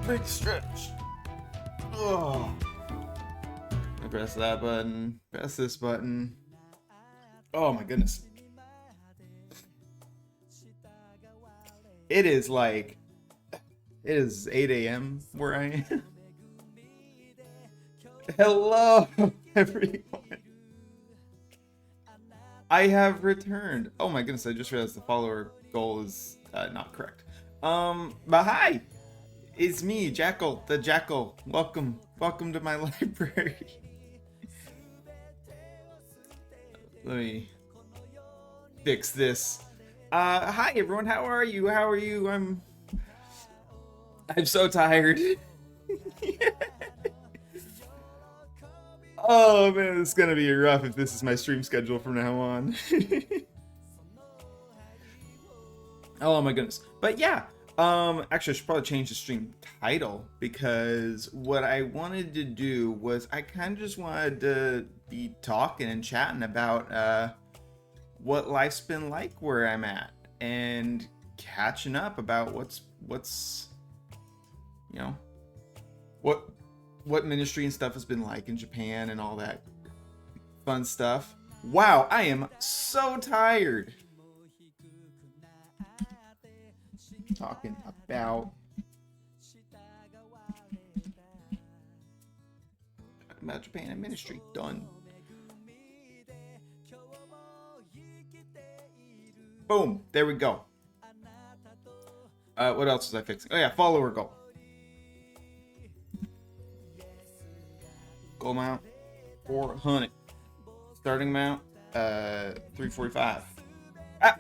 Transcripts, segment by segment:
Big stretch. Oh. I press that button. Press this button. Oh my goodness. It is 8 a.m. where I am. Hello, everyone. I have returned. Oh my goodness, I just realized the follower goal is not correct. But hi! It's me, Jackal, the Jackal. Welcome to my library. Let me fix this. Hi everyone, how are you? I'm so tired. Oh man, it's gonna be rough if this is my stream schedule from now on. Oh my goodness. But yeah, actually I should probably change the stream title, because what I wanted to do was I kind of just wanted to be talking and chatting about what life's been like where I'm at, and catching up about what's you know what ministry and stuff has been like in Japan and all that fun stuff. Wow, I am so tired. Talking about Japan and ministry. Done. Boom. There we go. What else was I fixing? Oh yeah, follower goal. Goal amount 400. Starting amount 345. Ah!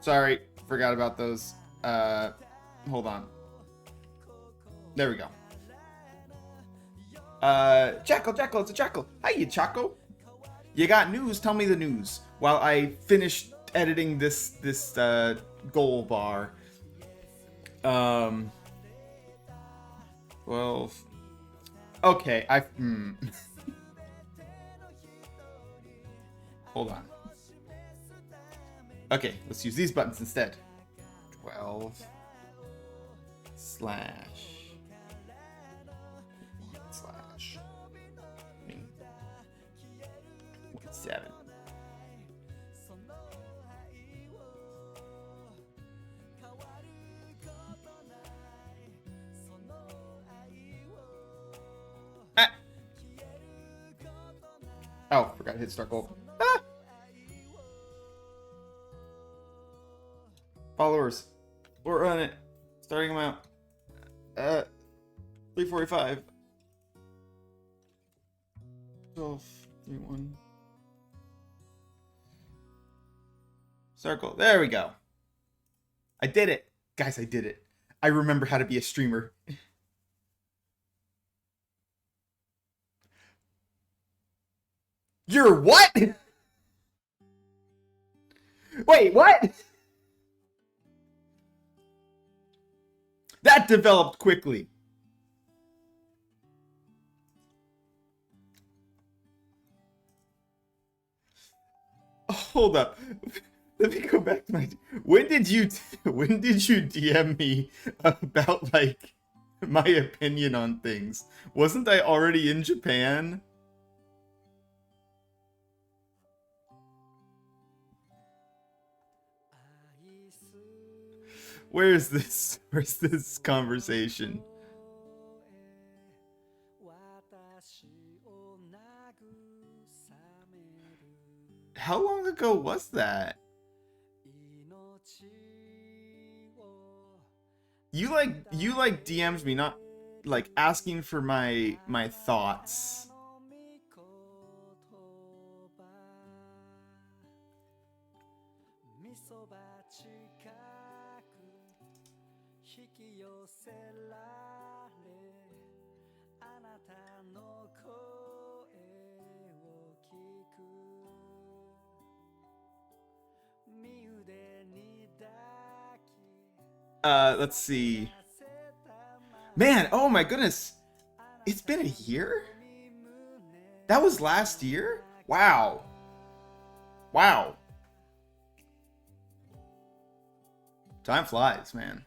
Sorry, forgot about those. Hold on. There we go. Jackal, it's a Jackal. Hiya, Chaco. You got news? Tell me the news. While I finish editing this goal bar. 12. Okay, Hold on. Okay, let's use these buttons instead. 12 slash 7. Ah. Oh, forgot to hit start goal. Ah. Followers, we're on it. Starting amount 345. 12, 3, 1. Circle. There we go. I did it. Guys, I did it. I remember how to be a streamer. You're what? Wait, what? That developed quickly. Hold up. Let me go back to my. When did you DM me about like my opinion on things? Wasn't I already in Japan? Where's this conversation? How long ago was that? You like DMs me, not like asking for my thoughts. Let's see. Man, oh my goodness. It's been a year? That was last year? Wow. Wow. Time flies, man.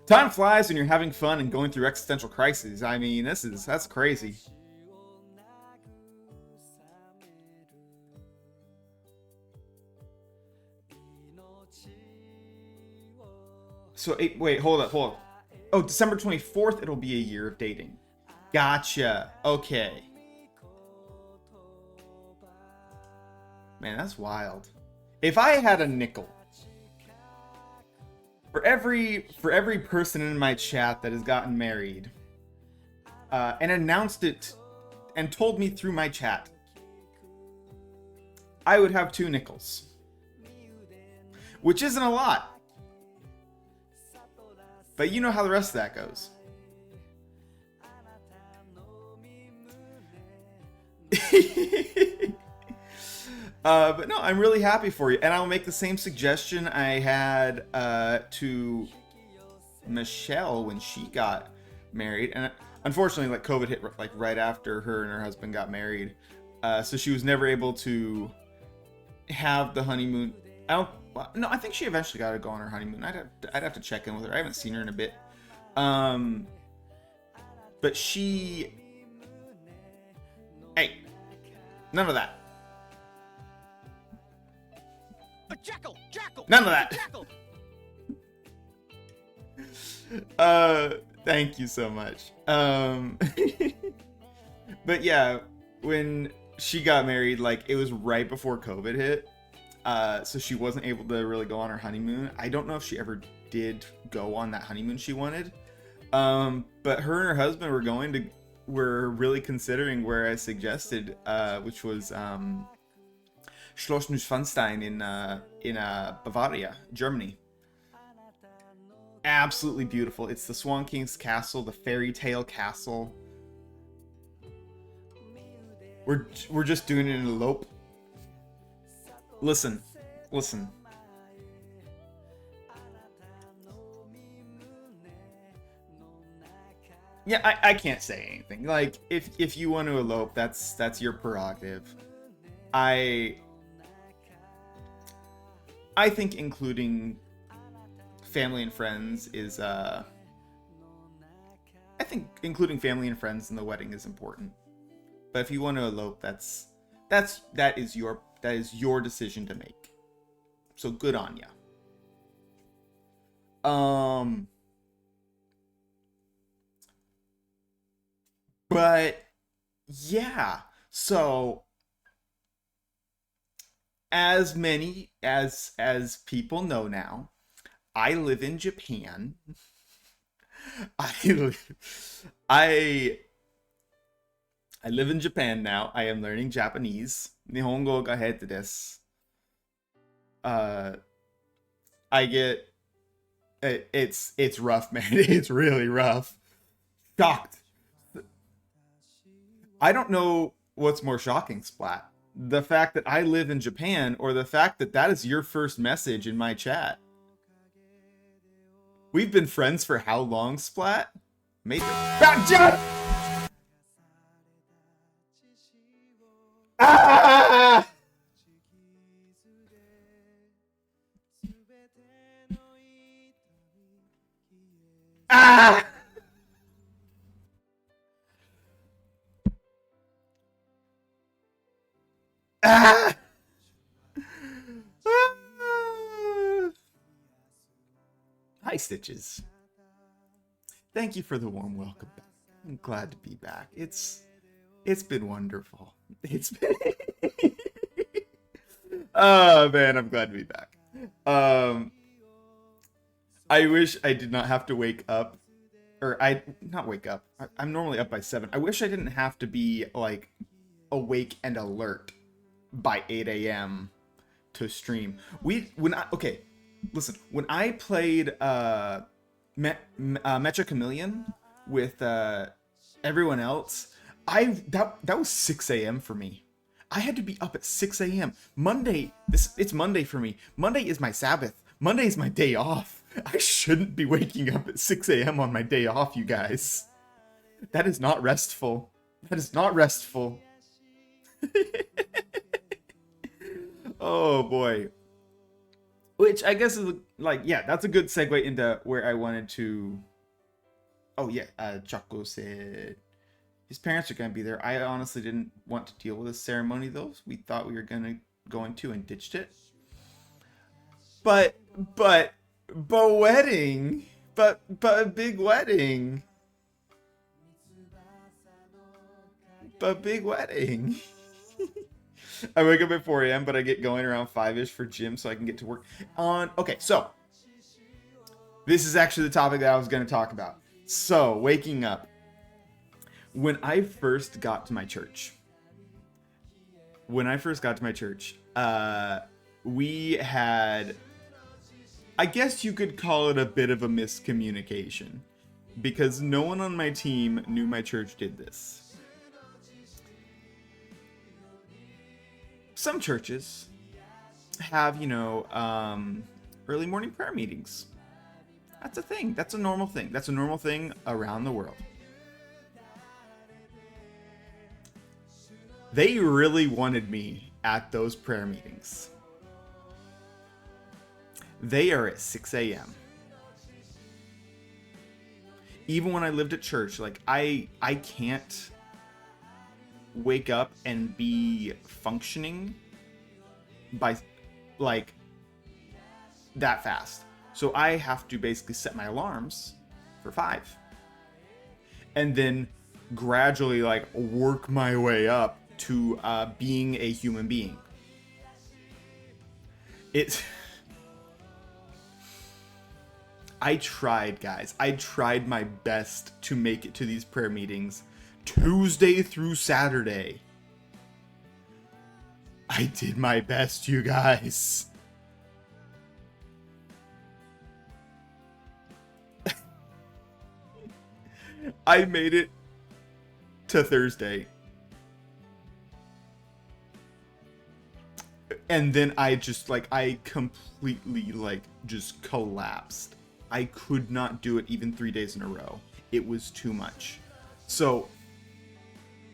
Time flies when you're having fun and going through existential crises. I mean, that's crazy. So, wait, hold up. Oh, December 24th, it'll be a year of dating. Gotcha. Okay. Man, that's wild. If I had a nickel for every person in my chat that has gotten married and announced it and told me through my chat, I would have 2 nickels, which isn't a lot. But you know how the rest of that goes. But no, I'm really happy for you. And I'll make the same suggestion I had to Michelle when she got married. And unfortunately, like, COVID hit like right after her and her husband got married. So she was never able to have the honeymoon. No, I think she eventually got to go on her honeymoon. I'd have to check in with her. I haven't seen her in a bit. But she... Hey, none of that. None of that. Thank you so much. But yeah, when she got married, like, it was right before COVID hit. So she wasn't able to really go on her honeymoon. I don't know if she ever did go on that honeymoon she wanted. But her and her husband were really considering where I suggested, which was Schloss Neuschwanstein in Bavaria, Germany. Absolutely beautiful. It's the Swan King's castle, the fairy tale castle. We're just doing it in an elope. Listen. Yeah, I can't say anything. Like, if you want to elope, that's your prerogative. I think including family and friends is I think including family and friends in the wedding is important. But if you want to elope, that is your decision to make. So good on ya. But yeah, so as many as people know now, I live in Japan. I live in Japan now. I am learning Japanese. Nihongo ga hete desu. It's rough, man. It's really rough. Shocked. I don't know what's more shocking, Splat. The fact that I live in Japan, or the fact that that is your first message in my chat. We've been friends for how long, Splat? Maybe. Ah! Ah! Ah! Hi, Stitches. Thank you for the warm welcome back. I'm glad to be back. It's been wonderful. It's been oh man, I'm glad to be back. I wish I did not have to wake up, or not wake up. I'm normally up by 7. I wish I didn't have to be like awake and alert by 8 a.m. to stream. Okay, listen, when I played Mecha Chameleon with everyone else, that was 6 a.m. for me. I had to be up at 6 a.m. Monday, it's Monday for me. Monday is my Sabbath. Monday is my day off. I shouldn't be waking up at 6 a.m. on my day off, you guys. That is not restful. That is not restful. Oh boy. Which I guess is like, yeah, that's a good segue into where I wanted to. Oh yeah, Choco said his parents are gonna be there. I honestly didn't want to deal with this ceremony though. We thought we were going to and ditched it. But but but wedding, but a big wedding, but big wedding. I wake up at 4 a.m., but I get going around 5ish for gym so I can get to work on. Okay, so this is actually the topic that I was going to talk about. So, waking up. When I first got to my church, we had, I guess you could call it a bit of a miscommunication because no one on my team knew my church did this. Some churches have, early morning prayer meetings. That's a thing. That's a normal thing. That's a normal thing around the world. They really wanted me at those prayer meetings. They are at 6 a.m. Even when I lived at church, like I can't wake up and be functioning by like that fast. So I have to basically set my alarms for 5 and then gradually like work my way up to being a human being. I tried, guys. I tried my best to make it to these prayer meetings Tuesday through Saturday. I did my best, you guys. I made it to Thursday. And then I completely just collapsed. I could not do it even 3 days in a row. It was too much. So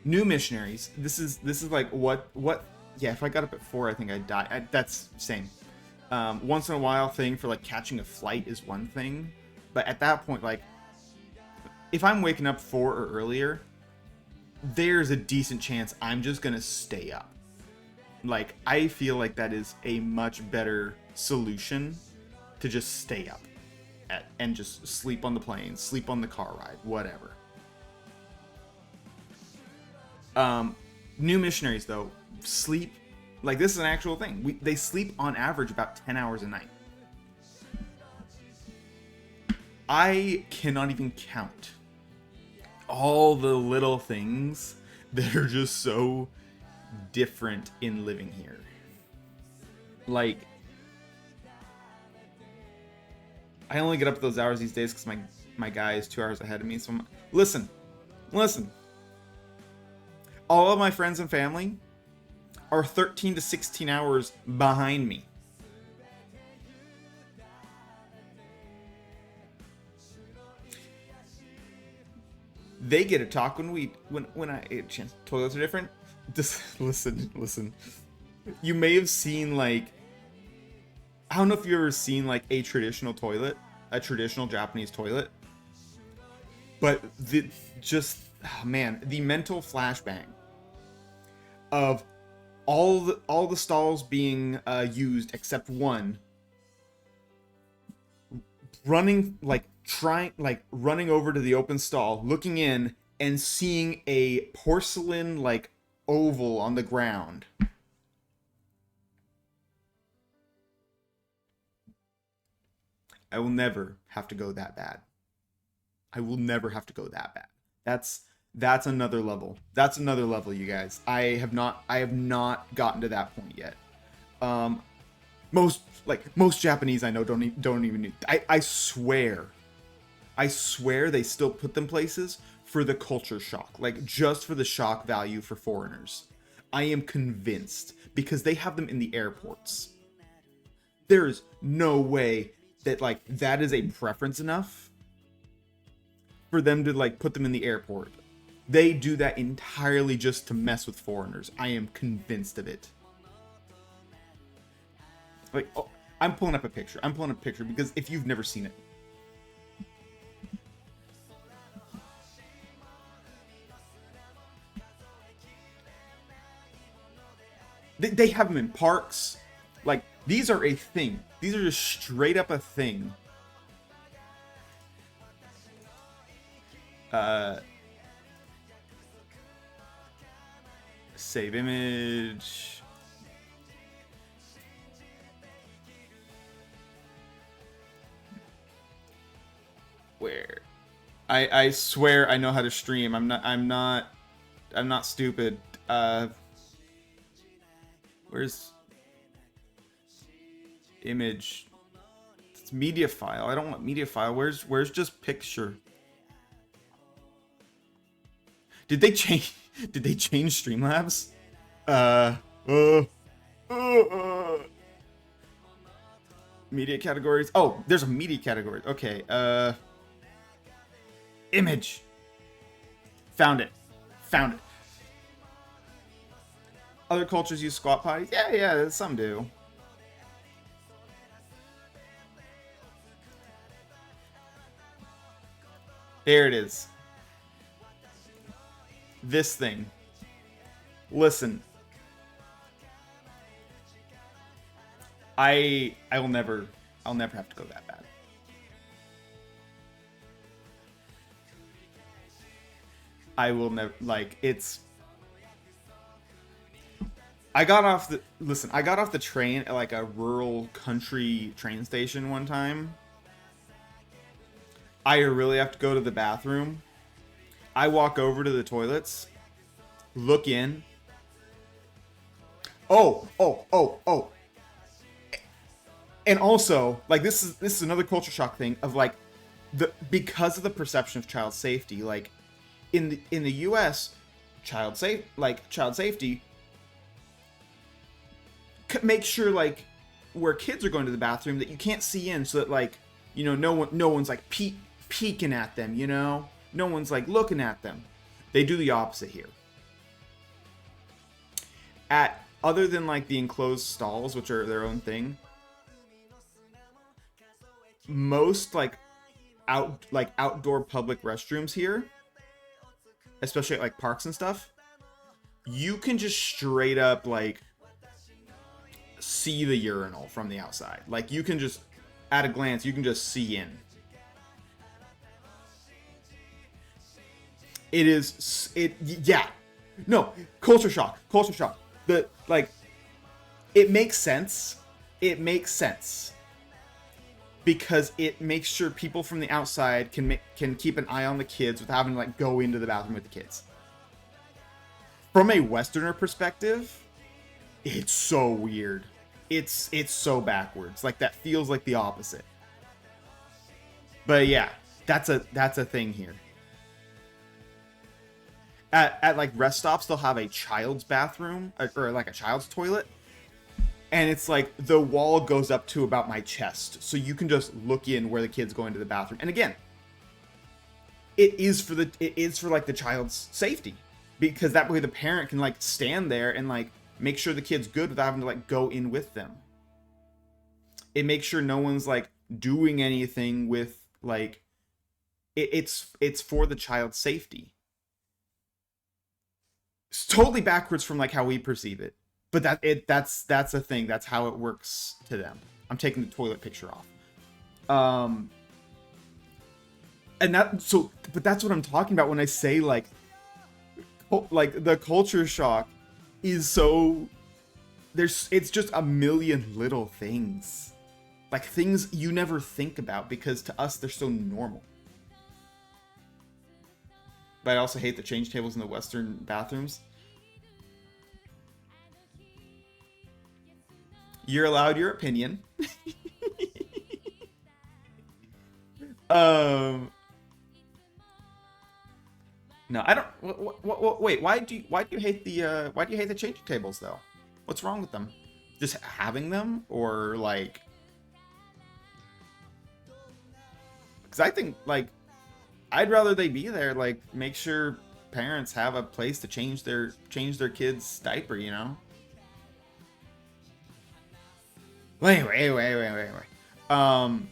new missionaries, this is like what yeah, if I got up at 4 I think I'd die. That's same. Once in a while thing for like catching a flight is one thing, but at that point, like if I'm waking up 4 or earlier, there's a decent chance I'm just gonna stay up. Like I feel like that is a much better solution to just stay up and just sleep on the plane, sleep on the car ride, whatever. New missionaries though sleep, like this is an actual thing. They sleep on average about 10 hours a night. I cannot even count all the little things that are just so different in living here. Like I only get up at those hours these days because my guy is 2 hours ahead of me. So listen. All of my friends and family are 13 to 16 hours behind me. They get a talk when I chance. Toilets are different. Just listen. You may have seen like, I don't know if you've ever seen like a traditional toilet, a traditional Japanese toilet, but the mental flashbang of all the stalls being used except one, running over to the open stall, looking in and seeing a porcelain like oval on the ground. I will never have to go that bad. That's another level. That's another level, you guys. I have not gotten to that point yet. Most Japanese I know don't even need. I swear they still put them places for the culture shock, like just for the shock value for foreigners. I am convinced because they have them in the airports. There's no way that like that is a preference enough for them to like put them in the airport. They do that entirely just to mess with foreigners. I am convinced of it. Like, oh, I'm pulling up a picture. I'm pulling up a picture because if you've never seen it, they have them in parks. Like, these are a thing. These are just straight up a thing. Save image. Where? I swear I know how to stream. I'm not stupid. Where's image? It's media file. I don't want media file. Where's just picture? Did they change Streamlabs? Media categories. Oh, there's a media category. Okay. Image. Found it. Other cultures use squat potties? Yeah, some do. There it is. This thing. Listen. I'll never have to go that bad. I will never, like, it's... I got off the train at like a rural country train station one time. I really have to go to the bathroom. I walk over to the toilets, look in. Oh. And also, like, this is another culture shock thing of like because of the perception of child safety, like in the US, child safety make sure, like, where kids are going to the bathroom, that you can't see in, so that, like, you know, no one's like peeking at them, you know, no one's like looking at them. They do the opposite here. Other than like the enclosed stalls, which are their own thing, most like outdoor public restrooms here, especially at like parks and stuff, you can just straight up like see the urinal from the outside. Like, you can just, at a glance, you can just see in. Yeah. No, culture shock. It makes sense. Because it makes sure people from the outside can keep an eye on the kids without having to like go into the bathroom with the kids. From a Westerner perspective, it's so weird. It's so backwards. Like, that feels like the opposite. But yeah, that's a thing here. At like rest stops, they'll have a child's bathroom or like a child's toilet, and it's like the wall goes up to about my chest, so you can just look in where the kid's going to the bathroom. And again, it is for like the child's safety, because that way the parent can like stand there and like make sure the kid's good without having to like go in with them. It makes sure no one's like doing anything with like it's for the child's safety. It's totally backwards from like how we perceive it, but that's a thing. That's how it works to them. I'm taking the toilet picture off. And but that's what I'm talking about when I say like the culture shock is so, it's just a million little things, like things you never think about because to us they're so normal. But I also hate the change tables in the Western bathrooms. You're allowed your opinion. No, I don't. Wait, why do you hate the changing tables though? What's wrong with them? Just having them, or like? Because I think like I'd rather they be there. Like, make sure parents have a place to change their kids' diaper. You know. Well, anyway. Um,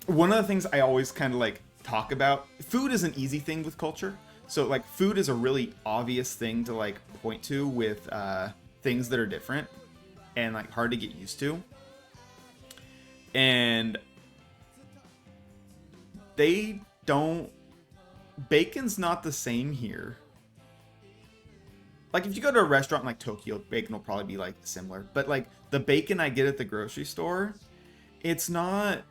One of the things I always kind of like talk about, food is an easy thing with culture. So like food is a really obvious thing to like point to with things that are different and like hard to get used to. And they don't, bacon's not the same here. Like if you go to a restaurant in like Tokyo, bacon will probably be like similar. But like the bacon I get at the grocery store, it's not.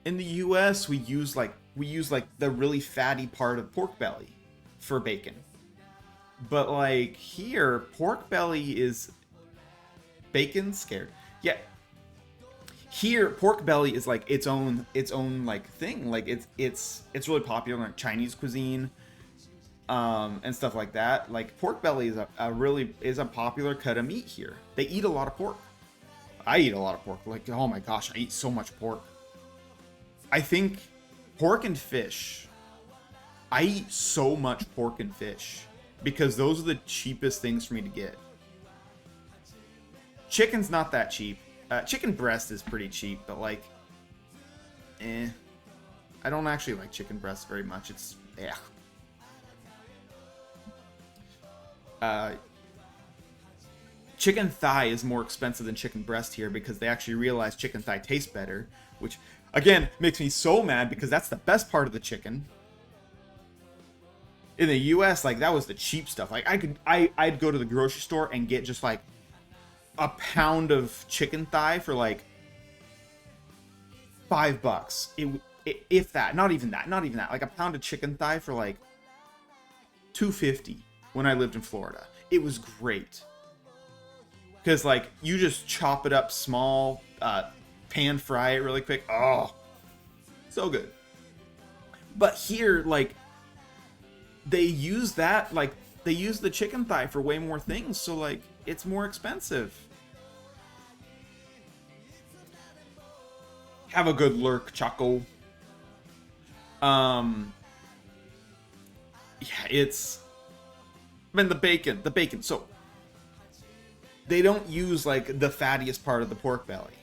In the US, we use like the really fatty part of pork belly for bacon. But like here, pork belly is bacon scared. Yeah. Here, pork belly is like its own like thing. Like it's really popular in like Chinese cuisine, and stuff like that. Like pork belly is a popular cut of meat here. They eat a lot of pork. I eat a lot of pork. Like, oh my gosh, I eat so much pork. I think pork and fish. I eat so much pork and fish because those are the cheapest things for me to get. Chicken's not that cheap. Chicken breast is pretty cheap, but like, I don't actually like chicken breast very much. It's, chicken thigh is more expensive than chicken breast here because they actually realize chicken thigh tastes better, which again makes me so mad because that's the best part of the chicken. In the US, like that was the cheap stuff. Like I'd go to the grocery store and get just like a pound of chicken thigh for like $5. If that, not even that. Like a pound of chicken thigh for like $2.50 when I lived in Florida. It was great. Because, like, you just chop it up small, pan fry it really quick. Oh, so good. But here, like, they use that, like, they use the chicken thigh for way more things. So, like, it's more expensive. Have a good lurk, Choco. Yeah, it's... I mean, the bacon. So... they don't use like the fattiest part of the pork belly.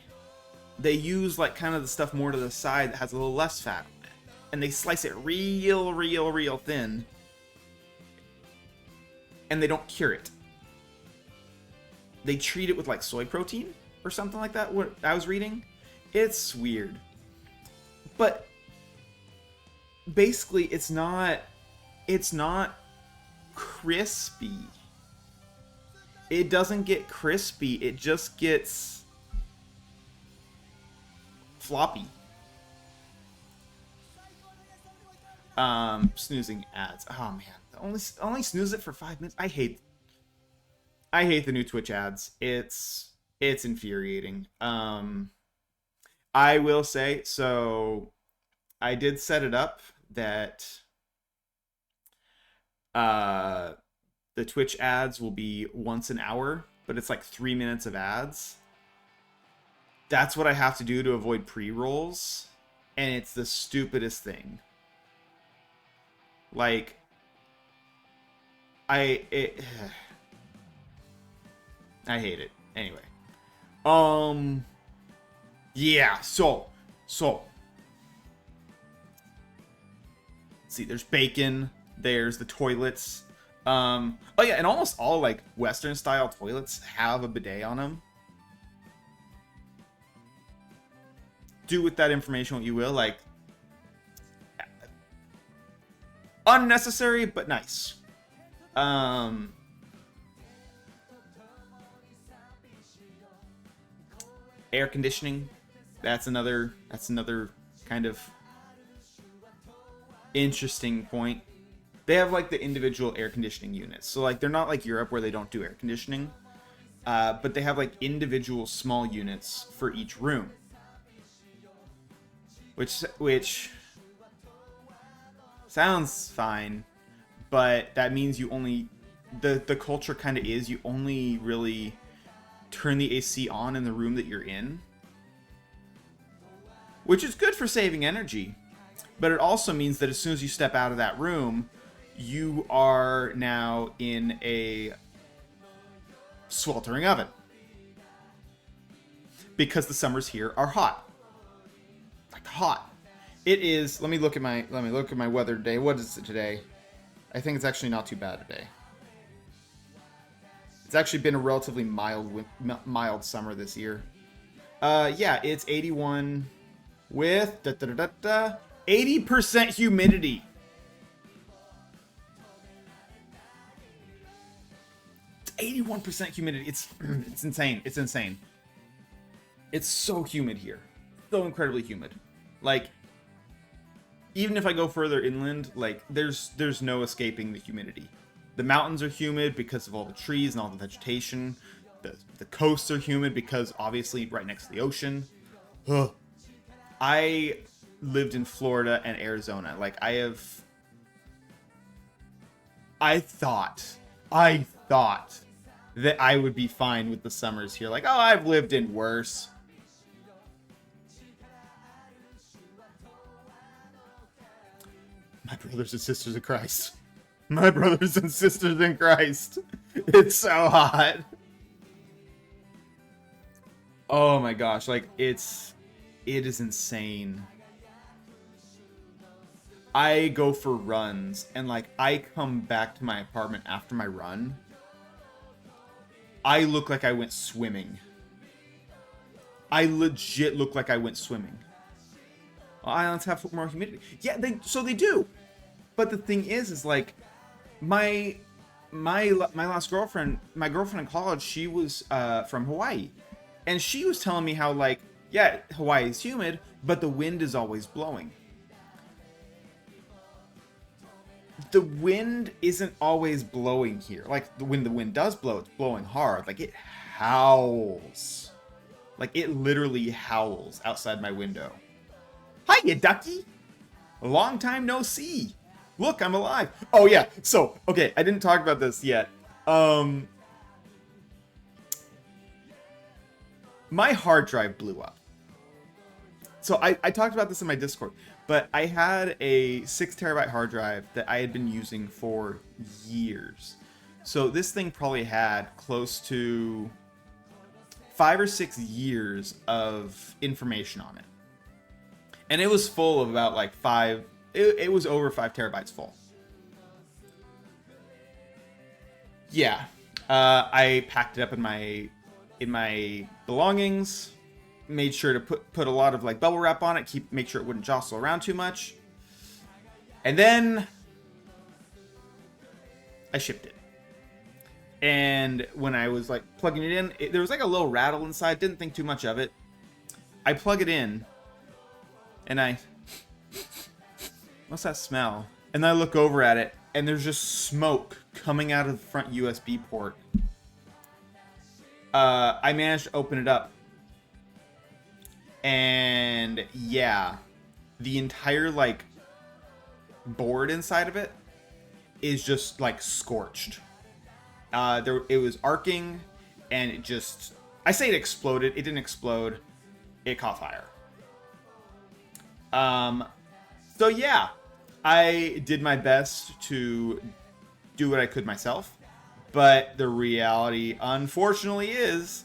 They use like kind of the stuff more to the side that has a little less fat on it. And they slice it real thin. And they don't cure it. They treat it with like soy protein or something like that. What I was reading. It's weird. But basically it's not crispy. It doesn't get crispy, it just gets floppy. Snoozing ads. Oh man, only snooze it for 5 minutes. I hate the new Twitch ads. It's infuriating. I will say, so I did set it up that the Twitch ads will be once an hour, but it's like 3 minutes of ads. That's what I have to do to avoid pre-rolls, and it's the stupidest thing. Like, I hate it. Anyway. Yeah, so. See, there's bacon, there's the toilets. Oh yeah, and almost all like Western style toilets have a bidet on them. Do with that information what you will, like unnecessary but nice. Air conditioning, that's another kind of interesting point. They have like the individual air conditioning units. So like they're not like Europe where they don't do air conditioning. But they have like individual small units for each room. Which sounds fine, but that means you only the culture kind of is you only really turn the AC on in the room that you're in. Which is good for saving energy. But it also means that as soon as you step out of that room, you are now in a sweltering oven. because the summers here are hot. Like hot. It is, let me look at my weather today. What is it today? I think it's actually not too bad today. It's actually been a relatively mild summer this year. Yeah, it's 81 with 80% humidity. It's 81% humidity. It's insane. It's insane. It's so humid here. So incredibly humid. Like, even if I go further inland, like there's no escaping the humidity. The mountains are humid because of all the trees and all the vegetation. The coasts are humid because obviously right next to the ocean. Ugh. I lived in Florida and Arizona. Like I thought that I would be fine with the summers here. Like, oh, I've lived in worse. My brothers and sisters in Christ. My brothers and sisters in Christ. It's so hot. Oh my gosh, like it is insane. I go for runs and like I come back to my apartment after my run. I look like I went swimming. I legit look like I went swimming. Islands have more humidity. Yeah, they do. But the thing is like my last girlfriend, my girlfriend in college, she was from Hawaii. And she was telling me how like, yeah, Hawaii is humid, but the wind is always blowing. The wind isn't always blowing here. Like when the wind does blow, it's blowing hard. Like it howls. Like it literally howls outside my window. Hiya, ducky. A long time no see. Look, I'm alive. Oh yeah. So, okay, I didn't talk about this yet. My hard drive blew up. So I talked about this in my Discord, but I had a 6 terabyte hard drive that I had been using for years. So this thing probably had close to 5 or 6 years of information on it. And it was full of about like it was over 5 terabytes full. Yeah. I packed it up in my belongings, made sure to put a lot of like bubble wrap on it, make sure it wouldn't jostle around too much. And then I shipped it. And when I was like plugging it in, there was like a little rattle inside, didn't think too much of it. I plug it in and what's that smell? And then I look over at it and there's just smoke coming out of the front USB port. I managed to open it up. And yeah, the entire like board inside of it is just like scorched. It was arcing and it just, I say it exploded. It didn't explode. It caught fire. So yeah, I did my best to do what I could myself. But the reality, unfortunately, is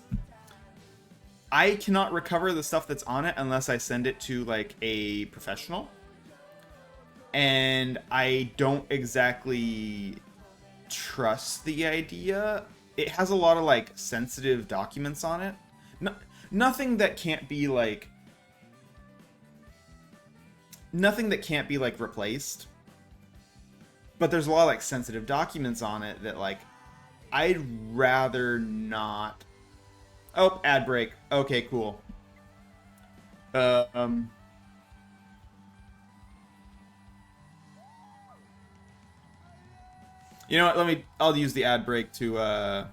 I cannot recover the stuff that's on it unless I send it to like a professional. And I don't exactly trust the idea. It has a lot of like sensitive documents on it. Nothing that can't be like replaced. But there's a lot of like sensitive documents on it that like I'd rather not. Oh, ad break. Okay, cool. You know what? I'll use the ad break to I'll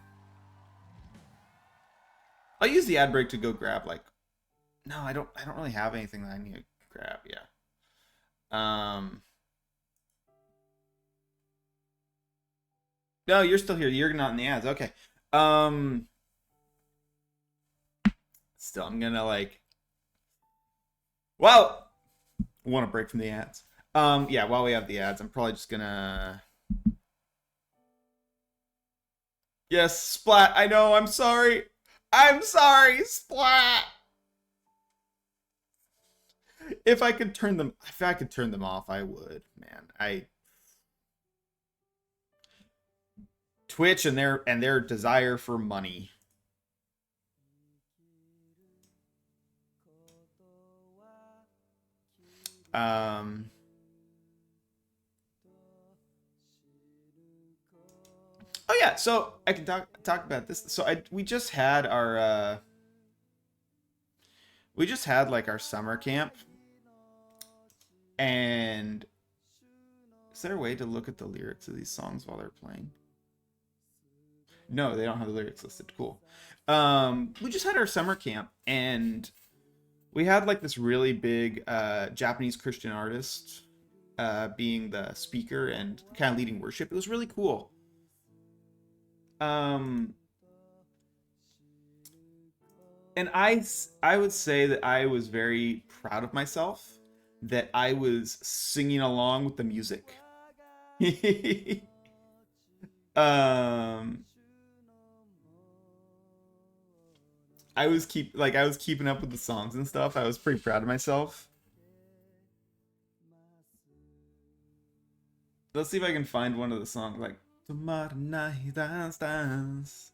use the ad break to go grab like, no, I don't really have anything that I need to grab. Yeah. No, you're still here. You're not in the ads. Okay. Still, I'm gonna like. Well, want to break from the ads. Yeah. While we have the ads, I'm probably just gonna. Yes, Splat. I know. I'm sorry. I'm sorry, Splat. If I could turn them, if I could turn them off, I would, man. Twitch and their desire for money. Oh yeah, so I can talk about this. So we just had our like our summer camp, and is there a way to look at the lyrics of these songs while they're playing? No, they don't have the lyrics listed. Cool. We just had our summer camp, and we had like this really big Japanese Christian artist being the speaker and kind of leading worship. It was really cool. And I would say that I was very proud of myself that I was singing along with the music. I was keeping up with the songs and stuff. I was pretty proud of myself. Let's see if I can find one of the songs like Tomorrow Night Dance Dance.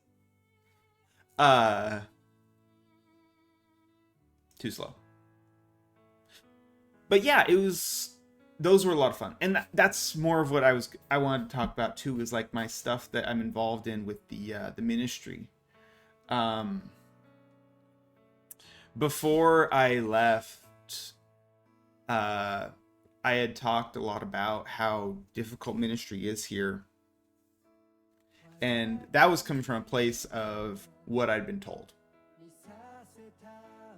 Too slow. But yeah, those were a lot of fun. And that's more of what I wanted to talk about too, is like my stuff that I'm involved in with the ministry. Before I left, I had talked a lot about how difficult ministry is here. And that was coming from a place of what I'd been told.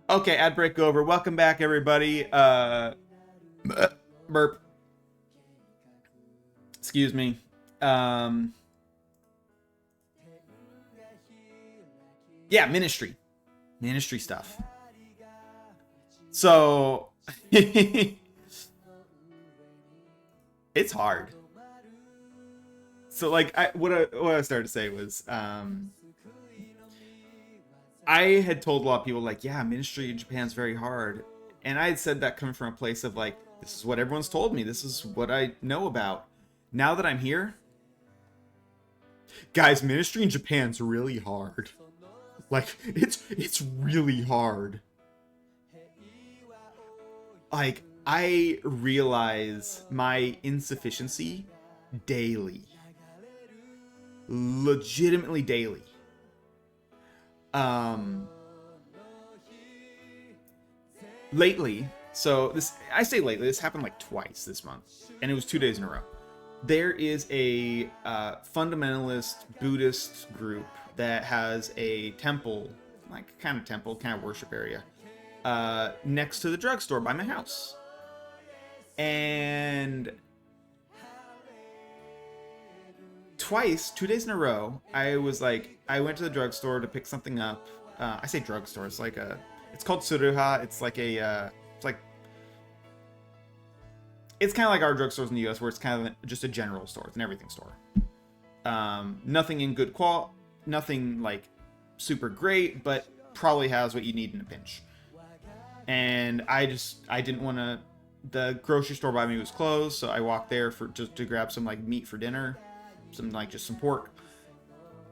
Okay, ad break over. Welcome back, everybody. Burp. Excuse me. Yeah, ministry stuff. So it's hard. So like what I started to say was I had told a lot of people like, yeah, ministry in Japan is very hard. And I had said that coming from a place of like, this is what everyone's told me. This is what I know about. Now that I'm here, guys, ministry in Japan's really hard. Like, it's really hard. Like, I realize my insufficiency daily. Legitimately daily. Lately, so I say lately, this happened like twice this month, and it was 2 days in a row. There is a fundamentalist Buddhist group that has a temple, like kind of worship area, next to the drugstore by my house. And twice, 2 days in a row, I went to the drugstore to pick something up. I say drugstore, it's like it's called Tsuruha. It's like it's kind of like our drugstores in the U.S. where it's kind of just a general store. It's an everything store. Nothing in good quality, nothing like super great, but probably has what you need in a pinch. And I didn't want to. The grocery store by me was closed, so I walked there just to grab some like meat for dinner, some pork.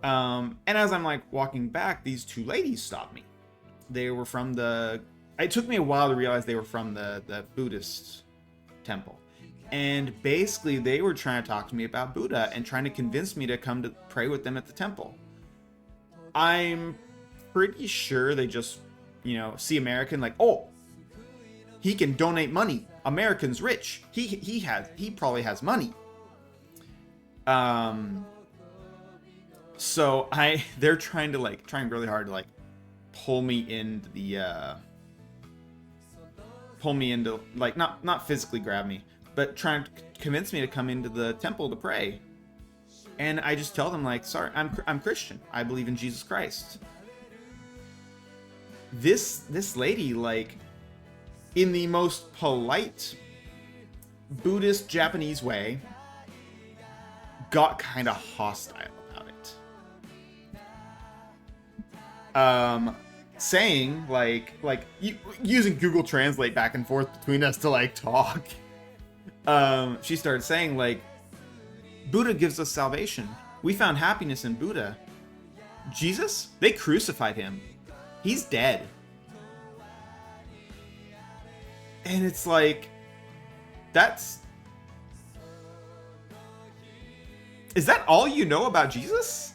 And as I'm like walking back, these two ladies stopped me. They were from it took me a while to realize they were from the Buddhist temple. And basically they were trying to talk to me about Buddha and trying to convince me to come to pray with them at the temple. I'm pretty sure they just, see American like, oh, he can donate money. American's rich. He probably has money. So they're trying really hard to like pull me into like not physically grab me, but trying to convince me to come into the temple to pray. And I just tell them like, sorry, I'm Christian. I believe in Jesus Christ. This lady, like, in the most polite Buddhist Japanese way, got kind of hostile about it. saying using Google Translate back and forth between us to like talk. She started saying like, Buddha gives us salvation. We found happiness in Buddha. Jesus, they crucified him. He's dead. And it's like, is that all you know about Jesus?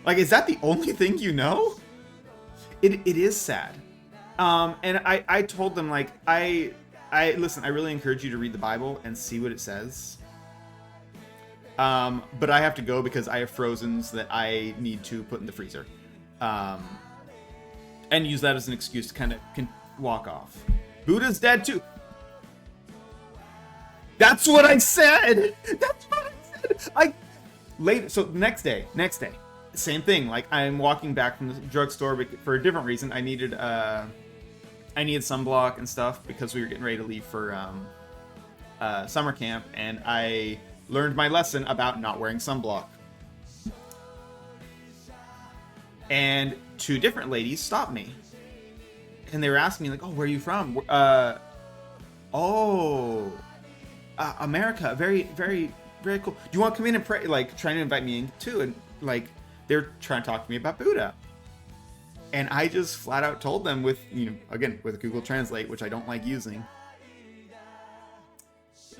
Like, is that the only thing you know? It is sad. And I told them, like, I listen, I really encourage you to read the Bible and see what it says. But I have to go because I have Frozens that I need to put in the freezer. And use that as an excuse to kind of walk off. Buddha's dead too. That's what I said! That's what I said! So next day, same thing. Like, I'm walking back from the drugstore for a different reason. I needed sunblock and stuff because we were getting ready to leave for summer camp, and I learned my lesson about not wearing sunblock. And two different ladies stopped me, and they were asking me like, "Oh, where are you from?" America, very, very, very cool. Do you want to come in and pray? Like, trying to invite me in too, and like, they're trying to talk to me about Buddha. And I just flat out told them with, again, with Google Translate, which I don't like using.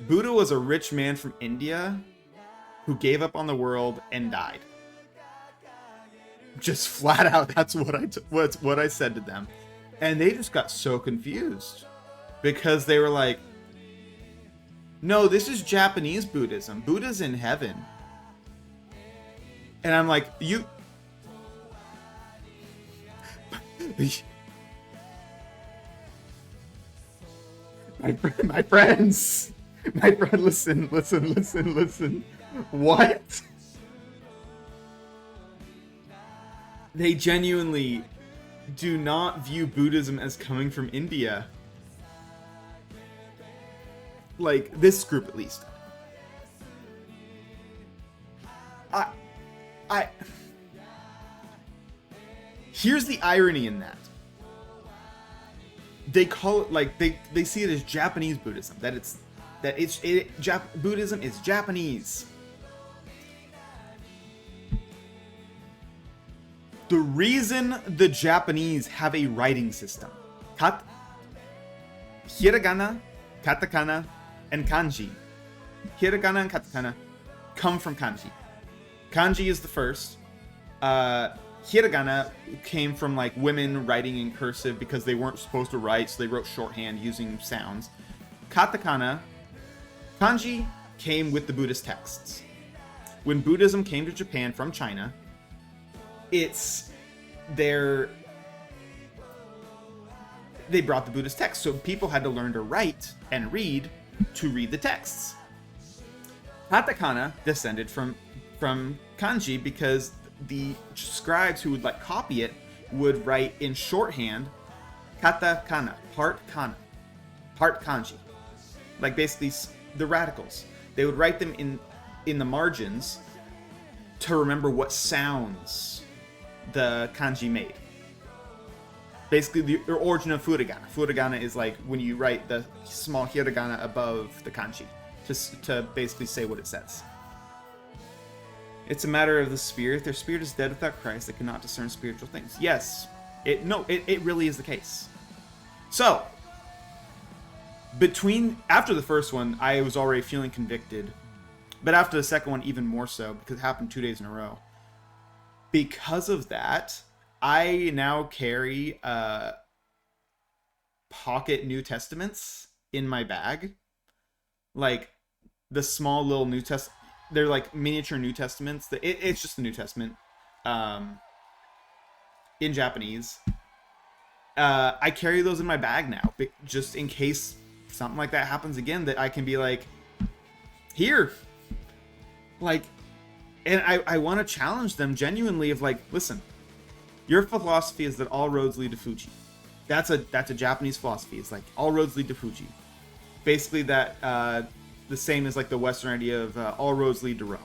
Buddha was a rich man from India who gave up on the world and died. Just flat out, that's what I said to them. And they just got so confused because they were like, no, this is Japanese Buddhism. Buddha's in heaven. And I'm like, my friends, listen. What? They genuinely do not view Buddhism as coming from India. Like, this group at least. Here's the irony in that. They call it, like, they see it as Japanese Buddhism. Buddhism is Japanese. The reason the Japanese have a writing system, hiragana, katakana, and kanji. Hiragana and katakana come from kanji. Kanji is the first. Hiragana came from like women writing in cursive because they weren't supposed to write, so they wrote shorthand using sounds. Katakana, kanji came with the Buddhist texts. When Buddhism came to Japan from China, they brought the Buddhist text, so people had to learn to write and read to read the texts. Katakana descended from kanji because the scribes who would like copy it would write in shorthand katakana, part kanji. Like basically the radicals. They would write them in the margins to remember what sounds the kanji made. Basically the origin of furigana. Furigana is like when you write the small hiragana above the kanji to basically say what it says. It's a matter of the spirit. Their spirit is dead without Christ. They cannot discern spiritual things. Yes. It really is the case. So, after the first one, I was already feeling convicted. But after the second one, even more so, because it happened 2 days in a row. Because of that, I now carry pocket New Testaments in my bag. Like, the small little New Testament. They're like miniature New Testaments. It's just the New Testament in Japanese. I carry those in my bag now, just in case something like that happens again, that I can be like, here. Like, and I want to challenge them genuinely of like, listen, your philosophy is that all roads lead to Fuji. That's a Japanese philosophy. It's like all roads lead to Fuji. Basically that... the same as like the Western idea of all roads lead to Rome.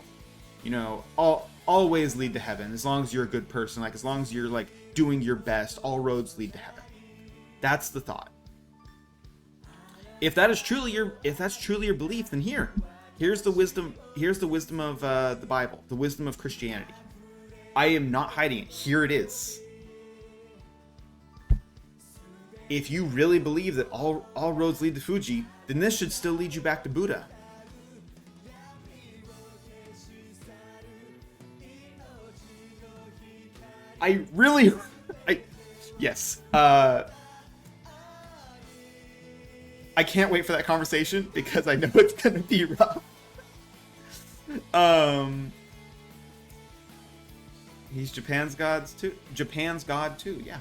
all ways lead to heaven as long as you're a good person. Like, as long as you're like doing your best, all roads lead to heaven. That's the thought. If that's truly your belief, then here's the wisdom of the Bible, the wisdom of Christianity. I am not hiding it. Here it is. If you really believe that all roads lead to Fuji, then this should still lead you back to Buddha. Yes. I can't wait for that conversation because I know it's gonna be rough. He's Japan's god too. Yeah.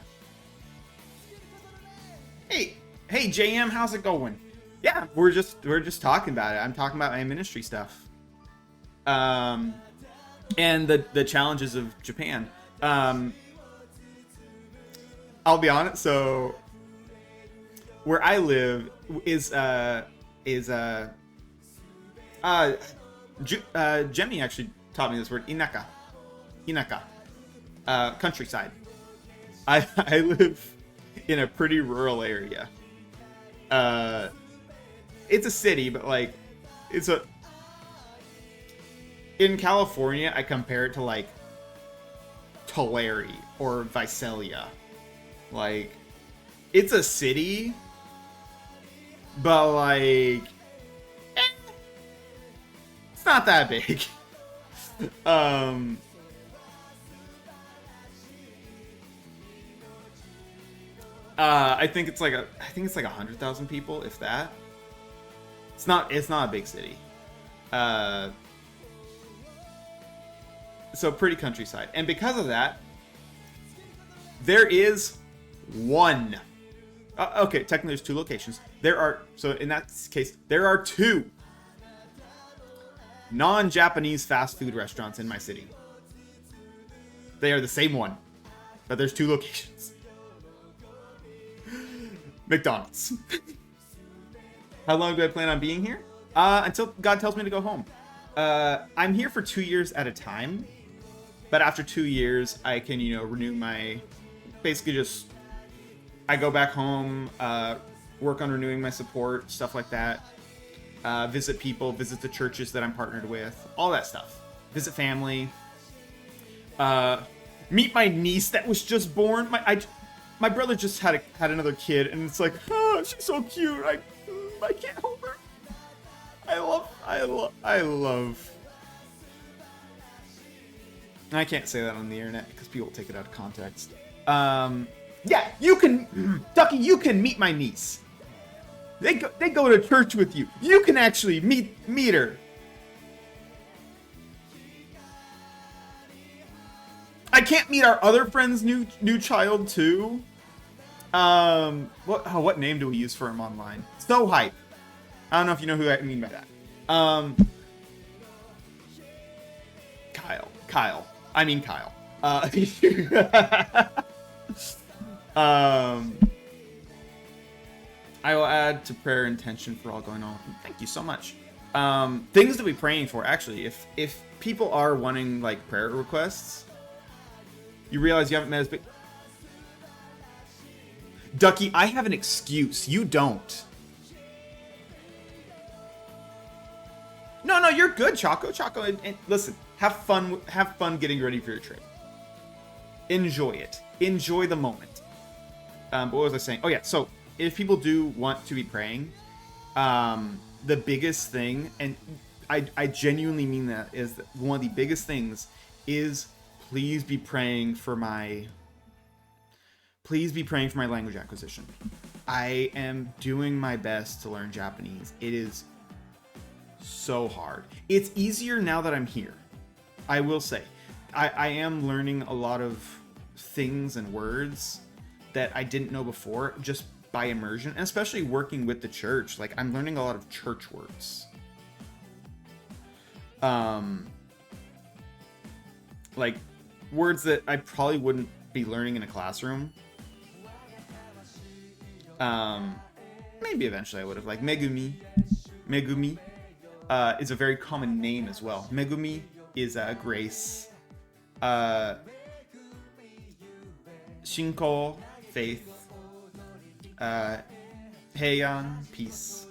Hey, JM, how's it going? Yeah, we're just talking about it. I'm talking about my ministry stuff. And the challenges of Japan. I'll be honest. So, where I live is Jemmy actually taught me this word, inaka, countryside. I live in a pretty rural area. It's a city, but like, in California, I compare it to like Tulare or Visalia. Like, it's a city, but like, it's not that big. I think it's like 100,000 people, if that. It's not a big city. So pretty countryside. And because of that, there is one. Okay, technically there's two locations. So in that case, there are two non-Japanese fast food restaurants in my city. They are the same one, but there's two locations. McDonald's. How long do I plan on being here? Until God tells me to go home. I'm here for 2 years at a time, but after 2 years, I can, renew my. Basically, just I go back home, work on renewing my support, stuff like that. Visit people, visit the churches that I'm partnered with, all that stuff. Visit family. Meet my niece that was just born. My brother just had another kid, and it's like, oh, she's so cute. I can't hold her. I love. I can't say that on the internet because people take it out of context. Yeah, you can, Ducky. You can meet my niece. They go to church with you. You can actually meet her. I can't meet our other friend's new child too. What name do we use for him online? So hype. I don't know if you know who I mean by that. Kyle. I mean Kyle. I will add to prayer intention for all going on. Thank you so much. Things to be praying for, actually. If people are wanting like prayer requests, you realize you haven't met as big. Ducky, I have an excuse. You don't. No, you're good, Choco. And listen, have fun getting ready for your trip. Enjoy it. Enjoy the moment. But what was I saying? Oh yeah, so if people do want to be praying, the biggest thing, and I genuinely mean that, is that one of the biggest things is please be praying for my language acquisition. I am doing my best to learn Japanese. It is so hard. It's easier now that I'm here. I will say, I am learning a lot of things and words that I didn't know before just by immersion, and especially working with the church. Like, I'm learning a lot of church words. Like words that I probably wouldn't be learning in a classroom. Maybe eventually I would have, like Megumi is a very common name as well. Megumi is grace. Uh, Shinko, faith. Heian, peace.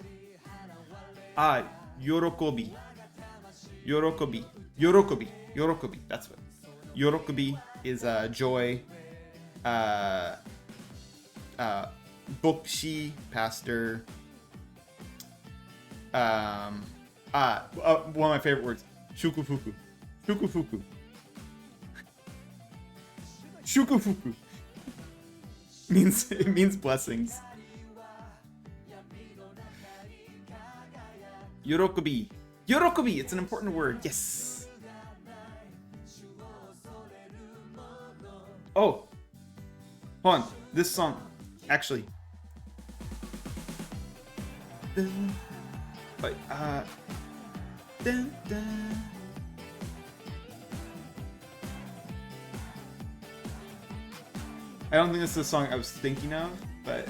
Yorokobi. Yorokobi. Yorokobi. Yorokobi. That's what. Yorokobi is joy. Bokshi, pastor. One of my favorite words. Shukufuku. Shukufuku. Shukufuku. It means blessings. Yorokobi. Yorokobi! It's an important word. Yes! Oh! Hold on. This song. Actually. Wait, dun, dun. I don't think this is the song I was thinking of, but...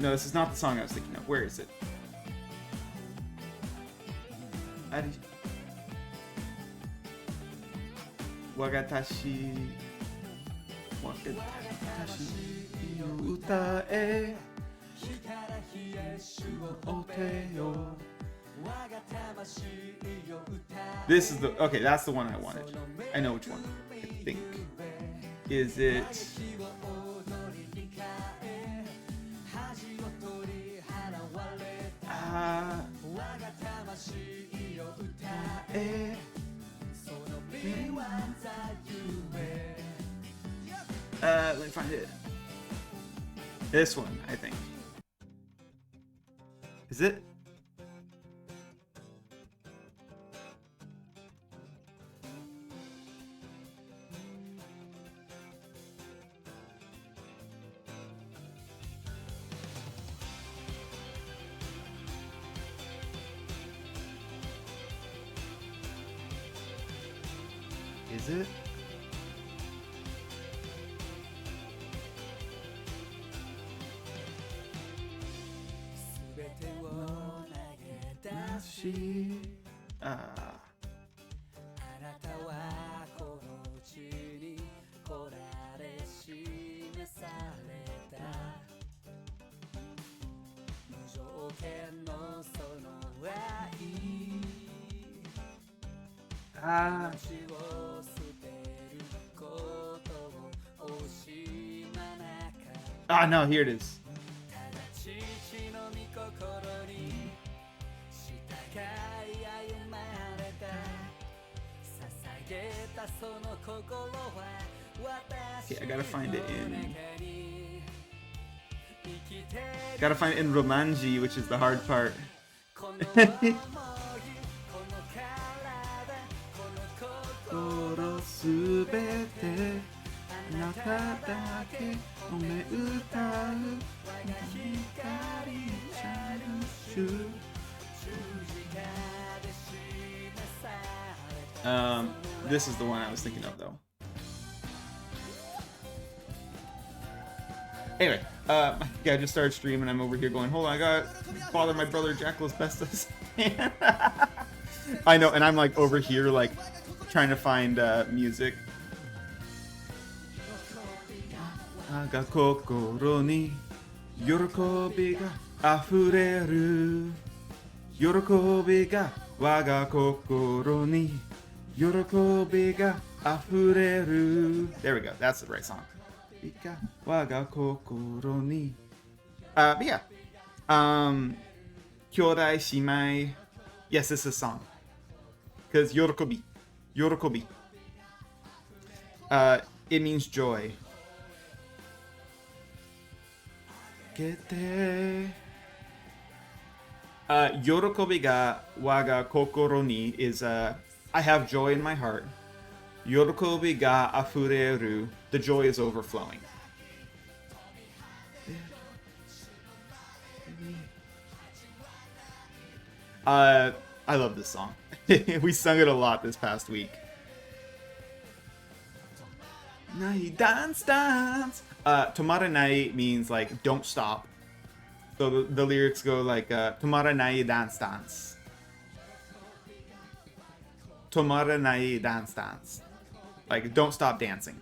No, this is not the song I was thinking of. Where is it? Wagatashi no uta e oteyo. This is the... Okay, that's the one I wanted. I know which one. I think. Is it... let me find it. This one, I think. Is it? Is it? No, here it is. Okay, I gotta find it in... Gotta find it in Romanji, which is the hard part. This is the one I was thinking of, though. Anyway, yeah, I just started streaming. I'm over here going, hold on, I gotta bother my brother Jackal as best as I can. I know, and I'm like over here, like trying to find music. Waga kokoro ni yorokobi ga afureru. Yorokobi ga waga kokoro ni yorokobi ga afureru. There we go. That's the right song. Waga kokoro ni. But yeah. Kyodai shimai. Yes, this is a song. Because yorokobi. Yorokobi. It means joy. Yorokobi ga waga kokoro ni is I have joy in my heart. Yorokobi ga afureru. The joy is overflowing. I love this song. We sung it a lot this past week. Nai dance dance. Tomaranai means like don't stop. So the lyrics go like Tomaranai dance dance. Tomara nai dance dance. Like, don't stop dancing.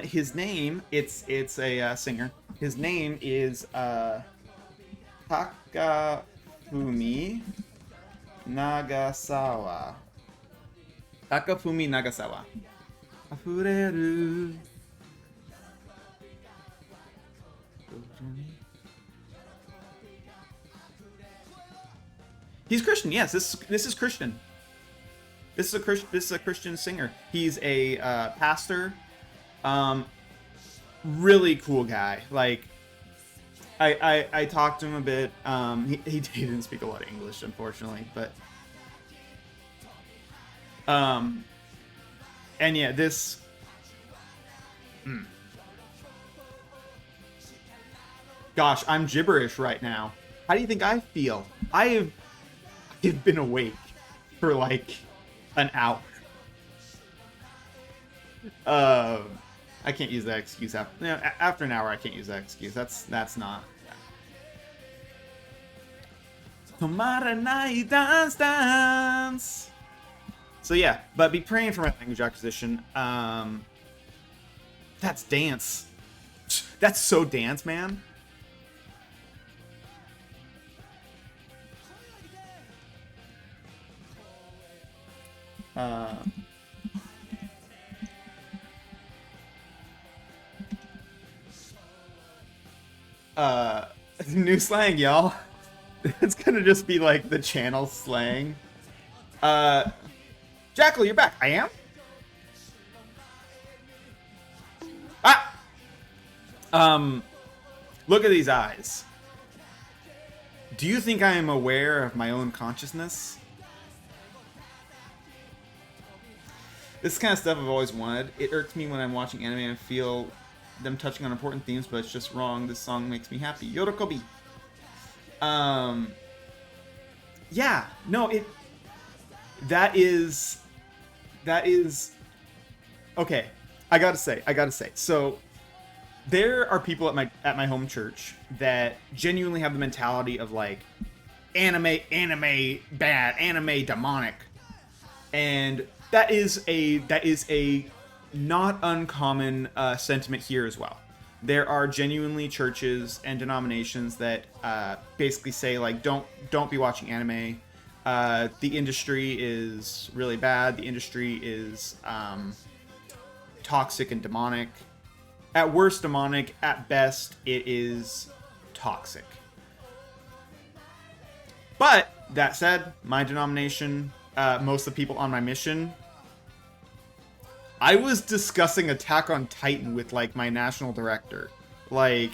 His name, it's a singer. His name is Takafumi Nagasawa. Takafumi Nagasawa. Afureru. He's Christian. Yes, this is Christian. This is a Christian singer. He's a pastor. Really cool guy. Like, I talked to him a bit. He didn't speak a lot of English, unfortunately, but and yeah, this. Gosh, I'm gibberish right now. How do you think I feel? I've been awake for like an hour. I can't use that excuse after. You know, after an hour, I can't use that excuse. That's not. Tomara dance dance. So yeah, but be praying for my language acquisition. That's dance. That's so dance, man. New slang, y'all. It's gonna just be like the channel slang. Jackal, you're back. I am? Ah! Look at these eyes. Do you think I am aware of my own consciousness? This kind of stuff I've always wanted. It irks me when I'm watching anime and feel them touching on important themes, but it's just wrong. This song makes me happy. Yorokobi. Yeah, no, that is okay. I gotta say. So there are people at my home church that genuinely have the mentality of like anime bad, anime demonic, and that is a not uncommon sentiment here as well. There are genuinely churches and denominations that basically say like don't be watching anime. The industry is really bad. The industry is toxic and demonic. At worst, demonic. At best, it is toxic. But that said, my denomination, most of the people on my mission, I was discussing Attack on Titan with like my national director. Like,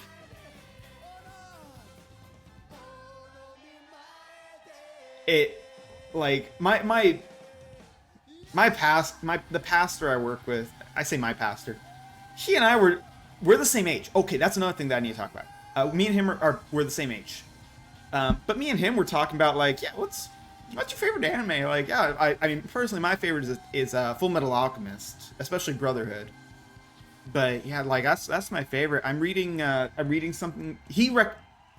it, like the pastor I work with, I say my pastor, he and I we're the same age. Okay, that's another thing that I need to talk about. Me and him we're the same age. But me and him were talking about like, yeah, what's your favorite anime? Like, yeah, I mean, personally, my favorite is Full Metal Alchemist, especially Brotherhood. But yeah, like that's my favorite. I'm reading something.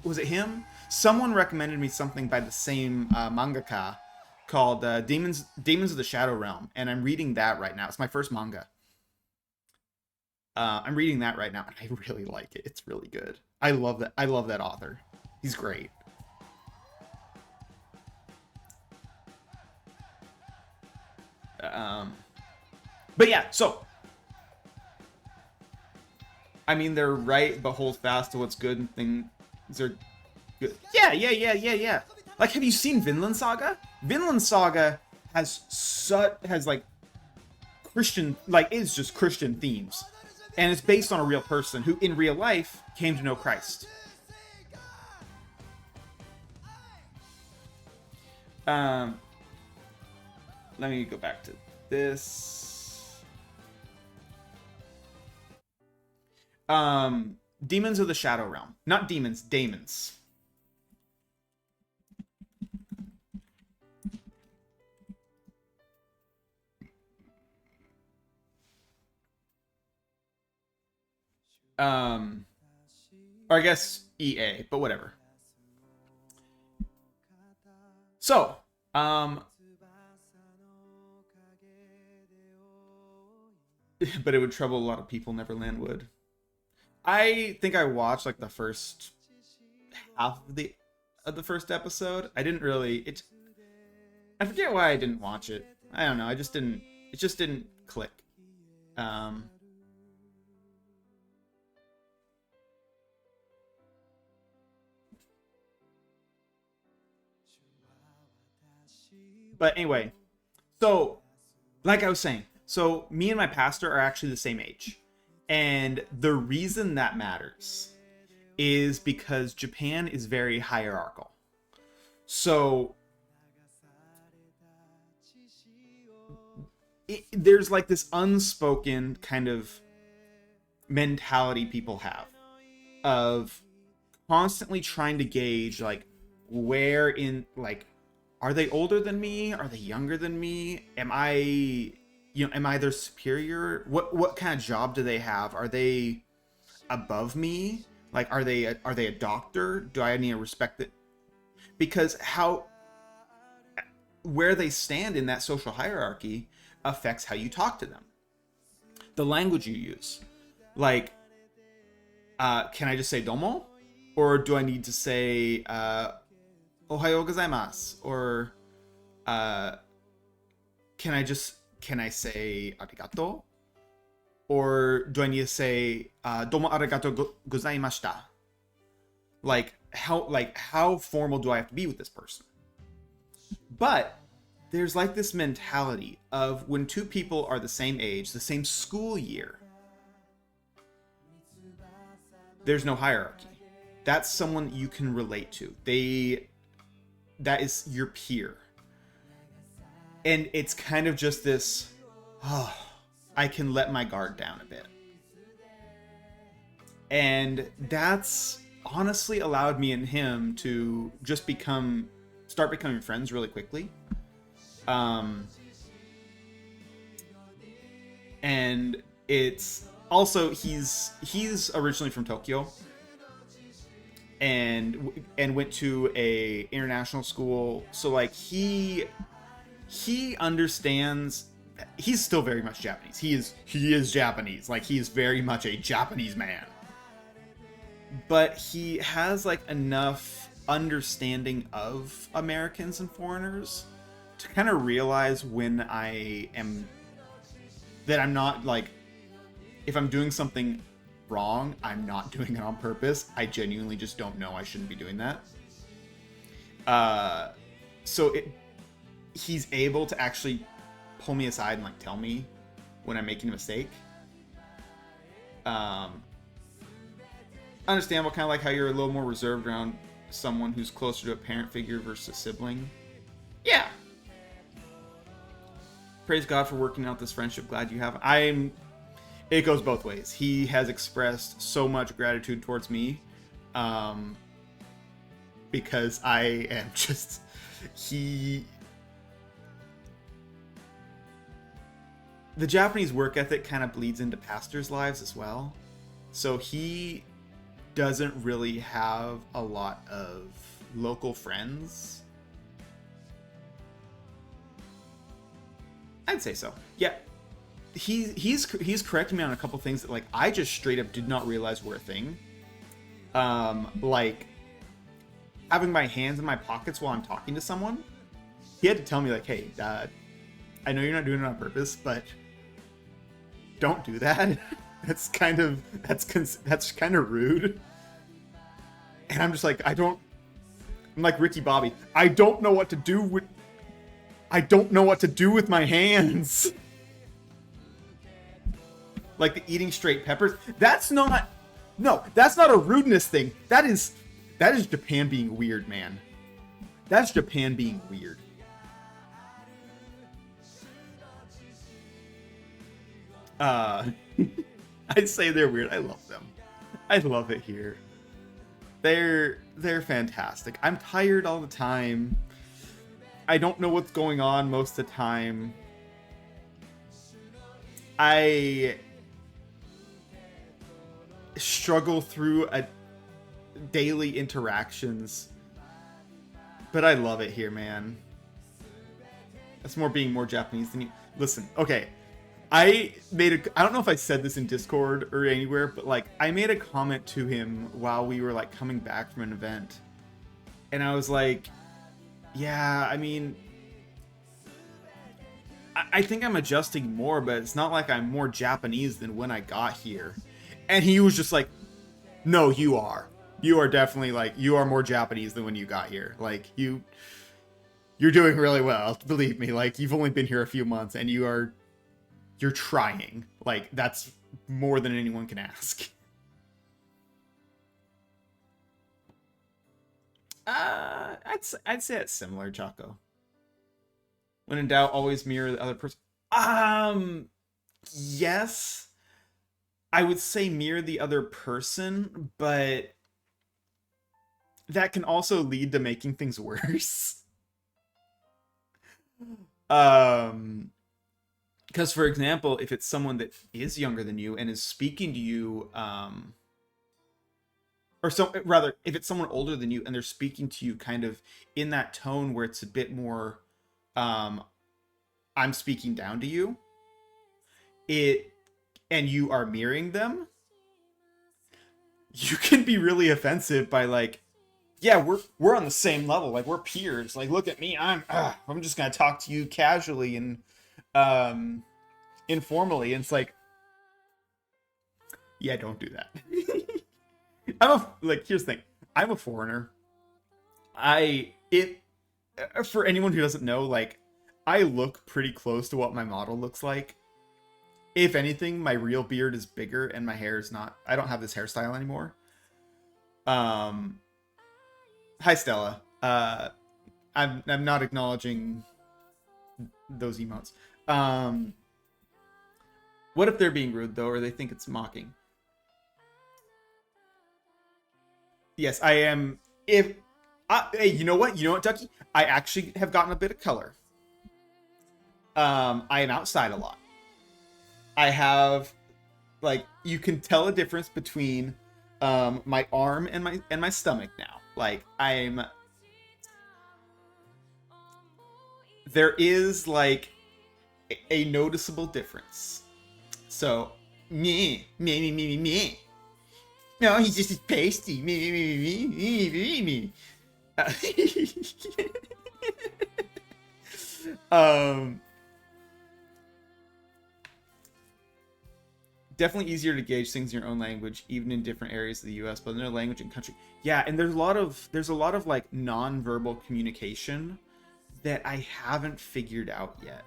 Was it him? Someone recommended me something by the same mangaka called Demons of the Shadow Realm, and I'm reading that right now. It's my first manga. I'm reading that right now, and I really like it. It's really good. I love that. I love that author. He's great. But yeah, so I mean, they're right, but hold fast to what's good and things are good. Yeah. Like, have you seen Vinland Saga? Vinland Saga has like Christian, like, it's just Christian themes, and it's based on a real person who, in real life, came to know Christ. Let me go back to this. Demons of the Shadow Realm. Not demons, daemons. Or I guess EA, but whatever. So, but it would trouble a lot of people. Neverland would. I think I watched like the first half of the first episode. I didn't really. It. I forget why I didn't watch it. I don't know. I just didn't. It just didn't click. Um. But anyway, so like I was saying, so me and my pastor are actually the same age, and the reason that matters is because Japan is very hierarchical. So there's like this unspoken kind of mentality people have of constantly trying to gauge like where in like are they older than me, are they younger than me, am I their superior, what kind of job do they have, are they above me, like are they a doctor, do I need to respect it, because how where they stand in that social hierarchy affects how you talk to them, the language you use. Like, can I just say domo? Or do I need to say ohayo gozaimasu? Or uh, can I say arigato? Or do I need to say domo arigato gozaimashita? Like how formal do I have to be with this person? But there's like this mentality of when two people are the same age, the same school year, there's no hierarchy. That's someone you can relate to. That is your peer. And it's kind of just this, oh, I can let my guard down a bit. And that's honestly allowed me and him to just start becoming friends really quickly. And it's also he's originally from Tokyo and went to a international school, so like he understands. He's still very much Japanese. He is Japanese. Like, he's very much a Japanese man. But he has like enough understanding of Americans and foreigners to kind of realize when I'm not like, if I'm doing something wrong, I'm not doing it on purpose. I genuinely just don't know I shouldn't be doing that. So he's able to actually pull me aside and like tell me when I'm making a mistake. Understandable, kind of like how you're a little more reserved around someone who's closer to a parent figure versus a sibling. Yeah. Praise God for working out this friendship. Glad you have. It goes both ways. He has expressed so much gratitude towards me, because I am just the Japanese work ethic kind of bleeds into pastors' lives as well. So he doesn't really have a lot of local friends. I'd say so. Yeah. He's correcting me on a couple things that like I just straight up did not realize were a thing. Like having my hands in my pockets while I'm talking to someone. He had to tell me like, hey, I know you're not doing it on purpose, but don't do that. that's kind of rude. And I'm just like, I'm like Ricky Bobby. I don't know what to do with my hands. Like the eating straight peppers. That's not a rudeness thing. That is Japan being weird, man. That's Japan being weird. I'd say they're weird. I love them. I love it here. They're fantastic. I'm tired all the time. I don't know what's going on most of the time. I struggle through daily interactions, but I love it here, man. That's being more Japanese than you. Listen, okay. I don't know if I said this in Discord or anywhere, but like I made a comment to him while we were like coming back from an event. And I was like, yeah, I mean, I think I'm adjusting more, but it's not like I'm more Japanese than when I got here. And he was just like, no, you are. You are definitely like, you are more Japanese than when you got here. Like you're doing really well. Believe me, like you've only been here a few months and you're trying. Like that's more than anyone can ask. I'd say it's similar, Chaco. When in doubt, always mirror the other person. Yes, I would say mirror the other person, but that can also lead to making things worse. Um, because for example, if it's someone that is younger than you and is speaking to you, or so rather, if it's someone older than you and they're speaking to you kind of in that tone where it's a bit more, um, I'm speaking down to you, it, and you are mirroring them, you can be really offensive by like, yeah, we're on the same level, like we're peers. Like, look at me, I'm just gonna talk to you casually and um informally. And it's like, yeah, don't do that. Here's the thing, I'm a foreigner. I it For anyone who doesn't know, like I look pretty close to what my model looks like. If anything, my real beard is bigger and my hair is not. I don't have this hairstyle anymore. Um, Hi Stella. I'm not acknowledging those emotes. Um, what if they're being rude though, or they think it's mocking? Yes, I am. Hey, you know what? You know what, Ducky? I actually have gotten a bit of color. I am outside a lot. I have, like, you can tell a difference between my arm and my stomach now. Like there is like a noticeable difference. So me. No, he's just pasty. Me. um Definitely easier to gauge things in your own language, even in different areas of the U.S. But another language and country, yeah. And there's a lot of like non-verbal communication that I haven't figured out yet.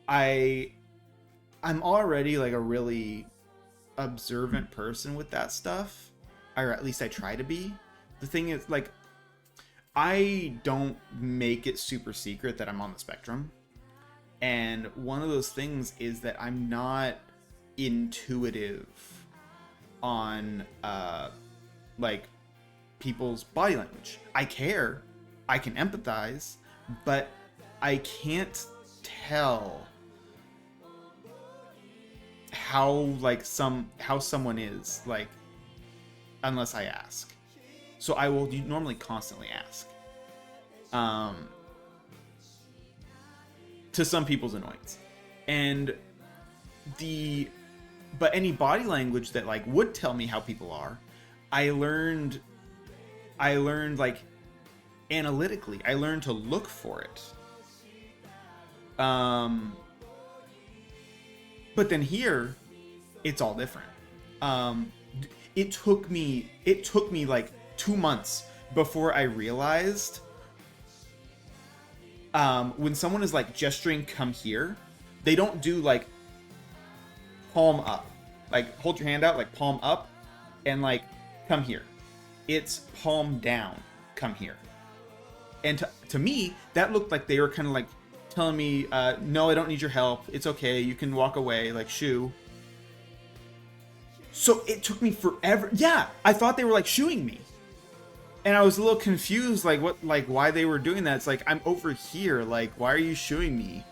I'm already like a really observant person with that stuff, or at least I try to be. The thing is, like, I don't make it super secret that I'm on the spectrum, and one of those things is that I'm not intuitive on like people's body language. I care, I can empathize, but I can't tell how someone is, like, unless I ask. So I will normally constantly ask, to some people's annoyance. And but any body language that like would tell me how people are, I learned like analytically. I learned to look for it. But then here, it's all different. It took me like 2 months before I realized when someone is like gesturing, come here, they don't do like palm up, like hold your hand out, like palm up, and like come here. It's palm down, come here. And to me, that looked like they were kind of like telling me, no, I don't need your help. It's okay. You can walk away, like shoo. So it took me forever. Yeah, I thought they were like shooing me. And I was a little confused, like why they were doing that. It's like, I'm over here. Like, why are you shooing me?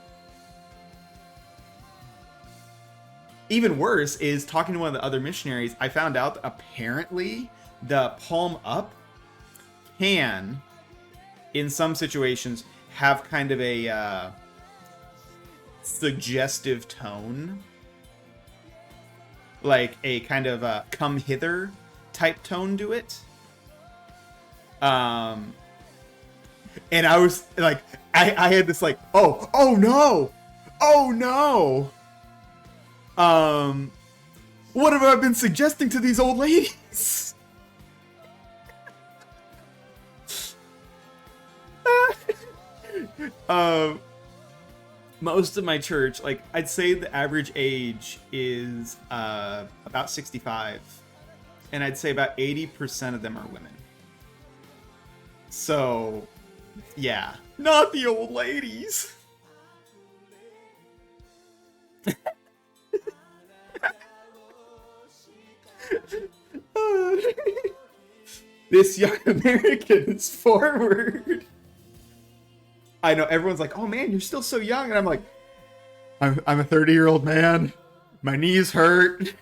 Even worse is talking to one of the other missionaries. I found out that apparently the palm up can, in some situations, have kind of a suggestive tone, like a kind of a come hither type tone to it. And I was like, I had this like, oh no, what have I been suggesting to these old ladies? Most of my church, like, I'd say the average age is about 65, and I'd say about 80% of them are women. So, yeah, not the old ladies. This young American is forward. I know everyone's like, "Oh man, you're still so young," and I'm like, "I'm a 30-year-old man. My knees hurt."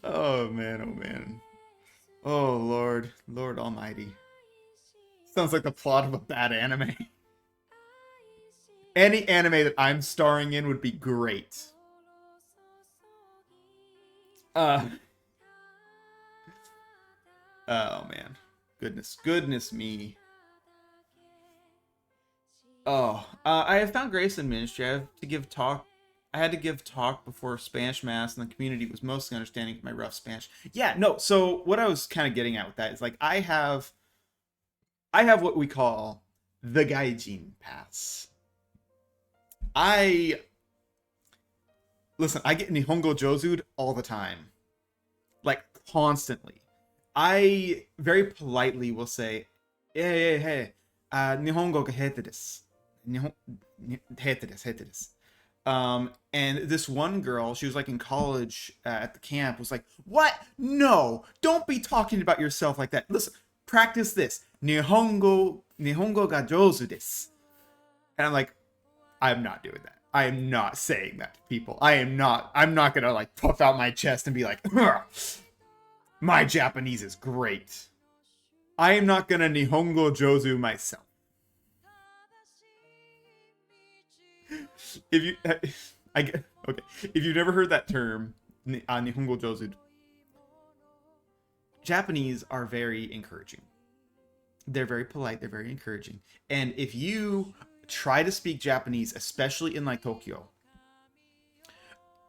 Oh man. Oh Lord Almighty. Sounds like the plot of a bad anime. Any anime that I'm starring in would be great. Oh man, goodness me. I have found grace in ministry. I had to give talk before Spanish mass, and the community was mostly understanding of my rough Spanish. Yeah, no. So what I was kind of getting at with that is, like, I have what we call the Gaijin pass. I get Nihongo Josu'd all the time, like constantly. I very politely will say, hey, Nihongo ga hete desu. Hete desu. And this one girl, she was like in college at the camp, was like, "What? No, don't be talking about yourself like that. Listen, practice this. Nihongo ga jozu desu." And I'm like, I'm not doing that. I am not saying that to people. I'm not gonna like puff out my chest and be like, my Japanese is great. I am not gonna Nihongo Jozu myself. If you've never heard that term, Nihongo Jozu, Japanese are very encouraging. They're very polite. They're very encouraging. And if you try to speak Japanese, especially in like Tokyo,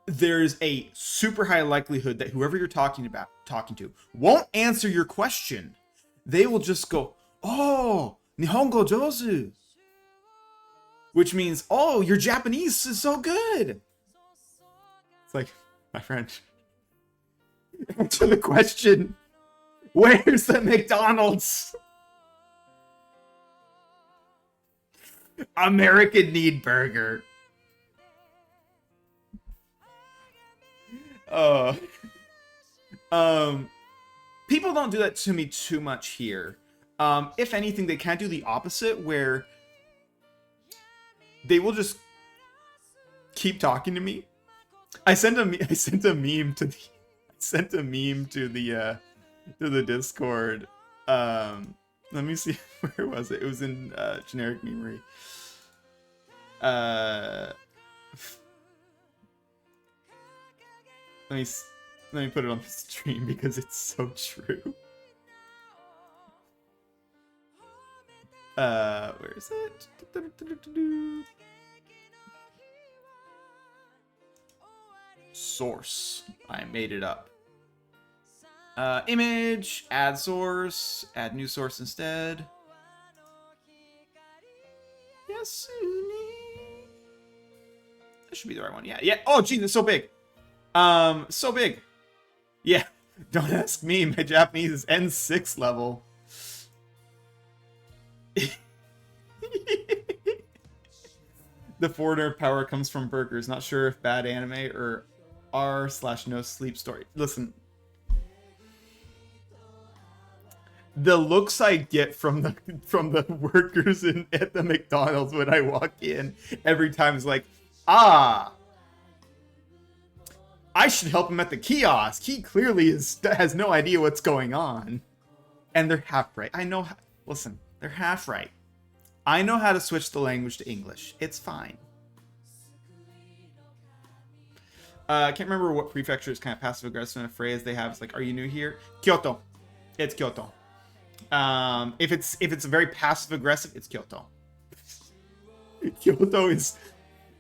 there's a super high likelihood that whoever you're talking to won't answer your question. They will just go, "Oh, Nihongo Jozu," which means, "Oh, your Japanese is so good." It's like, my friend, answer the question. Where's the McDonald's? American need burger. People don't do that to me too much here. If anything, they can do the opposite, where they will just keep talking to me. I sent a meme to the Discord. Let me see, where was it? It was in generic memory. Let me put it on the stream because it's so true. Where is it? Source. I made it up. Image, add source, add new source instead. Yasuni. That should be the right one. Yeah. Oh, geez, it's so big. So big. Yeah. Don't ask me. My Japanese is N6 level. The foreigner power comes from burgers. Not sure if bad anime or r/no sleep story. Listen. The looks I get from the workers at the McDonald's when I walk in every time is like, I should help him at the kiosk. He clearly has no idea what's going on. And they're half right. I know. Listen, they're half right. I know how to switch the language to English. It's fine. I can't remember what prefecture is kind of passive aggressive in a phrase they have. It's like, are you new here? Kyoto. It's Kyoto. If it's very passive aggressive, it's Kyoto. Kyoto is.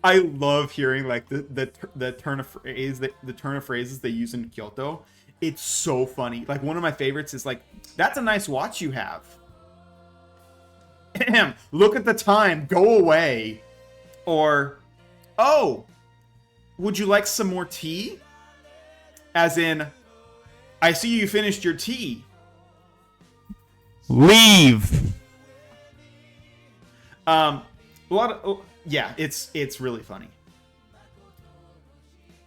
I love hearing like the turn of phrase the turn of phrases they use in Kyoto. It's so funny. Like one of my favorites is like, "That's a nice watch you have." Look at the time. Go away. Or, "Oh, would you like some more tea?" As in, "I see you finished your tea. Leave." A lot of yeah, it's really funny.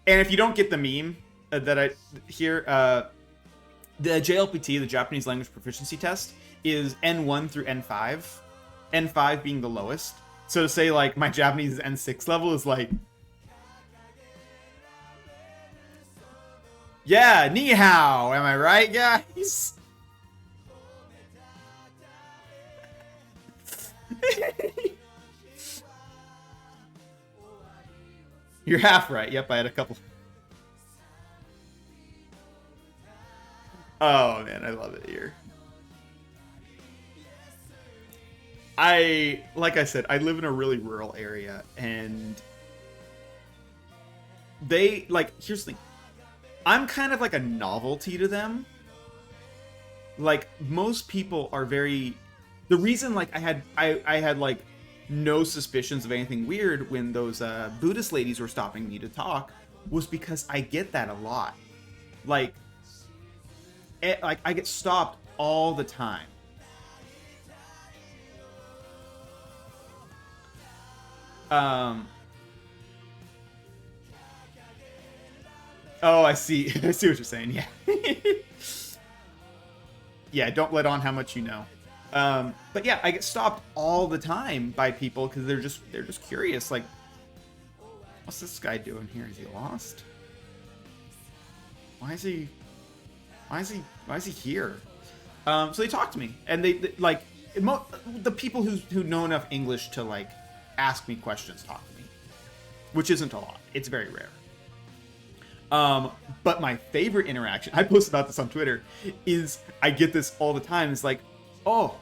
And if you don't get the meme that I hear, the JLPT, the Japanese Language Proficiency Test, is N1 through N5. N5 being the lowest. So to say like my Japanese is N6 level is like, yeah, ni hao, am I right, guys? You're half right. Yep, I had a couple. Oh man, I love it here. Like I said, I live in a really rural area, and they like. Here's the thing. I'm kind of like a novelty to them. Like most people are very. The reason like I had like no suspicions of anything weird when those Buddhist ladies were stopping me to talk was because I get that a lot. Like I get stopped all the time. Oh, I see. I see what you're saying. Yeah. Yeah, don't let on how much you know. But yeah, I get stopped all the time by people because they're just curious. Like, what's this guy doing here? Is he lost? Why is he here? So they talk to me, and they like the people who know enough English to like ask me questions talk to me, which isn't a lot. It's very rare. But my favorite interaction, I posted about this on Twitter, is I get this all the time. It's like, oh,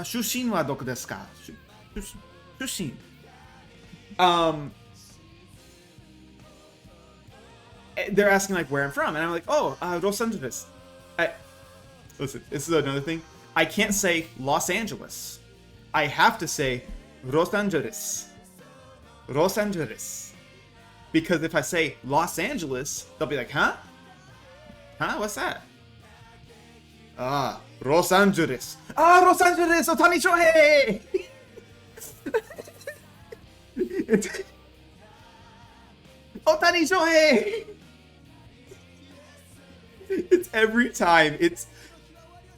Shushin wa doku desu ka? Shushin. They're asking like where I'm from, and I'm like, oh, Los Angeles. Listen, this is another thing. I can't say Los Angeles. I have to say Los Angeles. Los Angeles. Because if I say Los Angeles, they'll be like, huh? Huh? What's that? Los Angeles. Los Angeles! Otani Shohei! Otani Shohei! It's every time.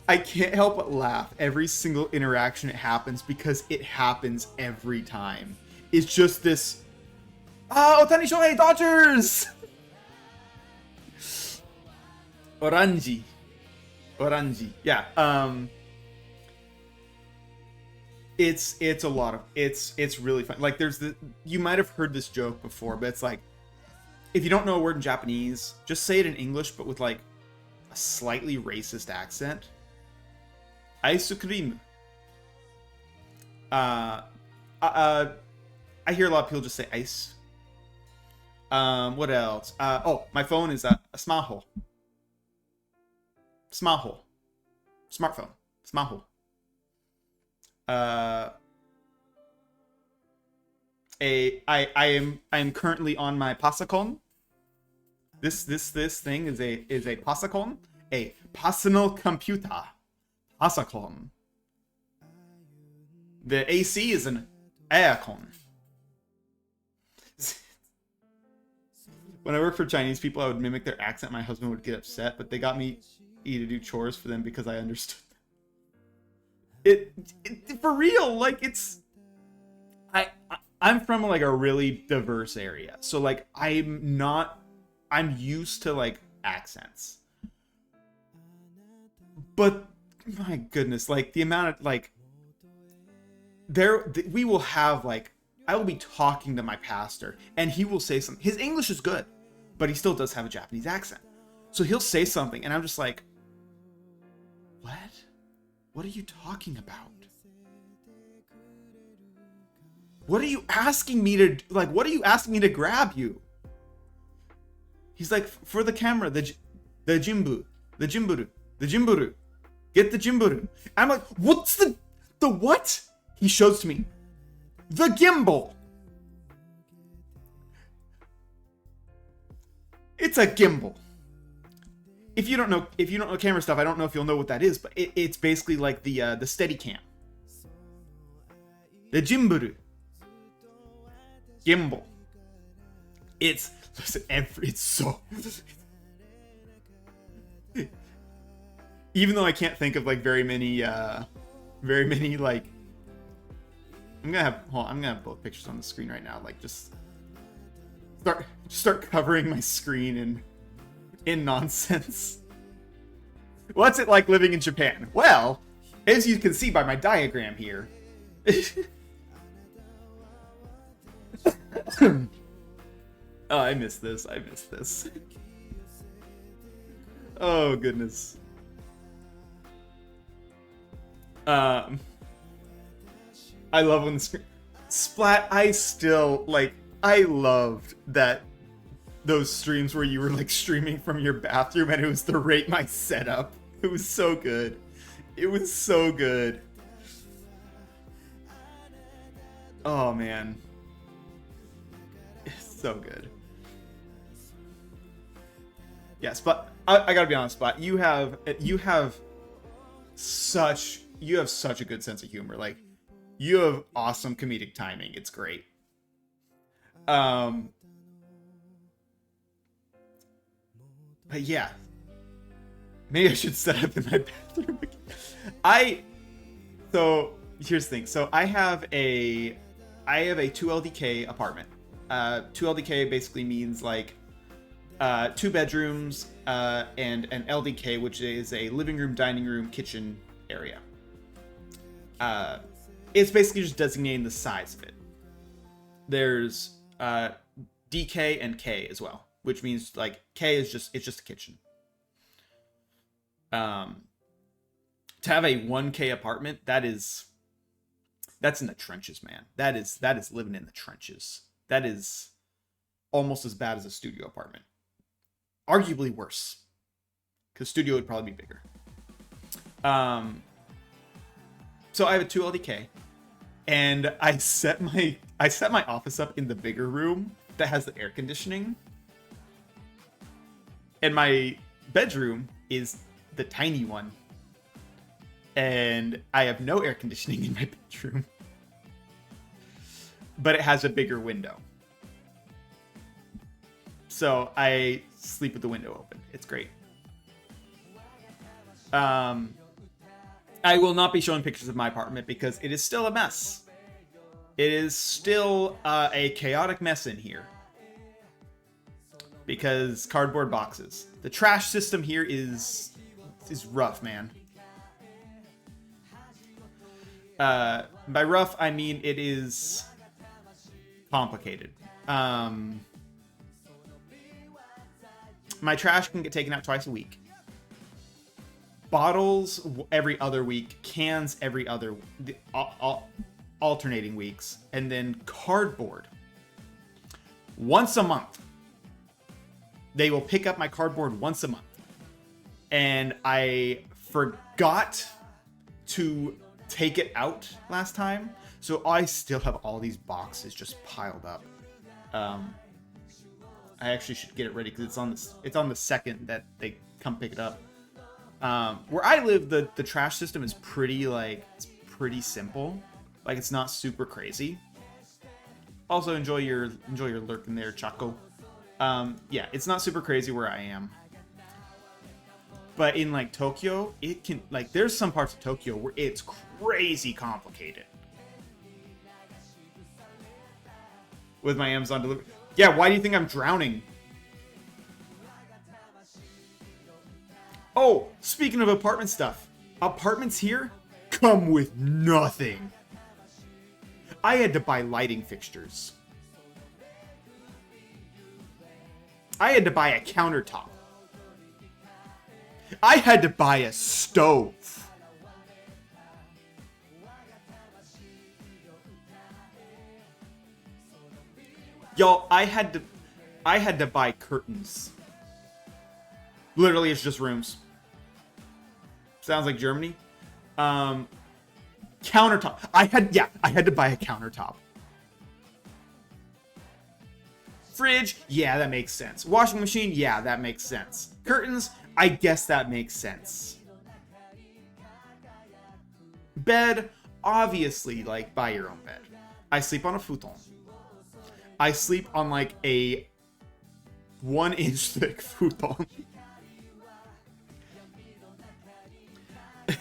I can't help but laugh every single interaction it happens because it happens every time. It's just this, Otani Shohei, Dodgers! Oranji. Yeah. It's a lot of, it's really fun. Like you might have heard this joke before, but it's like, if you don't know a word in Japanese, just say it in English, but with like a slightly racist accent. Ice cream. I hear a lot of people just say ice. What else? My phone is a smartphone. Smartphone. I am currently on my Pasacon. This thing is a Pasacon, a personal computer. Pasacon. The AC is an aircon. When I worked for Chinese people, I would mimic their accent. My husband would get upset, but they got me to do chores for them because I understood it for real. Like I'm from like a really diverse area, so like I'm not I'm used to like accents. But my goodness, like the amount of like we will have like I will be talking to my pastor and he will say something. His English is good, but he still does have a Japanese accent. So he'll say something and I'm just like, what? What are you talking about? What are you asking me to like? What are you asking me to grab you? He's like, for the camera, the jimburu. Get the jimburu. I'm like, what's the what? He shows to me. The gimbal. It's a gimbal. If you don't know camera stuff, I don't know if you'll know what that is, but it's basically like the Steadicam. The jimburu. Gimbal. It's so even though I can't think of like very many like I'm gonna have both pictures on the screen right now, like just start covering my screen in nonsense. What's it like living in Japan? Well, as you can see by my diagram here. Oh, I miss this. Oh, goodness. I love when the screen... Splat, I loved that those streams where you were, like, streaming from your bathroom and it was the Rate My Setup. It was so good. It was so good. Oh, man. It's so good. Yes, but I gotta be honest, Splat. You have such a good sense of humor. Like, you have awesome comedic timing. It's great. But yeah, maybe I should set up in my bathroom again. So here's the thing. So I have a 2 LDK apartment. 2 LDK basically means like 2 bedrooms and an LDK, which is a living room, dining room, kitchen area. It's basically just designating the size of it. There's DK and K as well, which means like K is just a kitchen. To have a 1K apartment, that's in the trenches, man. That is living in the trenches. That is almost as bad as a studio apartment. Arguably worse, because studio would probably be bigger. So I have a 2 LDK, and I set my office up in the bigger room that has the air conditioning, and my bedroom is the tiny one, and I have no air conditioning in my bedroom, but it has a bigger window. So I sleep with the window open. It's great. I will not be showing pictures of my apartment because it is still a mess. It is still a chaotic mess in here. Because cardboard boxes. The trash system here is rough, man. By rough, I mean it is complicated. My trash can get taken out twice a week. Bottles every other week. Cans every other... alternating weeks. And then cardboard. Once a month. They will pick up my cardboard once a month. And I forgot to take it out last time. So I still have all these boxes just piled up. I actually should get it ready because it's on the second that they come pick it up. Where I live, the trash system is pretty simple. Like, it's not super crazy. Also, enjoy your lurk in there, Chaco. Yeah, it's not super crazy where I am. But in like Tokyo, it can there's some parts of Tokyo where it's crazy complicated. With my Amazon delivery. Yeah, why do you think I'm drowning? Oh, speaking of apartment stuff, apartments here come with nothing. I had to buy lighting fixtures. I had to buy a countertop. I had to buy a stove. Y'all, I had to buy curtains. Literally, it's just rooms. Sounds like Germany. Countertop. I had to buy a countertop. Fridge, yeah, that makes sense. Washing machine, yeah, that makes sense. Curtains, I guess that makes sense. Bed, obviously, like, buy your own bed. I sleep on a futon. I sleep on, like, a 1-inch thick futon.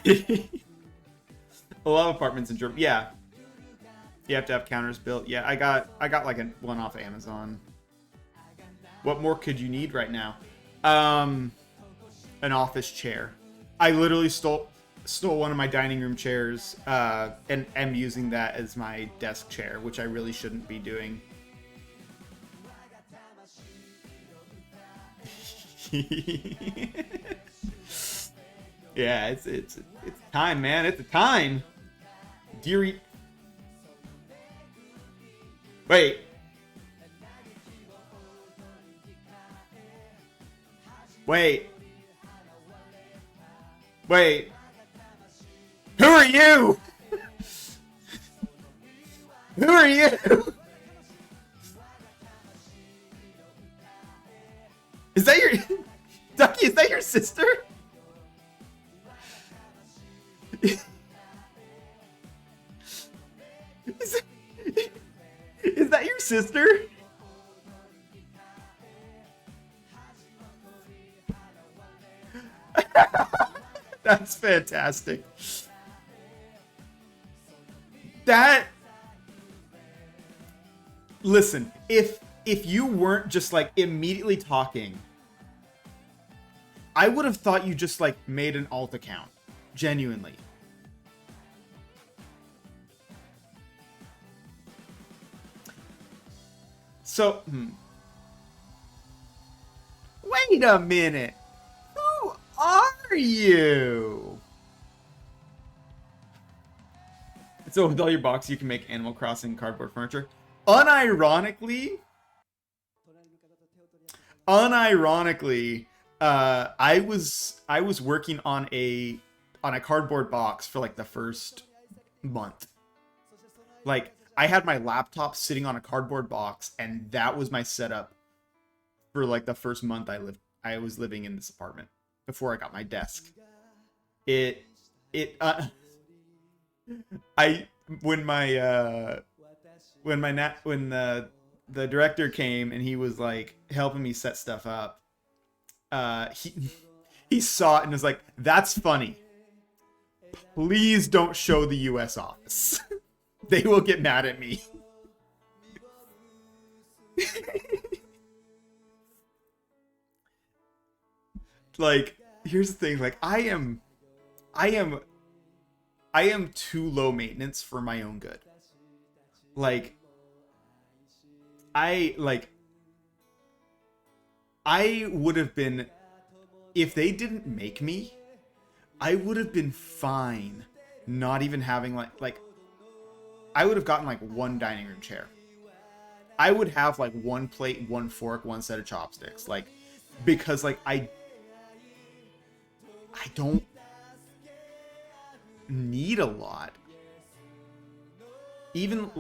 A lot of apartments in Germany, yeah. You have to have counters built. Yeah, I got like one off Amazon. What more could you need right now? An office chair. I literally stole one of my dining room chairs and am using that as my desk chair, which I really shouldn't be doing. Yeah, it's time, man. It's a time. Deary. Wait. Wait. Wait. Who are you? Who are you? Is that your Ducky? Is that your sister? Is that your sister? That's fantastic. Listen, if you weren't just like immediately talking, I would have thought you just like made an alt account. Genuinely. So, wait a minute. Who are you? So with all your boxes, you can make Animal Crossing cardboard furniture. Unironically, I was working on a cardboard box for like the first month. Like, I had my laptop sitting on a cardboard box, and that was my setup for like the first month I was living in this apartment before I got my desk. When the director came and he was like helping me set stuff up, he saw it and was like, "That's funny. Please don't show the US office." They will get mad at me. Like, here's the thing, like I am too low maintenance for my own good. Like I would have been, if they didn't make me, I would have been fine not even having like I would have gotten like one dining room chair. I would have like one plate, one fork, one set of chopsticks, like, because like I don't need a lot. Even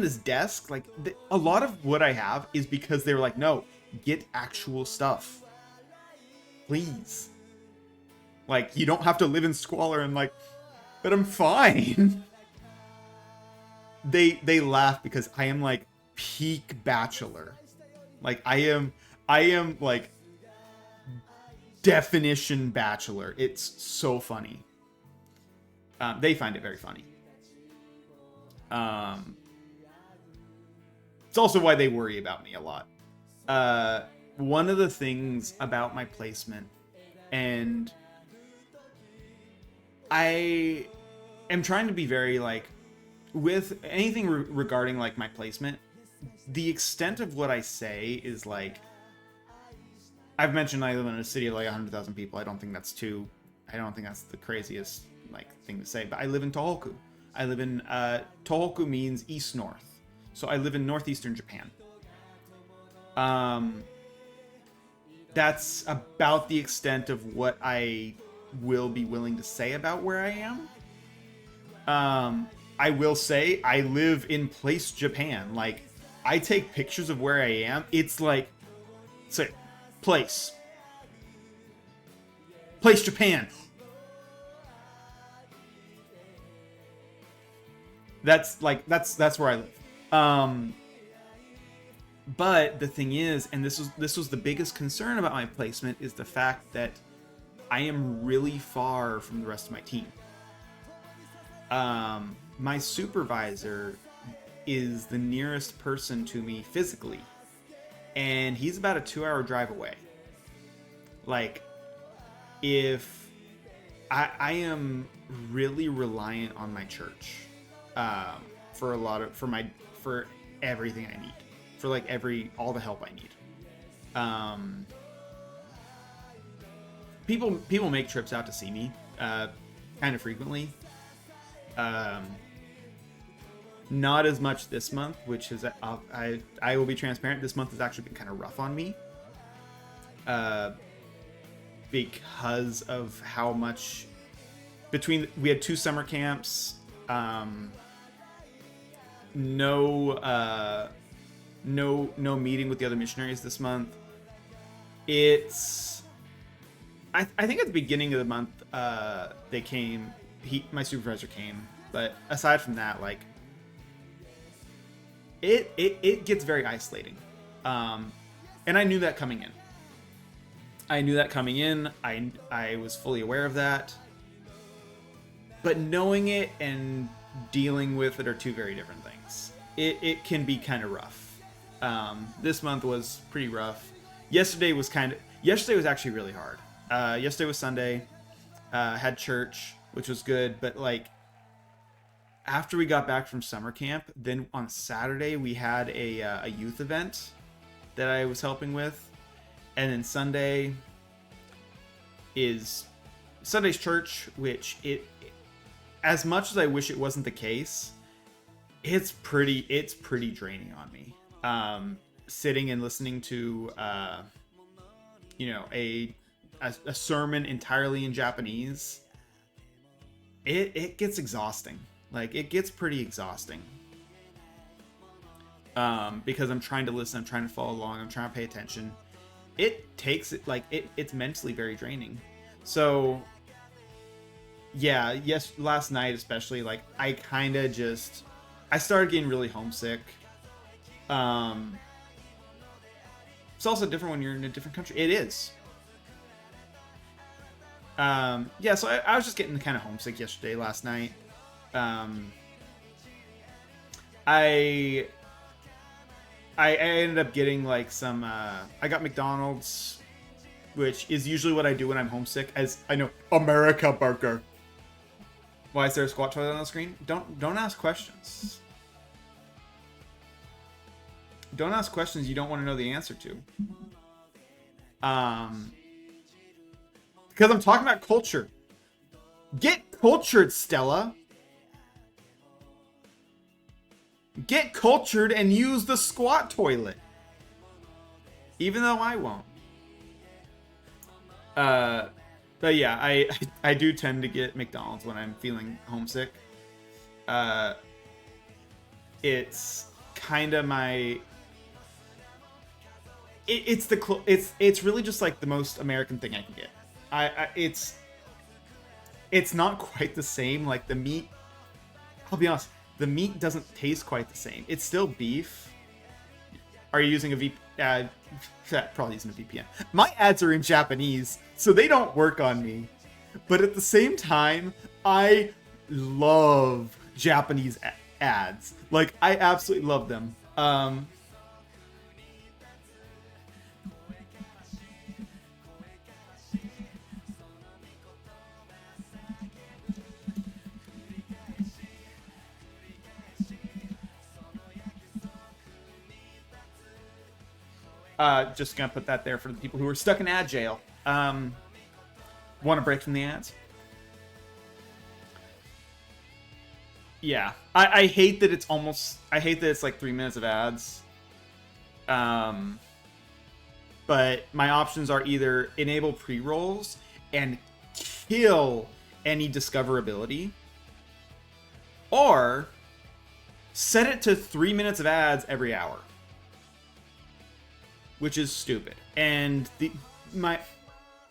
this desk, like a lot of what I have is because they were like, no, get actual stuff, please. Like, you don't have to live in squalor. And like, but I'm fine. They laugh because I am like peak bachelor. Like I am like definition bachelor. It's so funny. They find it very funny. It's also why they worry about me a lot. one of the things about my placement, and I am trying to be very like, with anything regarding like my placement, the extent of what I say is like, I've mentioned I live in a city of like 100,000 people. I don't think that's the craziest like thing to say, but I live in Tohoku. I live in Tohoku means east north, so I live in northeastern Japan. That's about the extent of what I will be willing to say about where I am. I will say I live in Place Japan. Like, I take pictures of where I am. It's like, say, Place Japan. That's where I live. But the thing is, and this was the biggest concern about my placement, is the fact that I am really far from the rest of my team. My supervisor is the nearest person to me physically, and he's about a 2-hour drive away. Like, if I am really reliant on my church for everything I need, for like all the help I need. People make trips out to see me kind of frequently. Not as much this month, which is I will be transparent. This month has actually been kind of rough on me, because of how much we had 2 summer camps, no meeting with the other missionaries this month. I think at the beginning of the month they came. My supervisor came, but aside from that, like, it gets very isolating, and I knew that coming in. I was fully aware of that, but knowing it and dealing with it are two very different things. It can be kind of rough. This month was pretty rough. Yesterday was actually really hard. Yesterday was Sunday. Had church, which was good, but like, after we got back from summer camp, then on Saturday we had a youth event that I was helping with, and then Sunday's church, which as much as I wish it wasn't the case, it's pretty draining on me. Sitting and listening to a sermon entirely in Japanese, it gets exhausting. Like, it gets pretty exhausting. Because I'm trying to listen, I'm trying to follow along, I'm trying to pay attention. It's mentally very draining. So, yeah, last night especially, like, I started getting really homesick. It's also different when you're in a different country. It is. Yeah, so I was just getting kind of homesick last night. I ended up getting like some, I got McDonald's, which is usually what I do when I'm homesick, as I know, America burger. Why is there a squat toilet on the screen? Don't ask questions. Don't ask questions you don't want to know the answer to. Because I'm talking about culture. Get cultured, Stella. Get cultured and use the squat toilet. Even though I won't. But yeah, I do tend to get McDonald's when I'm feeling homesick. It's kind of my... It's really just like the most American thing I can get. It's not quite the same. Like, the meat, I'll be honest, the meat doesn't taste quite the same. It's still beef. Are you using a probably using a VPN. My ads are in Japanese, so they don't work on me. But at the same time, I love Japanese ads. Like, I absolutely love them. Just gonna put that there for the people who are stuck in ad jail. Want a break from the ads? Yeah, I hate that it's almost. I hate that it's like 3 minutes of ads. But my options are either enable pre-rolls and kill any discoverability, or set it to 3 minutes of ads every hour, which is stupid. And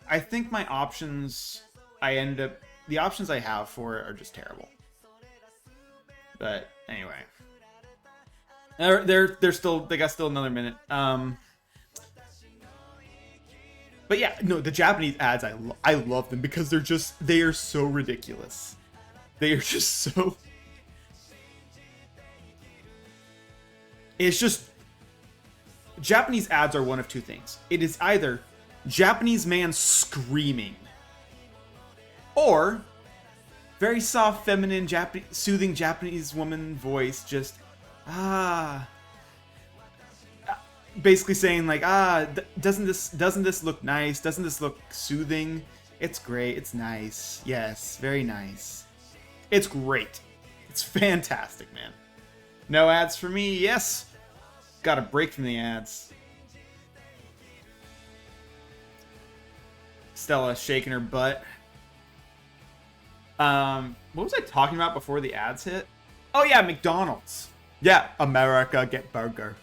I think my options, the options I have for it are just terrible. But anyway, they're still, they got still another minute. But yeah, no, the Japanese ads, I love them because they are so ridiculous. They are just so. It's just, Japanese ads are one of two things. It is either Japanese man screaming, or very soft, feminine, soothing Japanese woman voice, just basically saying like, doesn't this look nice? Doesn't this look soothing? It's great. It's nice. Yes, very nice. It's great. It's fantastic, man. No ads for me. Yes. Got a break from the ads. Stella shaking her butt. What was I talking about before the ads hit? Oh yeah, McDonald's. Yeah, America get burger.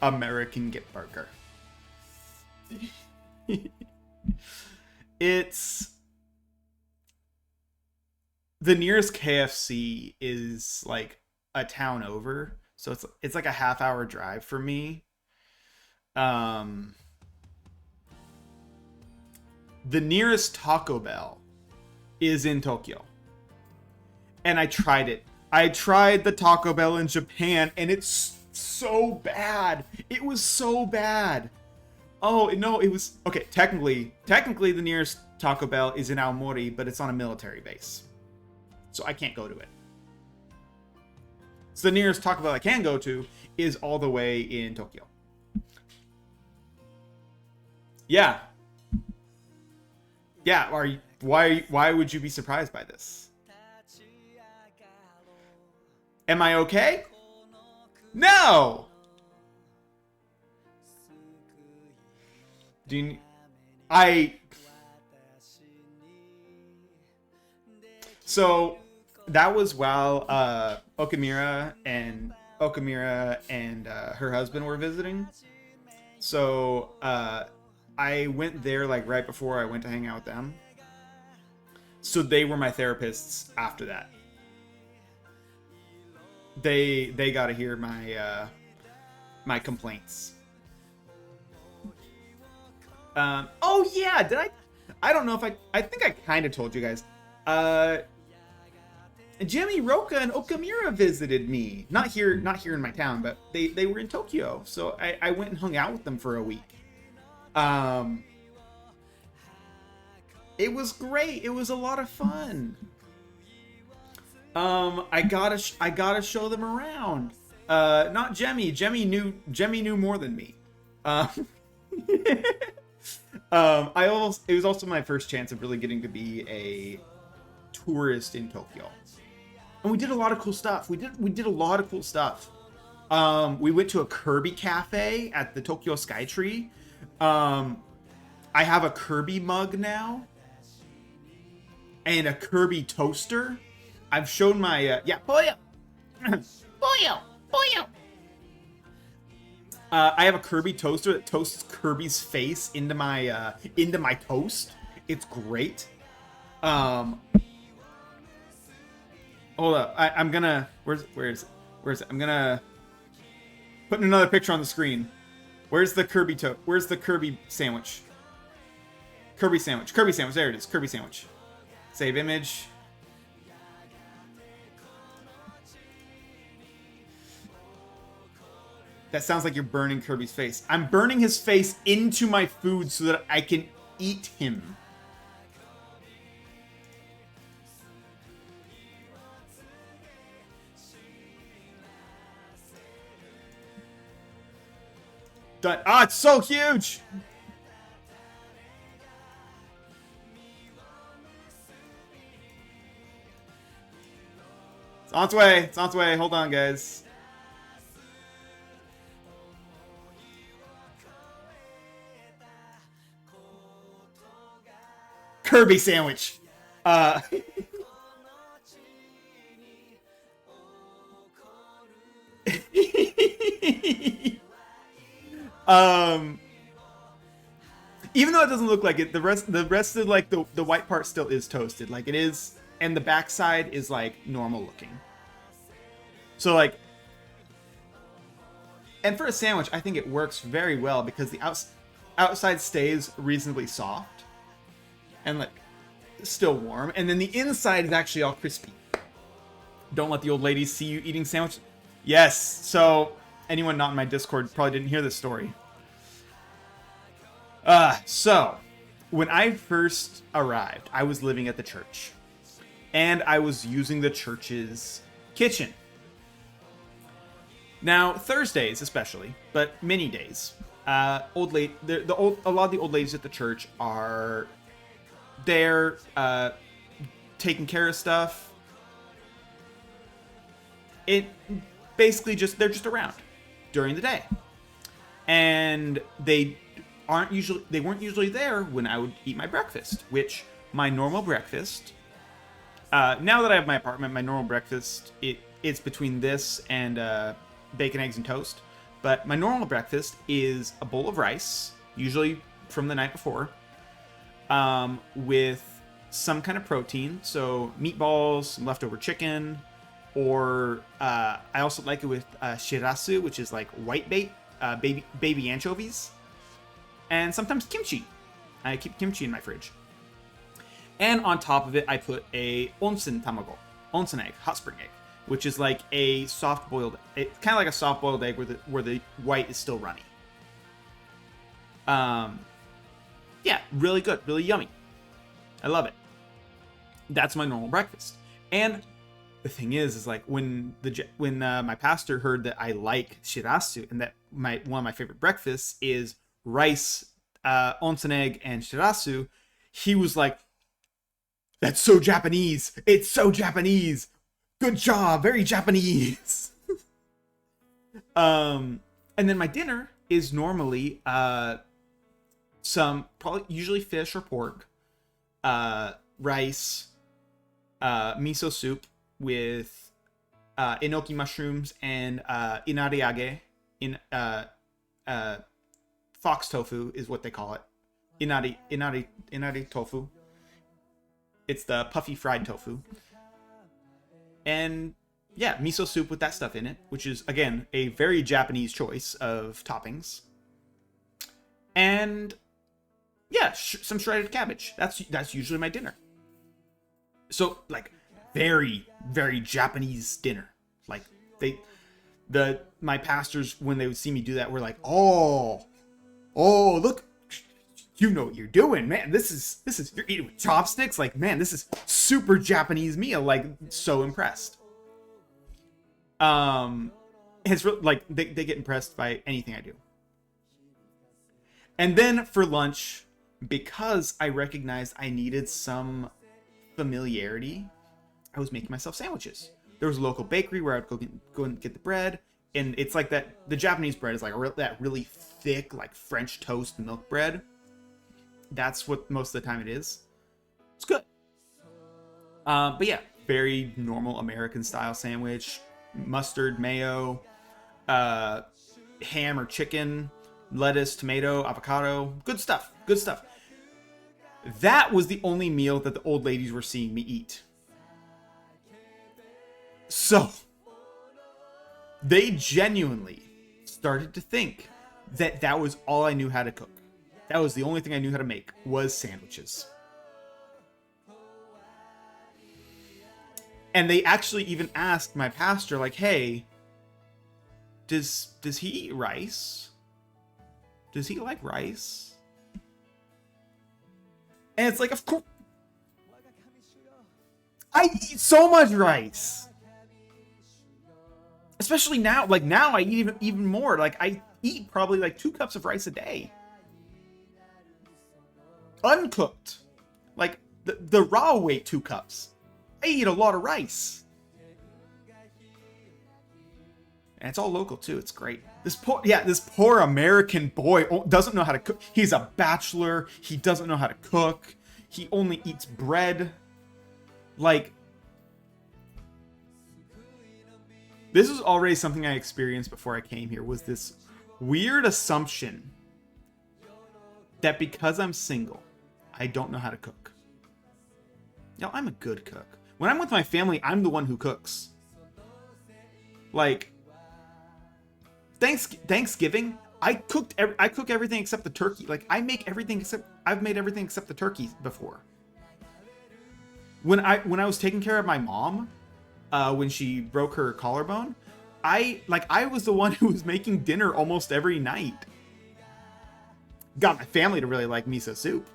American get burger. It's the nearest KFC is like a town over, so it's like a half-hour drive for me. The nearest Taco Bell is in Tokyo, and I tried it. I tried the Taco Bell in Japan, and it's so bad. It was so bad. Oh no, it was okay. Technically, the nearest Taco Bell is in Aomori, but it's on a military base, so I can't go to it. So the nearest Taco Bell I can go to is all the way in Tokyo. Yeah. Yeah, why would you be surprised by this? Am I okay? No. So that was while Okamura and her husband were visiting. So I went there like right before I went to hang out with them. So they were my therapists after that. They got to hear my my complaints. Oh yeah, did I don't know if I think I kind of told you guys. Jimmy Roka and Okamura visited me. Not here in my town, but they were in Tokyo. So I went and hung out with them for a week. It was great. It was a lot of fun. I gotta show them around. Not Jemmy. Jemmy knew more than me. It was also my first chance of really getting to be a tourist in Tokyo. And we did a lot of cool stuff. We did a lot of cool stuff. We went to a Kirby cafe at the Tokyo Skytree. I have a Kirby mug now. And a Kirby toaster. I've shown my Pollo. I have a Kirby toaster that toasts Kirby's face into my toast. It's great. Hold up. I'm gonna where's it? I'm gonna put another picture on the screen. Where's the Kirby sandwich? Kirby sandwich. There it is. Kirby sandwich. Save image. That sounds like you're burning Kirby's face. I'm burning his face into my food so that I can eat him. Done. Ah, it's so huge. It's on its way. It's on its way. Hold on, guys. Kirby sandwich. Even though it doesn't look like it, the rest of like the white part still is toasted, like it is, and the backside is like normal looking. So like, and for a sandwich, I think it works very well because the outside stays reasonably soft and like still warm, and then the inside is actually all crispy. Don't let the old ladies see you eating sandwich. Yes. So anyone not in my Discord probably didn't hear this story. So when I first arrived, I was living at the church, and I was using the church's kitchen. Now Thursdays, especially, but many days, a lot of the old ladies at the church are there, taking care of stuff. It basically they're just around during the day, and they weren't usually there when I would eat my breakfast, which my normal breakfast, now that I have my apartment, my normal breakfast, it's between this and bacon, eggs, and toast. But my normal breakfast is a bowl of rice, usually from the night before, with some kind of protein, so meatballs, some leftover chicken, or I also like it with shirasu, which is like whitebait, baby anchovies, and sometimes kimchi. I keep kimchi in my fridge. And on top of it, I put a onsen tamago, onsen egg, hot spring egg, which is like a soft-boiled, kind of like a soft-boiled egg where the white is still runny. Yeah, really good, really yummy. I love it. That's my normal breakfast. And the thing is like when my pastor heard that I like shirasu and that one of my favorite breakfasts is rice, onsen egg, and shirasu, he was like, "That's so Japanese! It's so Japanese! Good job! Very Japanese!" And then my dinner is normally usually fish or pork, rice, miso soup with enoki mushrooms and inariage. Fox tofu is what they call it. Inari tofu. It's the puffy fried tofu. And yeah, miso soup with that stuff in it, which is, again, a very Japanese choice of toppings. And yeah, some shredded cabbage. That's usually my dinner. So, like, very, very Japanese dinner. Like, my pastors, when they would see me do that, were like, oh, look, you know what you're doing, man. This is, you're eating with chopsticks. Like, man, this is super Japanese meal. Like, so impressed. It's like, they get impressed by anything I do. And then for lunch, because I recognized I needed some familiarity, I was making myself sandwiches. There was a local bakery where I'd go and get the bread, and it's like that. The Japanese bread is like that really thick, like French toast milk bread. That's what most of the time it is. It's good. But yeah, very normal American style sandwich. Mustard, mayo, ham or chicken, lettuce, tomato, avocado. Good stuff. Good stuff. That was the only meal that the old ladies were seeing me eat. So, they genuinely started to think that was all I knew how to cook. That was the only thing I knew how to make, was sandwiches. And they actually even asked my pastor, like, hey, does he eat rice? Does he like rice? And it's like, of course. I eat so much rice. Especially now, like now I eat even more. Like I eat probably like 2 cups of rice a day. Uncooked. Like the raw weight 2 cups. I eat a lot of rice. And it's all local too. It's great. This poor American boy doesn't know how to cook. He's a bachelor. He doesn't know how to cook. He only eats bread. Like, this is already something I experienced before I came here, was this weird assumption that because I'm single, I don't know how to cook. No, I'm a good cook. When I'm with my family, I'm the one who cooks. Like, Thanksgiving, I cook everything except the turkey. Like, I've made everything except the turkey before. When I was taking care of my mom, when she broke her collarbone, I was the one who was making dinner almost every night. Got my family to really like miso soup.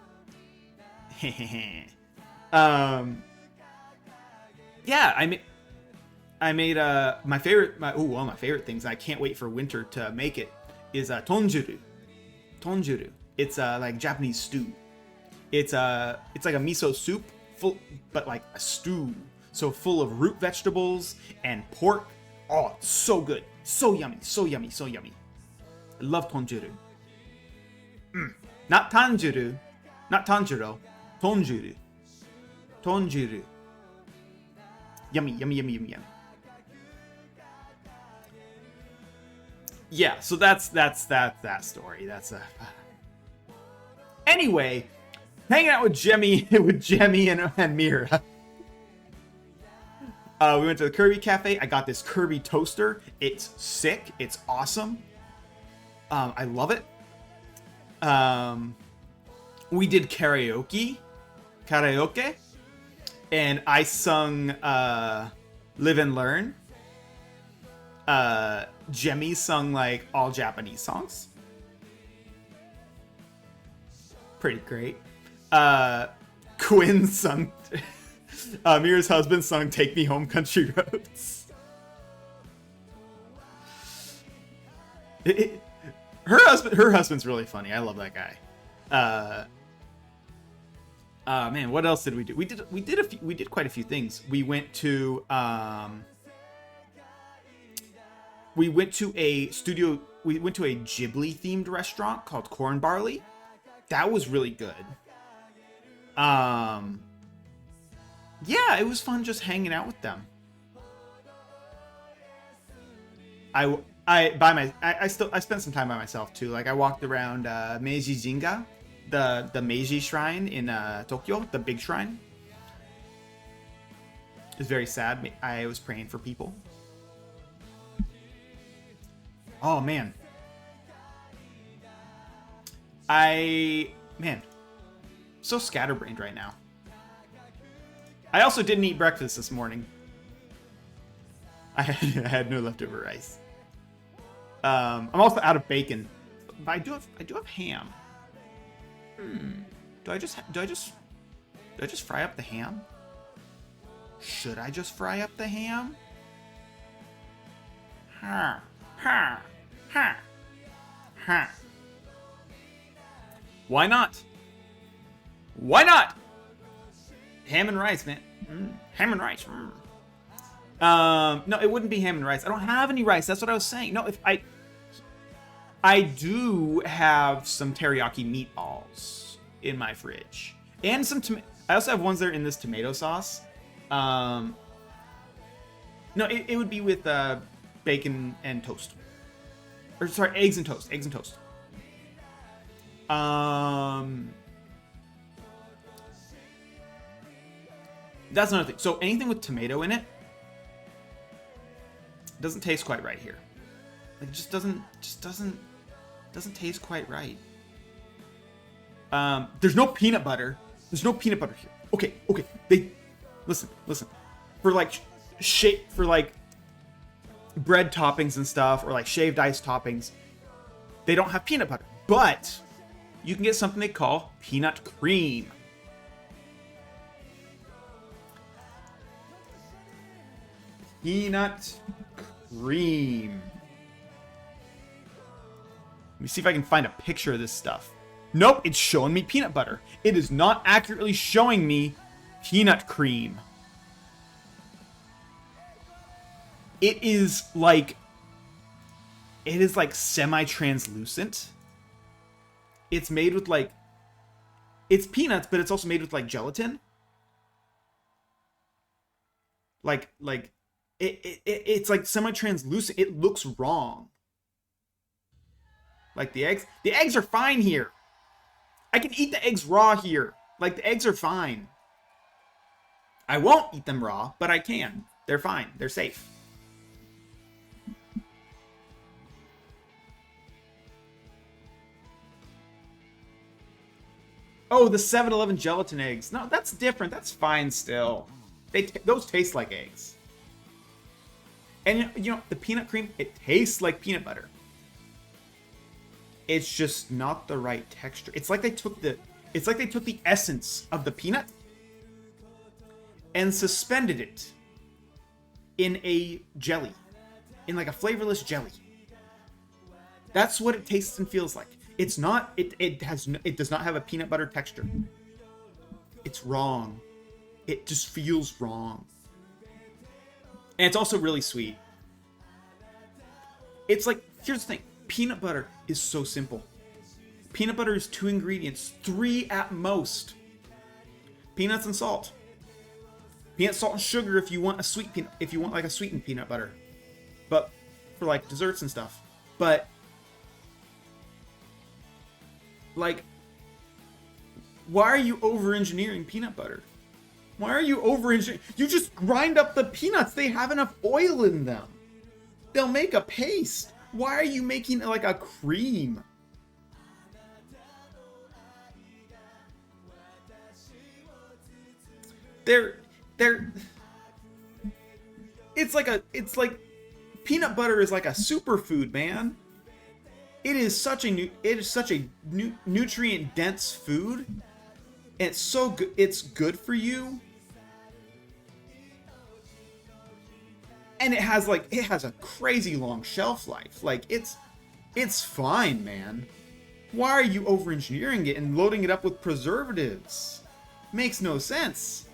Yeah, I made my favorite things. I can't wait for winter to make it. Is tonjuru. Tonjuru. It's like Japanese stew. It's like a miso soup, but like a stew. So full of root vegetables and pork. Oh, it's so good. So yummy. So yummy. So yummy. I love tonjuru. Not tanjuru. Not tanjiro. Tonjuru. Tonjuru. Yummy, yummy, yummy, yummy, yummy. Yeah, so that's that story. That's a Anyway, hanging out with Jemmy and Mira. We went to the Kirby Cafe. I got this Kirby toaster. It's sick. It's awesome. I love it. We did karaoke, and I sung Live and Learn. Jemmy sung like all Japanese songs. Pretty great. Quinn sung Mira's husband sung Take Me Home Country Roads. Her husband's really funny. I love that guy. Man, what else did we do? We did quite a few things. We went to a Ghibli themed restaurant called Corn Barley. That was really good. Yeah, it was fun just hanging out with them. I spent some time by myself too. Like I walked around Meiji Jinga, the Meiji Shrine in Tokyo, the big shrine. It was very sad. I was praying for people. Oh man. So scatterbrained right now. I also didn't eat breakfast this morning. I had no leftover rice. I'm also out of bacon, but I do have ham. Do I just fry up the ham? Should I just fry up the ham? Why not? Why not? Ham and rice, man. Ham and rice. No, it wouldn't be ham and rice. I don't have any rice. That's what I was saying. No, if I do have some teriyaki meatballs in my fridge, and some I also have ones that are in this tomato sauce. No, it would be with bacon and toast. Or sorry, eggs and toast. Eggs and toast. That's another thing. So anything with tomato in it doesn't taste quite right here. Like it just doesn't taste quite right. There's no peanut butter. There's no peanut butter here. Okay. They listen. For like for like bread toppings and stuff, or like shaved ice toppings, they don't have peanut butter. But you can get something they call peanut cream. Peanut cream. Let me see if I can find a picture of this stuff. Nope, it's showing me peanut butter. It is not accurately showing me peanut cream. It is like semi-translucent. It's made with like, it's peanuts, but it's also made with like gelatin. It's like semi-translucent. It looks wrong. Like the eggs are fine here. I can eat the eggs raw here. Like the eggs are fine. I won't eat them raw, but I can. They're fine. They're safe. Oh, the 7-Eleven gelatin eggs. No, that's different. That's fine still. Those taste like eggs. And you know, the peanut cream, it tastes like peanut butter. It's just not the right texture. It's like they took the essence of the peanut and suspended it in a jelly. In like a flavorless jelly. That's what it tastes and feels like. It's not, it does not have a peanut butter texture. It's wrong. It just feels wrong. And it's also really sweet. It's like, here's the thing. Peanut butter is so simple. Peanut butter is 2 ingredients, 3 at most. Peanuts and salt. Peanut, salt, and sugar if you want a sweet peanut, if you want like a sweetened peanut butter. But for like desserts and stuff. But like, why are you over-engineering peanut butter? Why are you over-engineering? You just grind up the peanuts. They have enough oil in them. They'll make a paste. Why are you making it like a cream? It's like peanut butter is like a superfood, man. It is such a nutrient dense food. And it's so good. It's good for you. And it has a crazy long shelf life. Like it's fine, man. Why are you over-engineering it and loading it up with preservatives? Makes no sense.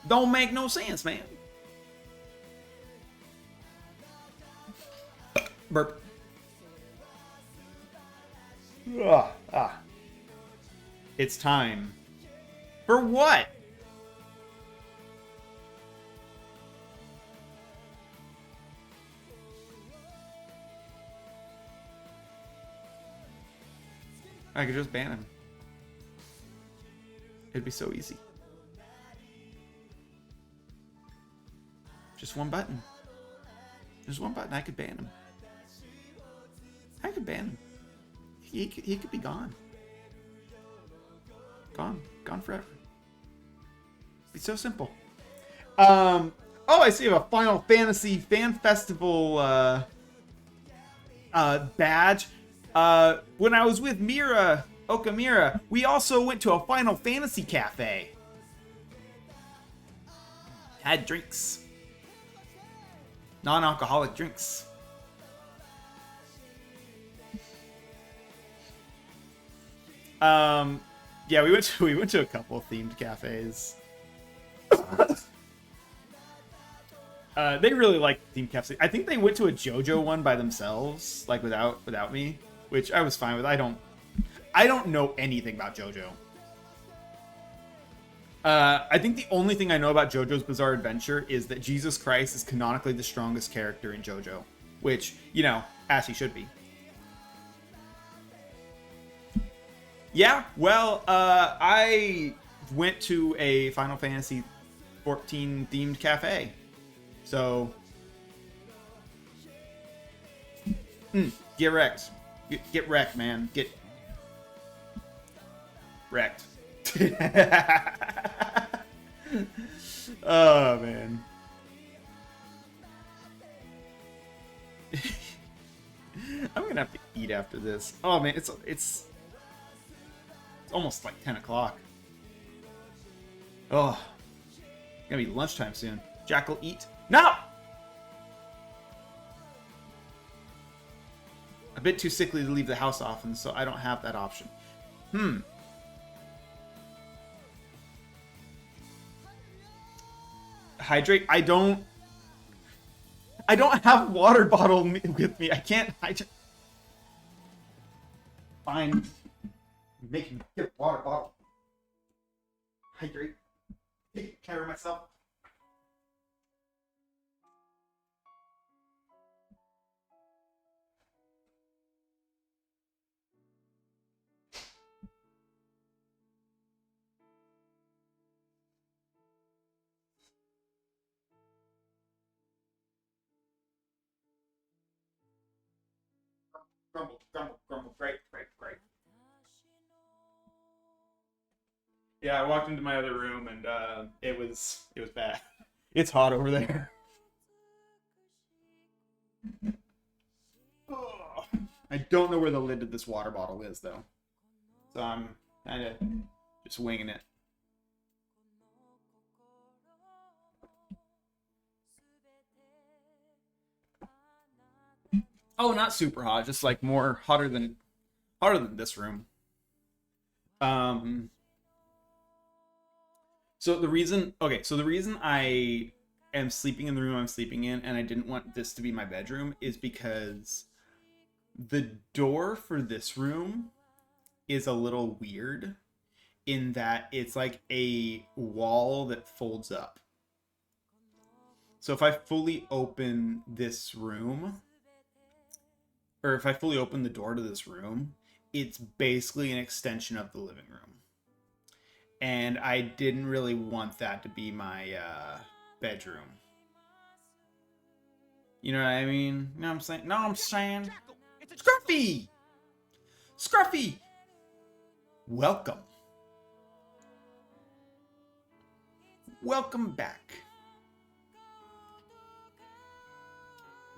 Don't make no sense, man. Burp. It's time. For what? I could just ban him. It'd be so easy. Just one button. Just one button. I could ban him. I could ban him. He could be gone. Gone forever. It'd be so simple. Oh, I see a Final Fantasy Fan Festival badge. When I was with Mira Okamura, we also went to a Final Fantasy cafe. Had drinks. Non-alcoholic drinks. Yeah, we went to a couple of themed cafes. They really like themed cafes. I think they went to a JoJo one by themselves, like without me, which I was fine with. I don't know anything about JoJo. I think the only thing I know about JoJo's Bizarre Adventure is that Jesus Christ is canonically the strongest character in JoJo, which, you know, as he should be. Yeah, well, I went to a Final Fantasy 14 themed cafe. So, get wrecked. Get wrecked, man. Get wrecked. Oh, man. I'm gonna have to eat after this. Oh, man, it's almost like 10 o'clock. Oh. Gonna be lunchtime soon. Jackal, eat. No! A bit too sickly to leave the house often, so I don't have that option. Hydrate. I don't have water bottle with me. I can't hydrate. Fine. Make me get a water bottle. Hydrate. Take care of myself. Grumble, grumble, grumble. Great, great, great. Yeah, I walked into my other room and it was bad. It's hot over there. Oh, I don't know where the lid to this water bottle is though, so I'm kind of just winging it. Oh, not super hot, just like more hotter than this room. So the reason I am sleeping in the room I'm sleeping in and I didn't want this to be my bedroom is because the door for this room is a little weird in that it's like a wall that folds up. So if I fully open this room, or if I fully open the door to this room, it's basically an extension of the living room. And I didn't really want that to be my bedroom. You know what I mean? You know what I'm saying? No, I'm saying... Scruffy! Scruffy! Welcome. Welcome back.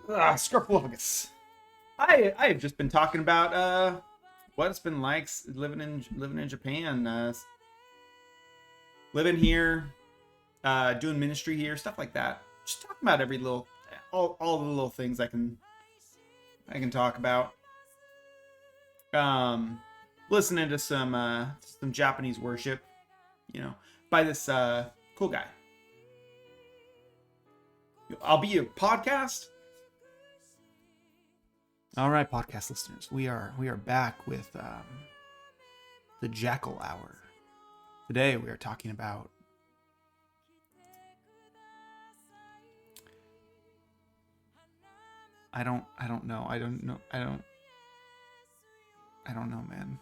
Scrufflophagus. I have just been talking about what it's been like living in Japan, living here, doing ministry here, stuff like that. Just talking about every little, all the little things I can talk about. Listening to some Japanese worship, you know, by this cool guy. I'll be a podcast. All right, podcast listeners, we are back with the Jackal Hour. Today we are talking about I don't know, man.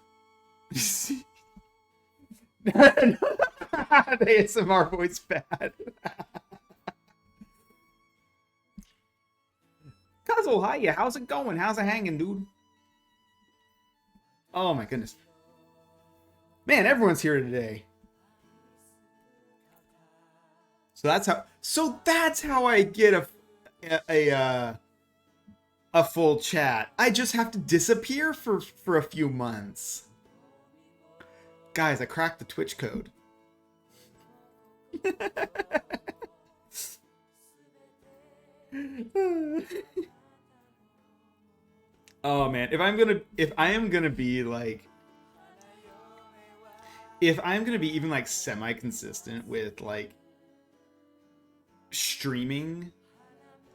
The ASMR voice bad. Cuzzle, hiya, how's it going? How's it hanging, dude? Oh my goodness. Man, everyone's here today. So that's how I get a full chat. I just have to disappear for a few months. Guys, I cracked the Twitch code. Oh man, if I am gonna be even like semi-consistent with like streaming,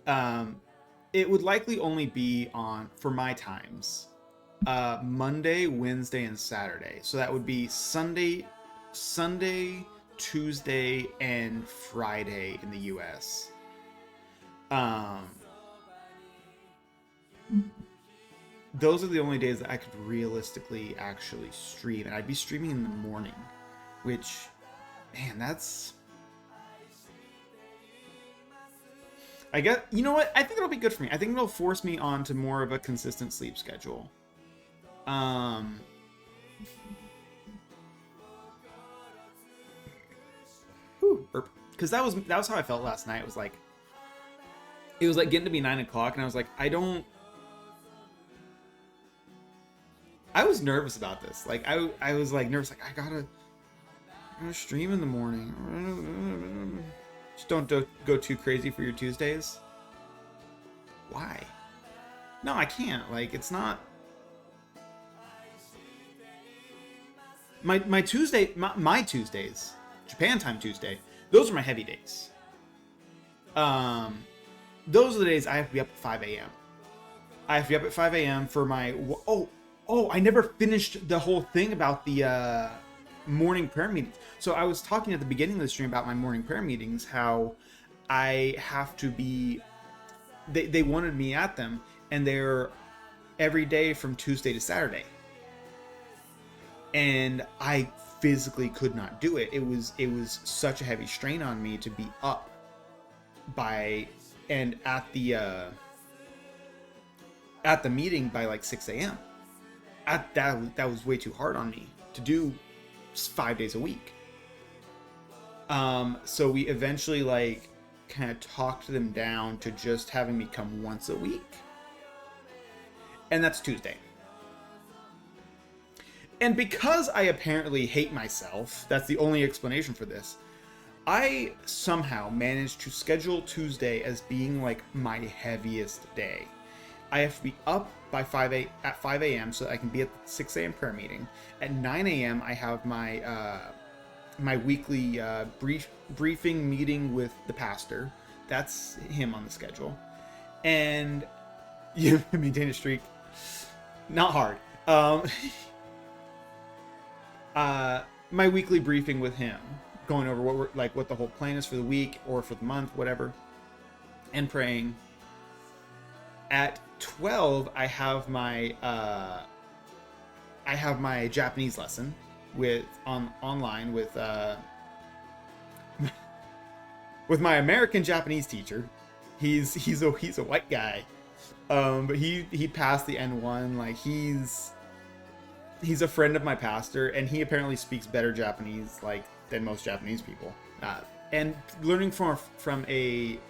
it would likely only be on, for my times, Monday, Wednesday, and Saturday. So that would be Sunday, Tuesday, and Friday in the US. Those are the only days that I could realistically actually stream, and I'd be streaming in the morning, which, man, that's... I guess, you know what? I think it'll be good for me. I think it'll force me onto more of a consistent sleep schedule. Because that was how I felt last night. It was like getting to be 9 o'clock, and I was like, I was nervous about this. Like, I was like nervous, like, I gotta stream in the morning. Just don't go too crazy for your Tuesdays. Why? No, I can't. Like, it's not. My Tuesdays, Japan time Tuesday, those are my heavy days. Those are the days I have to be up at 5 a.m. I have to be up at 5 a.m. for my... I never finished the whole thing about the morning prayer meetings. So I was talking at the beginning of the stream about my morning prayer meetings, how I have to be... They wanted me at them, and they're every day from Tuesday to Saturday. And I physically could not do it. It was such a heavy strain on me to be up by and at the meeting by like 6 a.m. That was way too hard on me to do 5 days a week. So we eventually like kind of talked them down to just having me come once a week, and that's Tuesday. And because I apparently hate myself, that's the only explanation for this, I somehow managed to schedule Tuesday as being like my heaviest day. I have to be up by 5 a.m. so that I can be at the 6 a.m. prayer meeting. At 9 a.m. I have my my weekly briefing meeting with the pastor. That's him on the schedule. And you maintain a streak. Not hard. My weekly briefing with him, going over what the whole plan is for the week or for the month, whatever, and praying. At 12, I have my Japanese lesson online with my American Japanese teacher. He's a white guy, but he passed the N1. Like he's a friend of my pastor, and he apparently speaks better Japanese than most Japanese people. And learning from a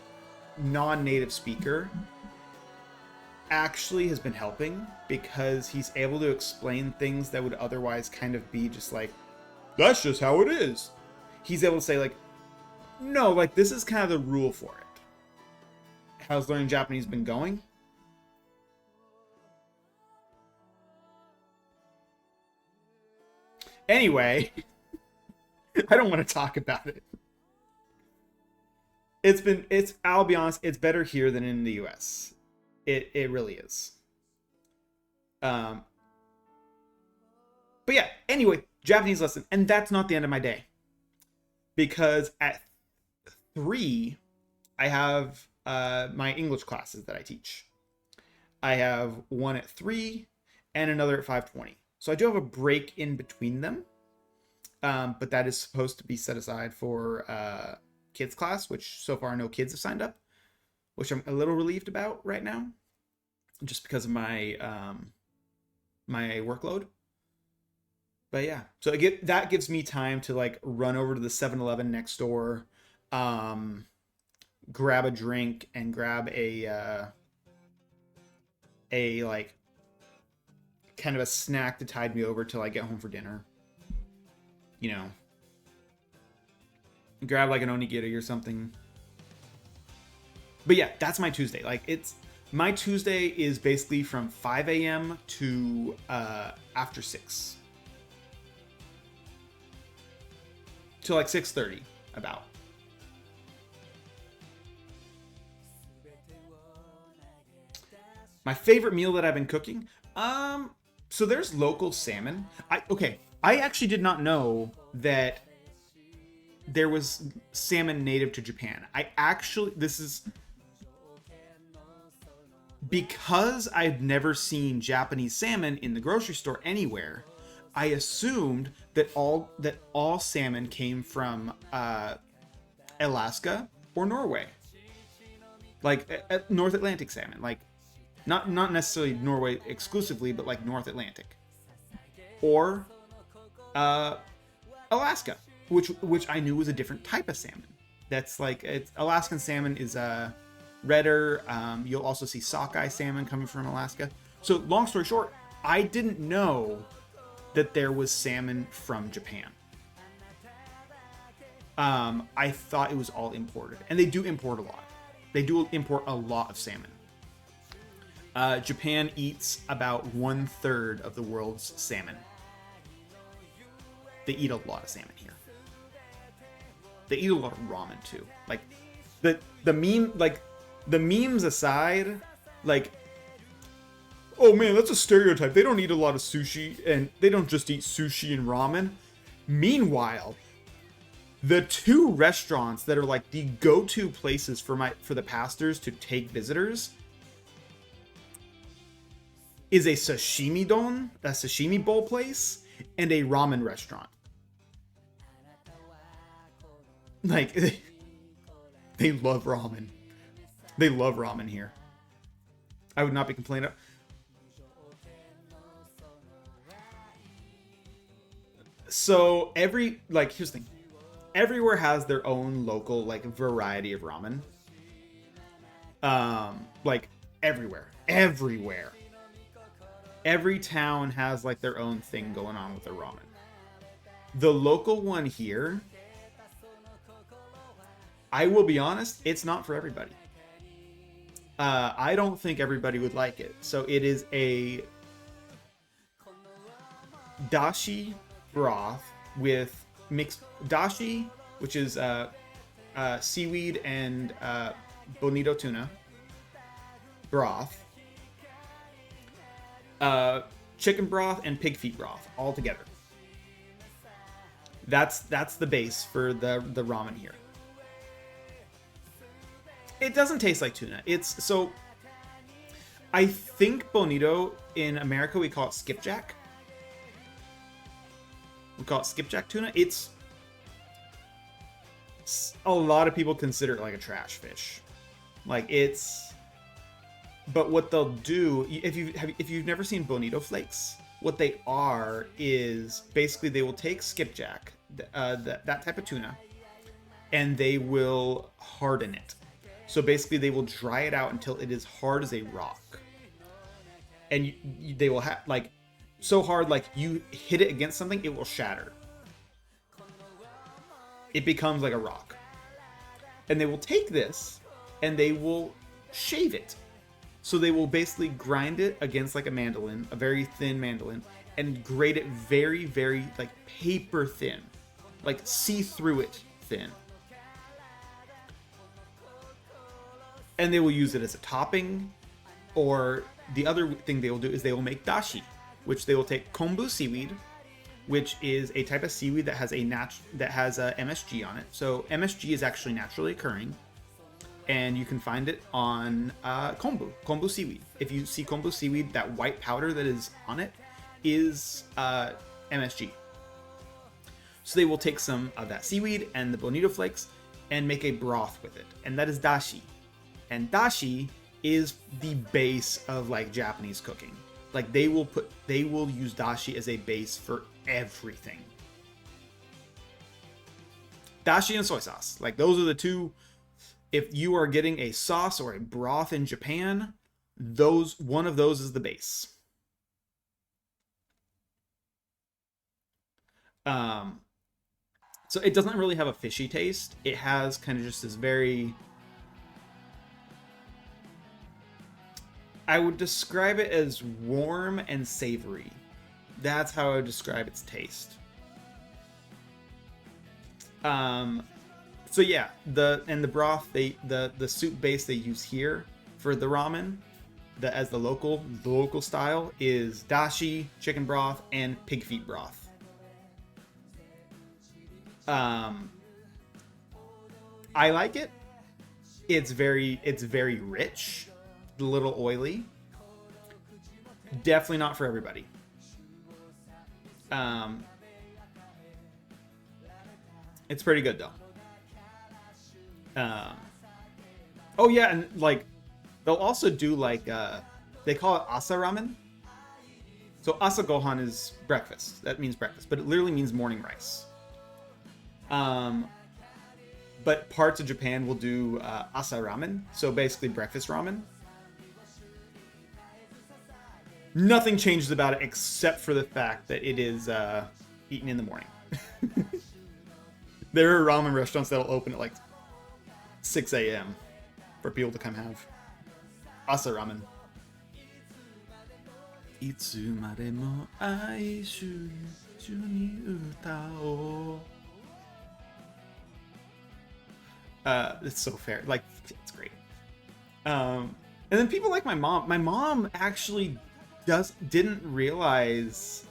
non-native speaker actually has been helping, because he's able to explain things that would otherwise kind of be just like, that's just how it is. He's able to say like, no, like this is kind of the rule for it. How's learning Japanese been going? Anyway, I don't want to talk about it. I'll be honest, it's better here than in the US. It really is. But yeah, anyway, Japanese lesson. And that's not the end of my day. Because at 3, I have my English classes that I teach. I have one at 3 and another at 5:20. So I do have a break in between them. But that is supposed to be set aside for kids class, which so far no kids have signed up, which I'm a little relieved about right now, just because of my my workload. But yeah, so that gives me time to like run over to the 7-Eleven next door, grab a drink and grab a like kind of a snack to tide me over till I get home for dinner. You know, grab like an onigiri or something. But yeah, that's my Tuesday. Like my Tuesday is basically from 5 a.m. to after 6. To like 6:30 about. My favorite meal that I've been cooking? So there's local salmon. I actually did not know that there was salmon native to Japan. This is because I've never seen Japanese salmon in the grocery store anywhere. I assumed that all salmon came from Alaska or Norway, like North Atlantic salmon, like not necessarily Norway exclusively, but like North Atlantic or Alaska, which I knew was a different type of salmon. That's like Alaskan salmon is redder. You'll also see sockeye salmon coming from Alaska. So long story short, I didn't know that there was salmon from Japan. I thought it was all imported, and they do import a lot. They do import a lot of salmon. Japan eats about 1/3 of the world's salmon. They eat a lot of salmon here. They eat a lot of ramen too. Like the memes aside, like, oh man, that's a stereotype. They don't eat a lot of sushi, and they don't just eat sushi and ramen. Meanwhile, the two restaurants that are like the go-to places for the pastors to take visitors is a sashimi don, a sashimi bowl place, and a ramen restaurant. Like, they love ramen. They love ramen here. I would not be complaining. So here's the thing. Everywhere has their own local, like, variety of ramen. Like, everywhere. Every town has, like, their own thing going on with their ramen. The local one here, I will be honest, it's not for everybody. I don't think everybody would like it. So it is a dashi broth with mixed dashi, which is seaweed and bonito tuna broth, chicken broth, and pig feet broth all together. That's the base for the ramen here. It doesn't taste like tuna. I think bonito in America we call it skipjack. We call it skipjack tuna. A lot of people consider it like a trash fish. Like, but what they'll do, if you've never seen bonito flakes, what they are is basically they will take skipjack, that type of tuna, and they will harden it. So basically they will dry it out until it is hard as a rock. And they will have, like, so hard, like, you hit it against something, it will shatter. It becomes like a rock. And they will take this and they will shave it. So they will basically grind it against, like, a mandolin, a very thin mandolin, and grate it very, very, like, paper thin. Like, see through it thin. And they will use it as a topping, or the other thing they will do is they will make dashi, which they will take kombu seaweed, which is a type of seaweed that has a MSG on it. So MSG is actually naturally occurring, and you can find it on kombu seaweed. If you see kombu seaweed, that white powder that is on it is MSG. So they will take some of that seaweed and the bonito flakes and make a broth with it, and that is dashi. And dashi is the base of, like, Japanese cooking. Like, they will use dashi as a base for everything. Dashi and soy sauce. Like, those are the two. If you are getting a sauce or a broth in Japan, one of those is the base. So it doesn't really have a fishy taste. It has kind of just this very... I would describe it as warm and savory. That's how I would describe its taste. So yeah, the broth, the soup base they use here for the ramen, as the local style, is dashi, chicken broth, and pig feet broth. I like it. It's very rich. A little oily. Definitely not for everybody. It's pretty good though. Oh yeah, and, like, they'll also do, like, they call it asa ramen. So asa gohan is breakfast. That means breakfast, but it literally means morning rice. But parts of Japan will do asa ramen, so basically breakfast ramen. Nothing changes about it except for the fact that it is eaten in the morning. There are ramen restaurants that'll open at like 6 a.m. for people to come have asa ramen. いつまでも愛しゅ一緒に歌おう It's so fair. Like, it's great. And then people like my mom. My mom actually didn't realize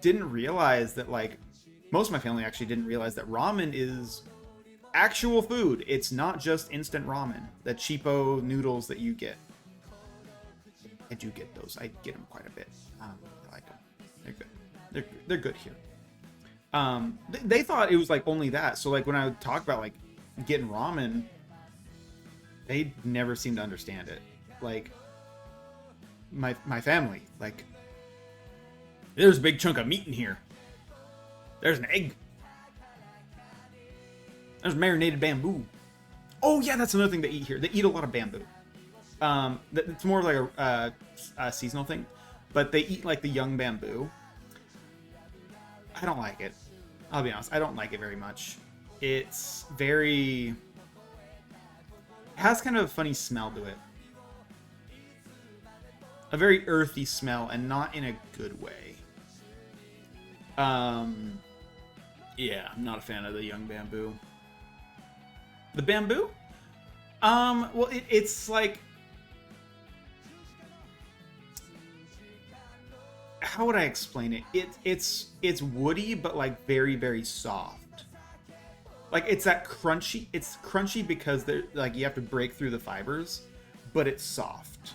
that, like, most of my family actually didn't realize that ramen is actual food. It's not just instant ramen, the cheapo noodles that you get. I do get those. I get them quite a bit. I like them. They're good. They're good here. They thought it was like only that. So like when I would talk about like getting ramen, they never seemed to understand it. Like my family, like, there's a big chunk of meat in here. There's an egg. There's marinated bamboo. Oh yeah, that's another thing they eat here. They eat a lot of bamboo. It's more like a seasonal thing, but they eat like the young bamboo. I don't like it. I'll be honest. I don't like it very much. It's very... It has kind of a funny smell to it. A very earthy smell, and not in a good way. Yeah, I'm not a fan of the young bamboo. The bamboo? Well, it's like... How would I explain it? It's woody, but like very, very soft. Like it's that crunchy. It's crunchy because they're like you have to break through the fibers, but it's soft.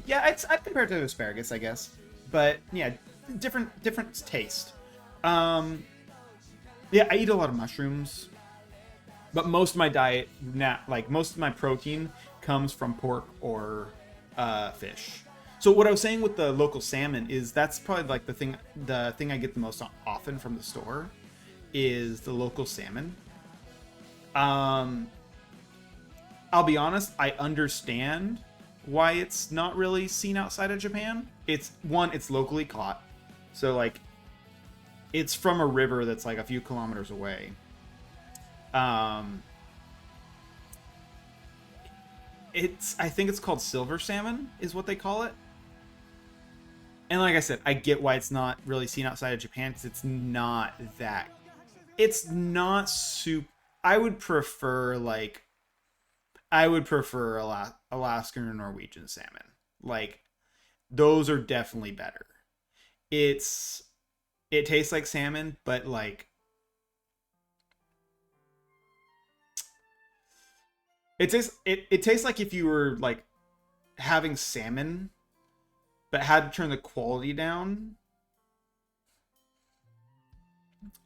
Yeah, I'd compare it to asparagus, I guess. But yeah, different taste. Yeah, I eat a lot of mushrooms. But most of my diet, like most of my protein comes from pork or fish. So what I was saying with the local salmon is that's probably like the thing I get the most often from the store is the local salmon. I'll be honest, I understand why it's not really seen outside of Japan. It's locally caught. So like it's from a river that's like a few kilometers away. I think it's called silver salmon is what they call it. And like I said, I get why it's not really seen outside of Japan because it's not super. I would prefer Alaskan or Norwegian salmon. Like those are definitely better. It tastes like salmon, but like it tastes like if you were like having salmon but had to turn the quality down.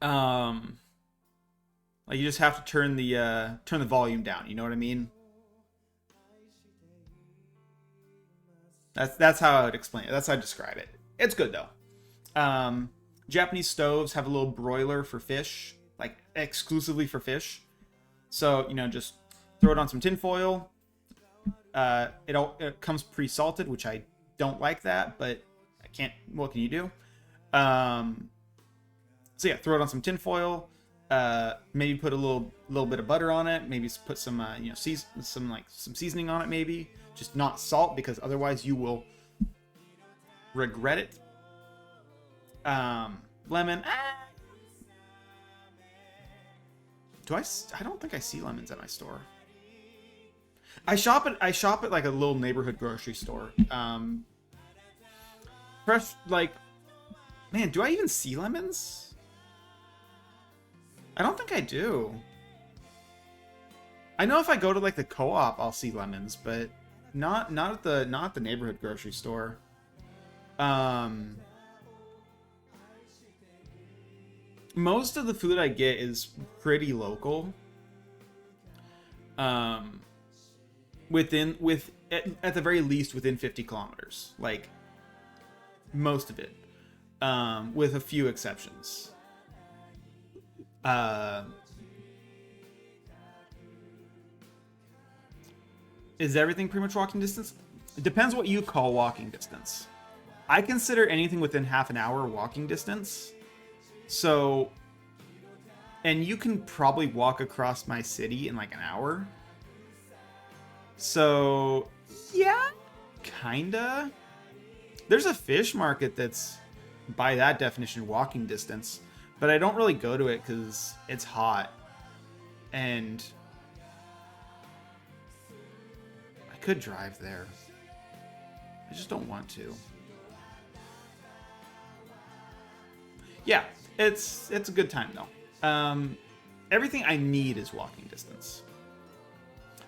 Like you just have to turn the volume down, you know what I mean? That's how I would explain it. That's how I describe it. It's good though. Japanese stoves have a little broiler for fish, like exclusively for fish. So, just throw it on some tin foil. It comes pre-salted, which I don't like that, but I can't. What can you do? So yeah, throw it on some tin foil. Maybe put a little bit of butter on it. Maybe put some some seasoning on it. Maybe just not salt because otherwise you will regret it. Lemon. I don't think I see lemons at my store. I shop at like a little neighborhood grocery store. Fresh, like, man, do I even see lemons? I don't think I do. I know if I go to like the co-op, I'll see lemons, but not at the neighborhood grocery store. Most of the food I get is pretty local. at the very least within 50 kilometers, like most of it, with a few exceptions. Is everything pretty much walking distance? It depends what you call walking distance. I consider anything within half an hour walking distance. So, and you can probably walk across my city in like an hour. So, yeah, kinda. There's a fish market that's, by that definition, walking distance. But I don't really go to it because it's hot. And I could drive there. I just don't want to. Yeah, it's a good time though. Everything I need is walking distance.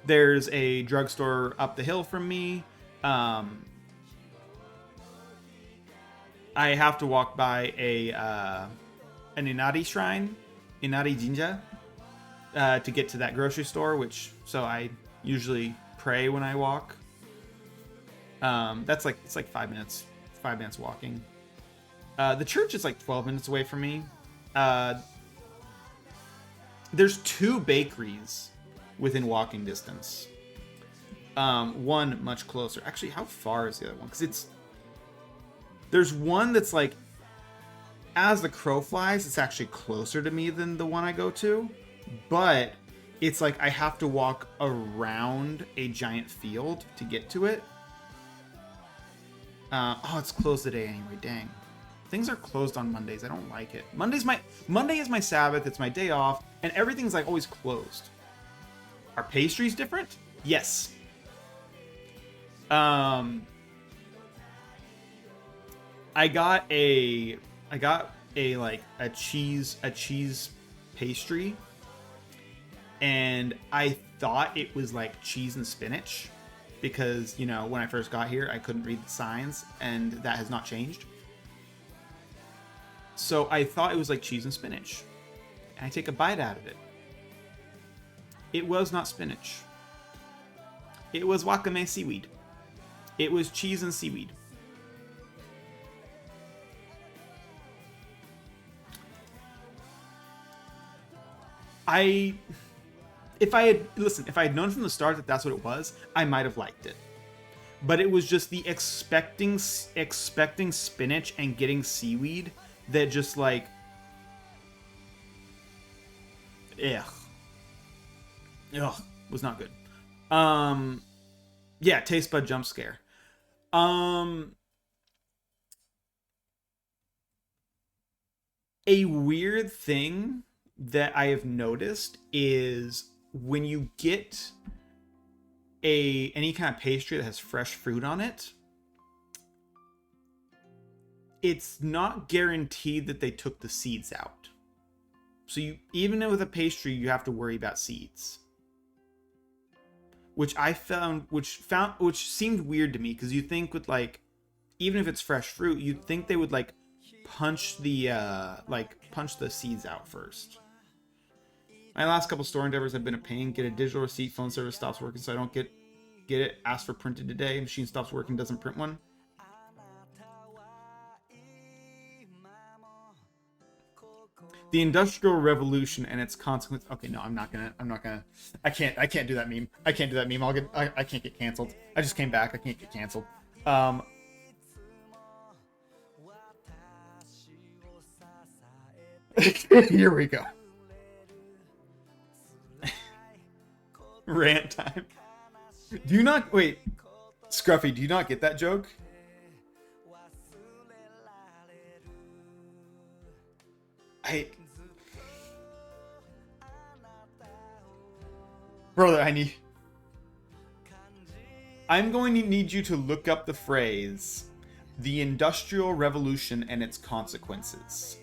There's a drugstore up the hill from me. I have to walk by an Inari shrine, Inari Jinja, to get to that grocery store, so I usually pray when I walk. It's like 5 minutes walking. The church is like 12 minutes away from me. There's 2 bakeries within walking distance. One much closer. Actually, how far is the other one? Because there's one that's like, as the crow flies, it's actually closer to me than the one I go to. But it's like I have to walk around a giant field to get to it. It's closed today anyway, dang. Things are closed on Mondays. I don't like it. Monday is my Sabbath. It's my day off, and everything's like always closed. Are pastries different? Yes. I got a cheese pastry, and I thought it was like cheese and spinach because, when I first got here, I couldn't read the signs, and that has not changed. So I thought it was like cheese and spinach. And I take a bite out of it. It was not spinach. It was wakame seaweed. It was cheese and seaweed. If I had known from the start that that's what it was, I might have liked it. But it was just the expecting spinach and getting seaweed that just like, was not good. Yeah, taste bud jump scare. A weird thing that I have noticed is when you get any kind of pastry that has fresh fruit on it, it's not guaranteed that they took the seeds out. So even with a pastry, you have to worry about seeds. Which seemed weird to me, because you think with like, even if it's fresh fruit, you'd think they would like punch the seeds out first. My last couple store endeavors have been a pain. Get a digital receipt, phone service stops working, so I don't get it. Ask for printed today. Machine stops working, doesn't print one. The Industrial Revolution and its consequence. Okay, no, I'm not gonna. I can't do that meme. I can't do that meme. I can't get canceled. I just came back. I can't get canceled. Here we go. Rant time. Do you not wait, Scruffy? Do you not get that joke? Brother, I'm going to need you to look up the phrase "the Industrial Revolution and its consequences."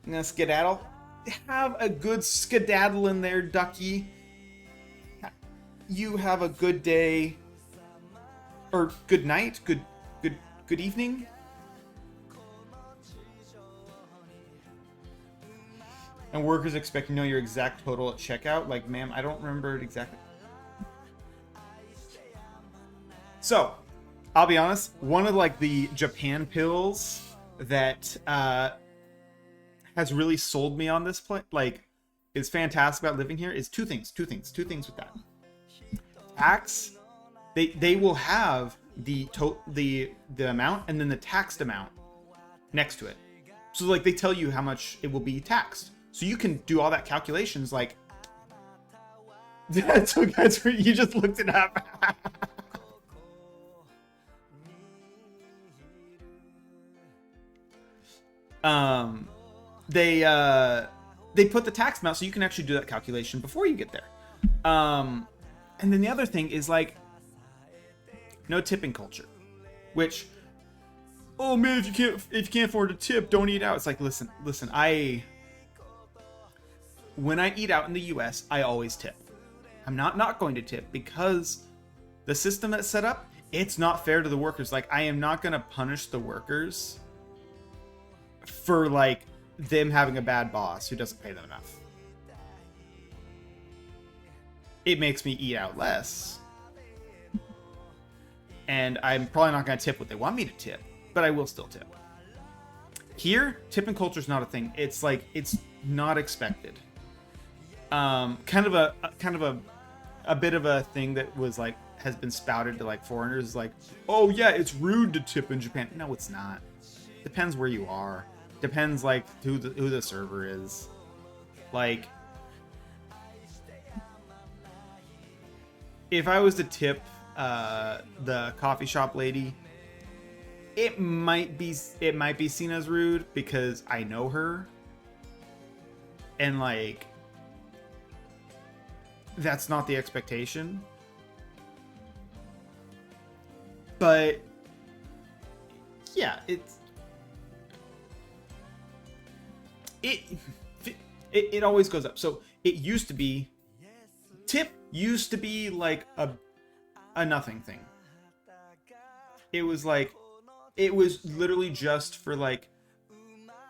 I'm gonna skedaddle. Have a good skedaddle in there, ducky. You have a good day, or good night, good evening. And workers expect to know your exact total at checkout. Like, ma'am, I don't remember it exactly. So, I'll be honest. One of like the Japan pills that has really sold me on this play, like, is fantastic about living here is two things with that. Tax, they will have the amount and then the taxed amount next to it. So like they tell you how much it will be taxed. So you can do all that calculations like so guys, you just looked it up. They put the tax amount so you can actually do that calculation before you get there. And then the other thing is like no tipping culture, which, oh man, if you can't afford a tip, don't eat out. It's like, listen, when I eat out in the US, I always tip. I'm not going to tip because the system that's set up, it's not fair to the workers. Like, I am not going to punish the workers for like them having a bad boss who doesn't pay them enough. It makes me eat out less. And I'm probably not going to tip what they want me to tip, but I will still tip. Here, tipping culture is not a thing. It's like, it's not expected. Kind of a bit of a thing that was like, has been spouted to like foreigners, like, oh yeah, it's rude to tip in Japan. No, it's not. Depends where you are. Depends like who the server is. Like, if I was to tip the coffee shop lady, it might be seen as rude because I know her, and like that's not the expectation. But yeah, it always goes up. So it used to be, tip used to be like a nothing thing. It was literally just for like,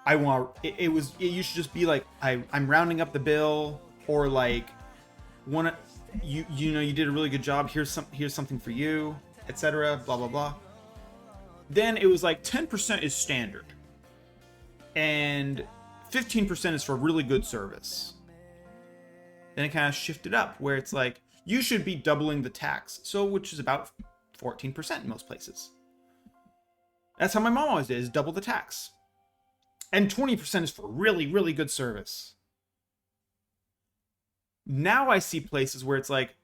it used to just be like, I'm rounding up the bill, or like, you know you did a really good job, here's something for you, etc., blah blah blah. Then it was like 10% is standard and 15% is for really good service. Then it kind of shifted up where it's like, you should be doubling the tax, so which is about 14% in most places. That's how my mom always did, is double the tax. And 20% is for really, really good service. Now I see places where it's like,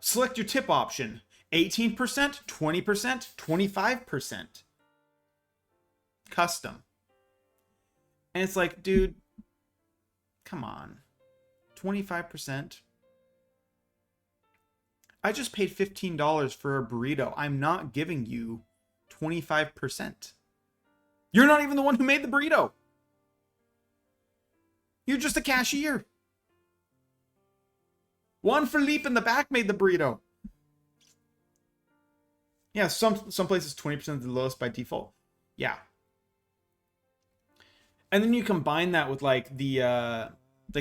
select your tip option. 18%, 20%, 25%. Custom. And it's like, dude, come on. 25%? I just paid $15 for a burrito. I'm not giving you 25%. You're not even the one who made the burrito. You're just a cashier. Juan Felipe in the back made the burrito. Yeah, some places 20% is the lowest by default. Yeah. And then you combine that with like the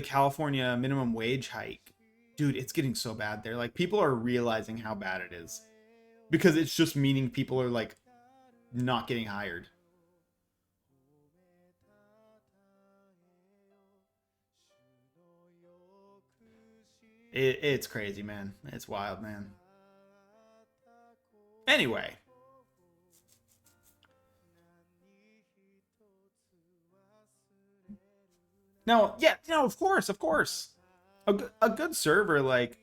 California minimum wage hike. Dude, it's getting so bad there. Like, people are realizing how bad it is. Because it's just meaning people are like not getting hired. It's crazy, man. It's wild, man. Anyway. Now, yeah, of course. A good server, like,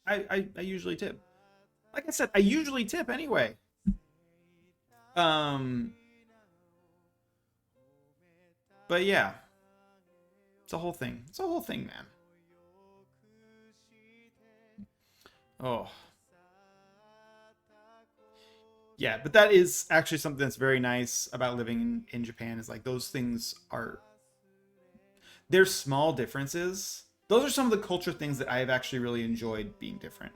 I usually tip. Like I said, I usually tip anyway. But yeah. It's a whole thing. It's a whole thing, man. Oh. Yeah, but that is actually something that's very nice about living in Japan, is like those things are, there's small differences. Those are some of the culture things that I have actually really enjoyed being different.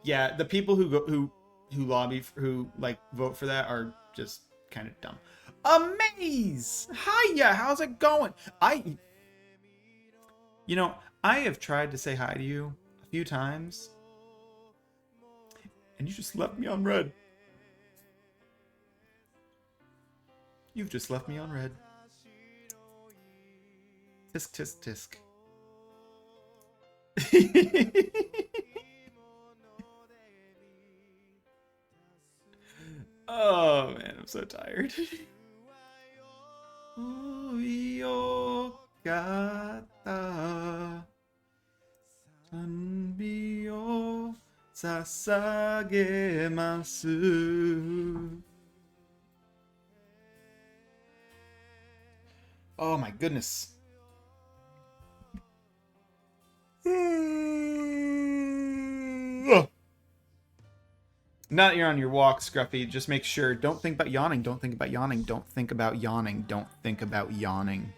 Yeah, the people who who vote for that are just kind of dumb. Amaze! Hiya, how's it going? I have tried to say hi to you a few times, and you just left me on red. You've just left me on red. Tisk, tisk, tisk. Oh man, I'm so tired. Oh my goodness. Now that you're on your walk, Scruffy, just make sure, don't think about yawning, don't think about yawning, don't think about yawning, don't think about yawning.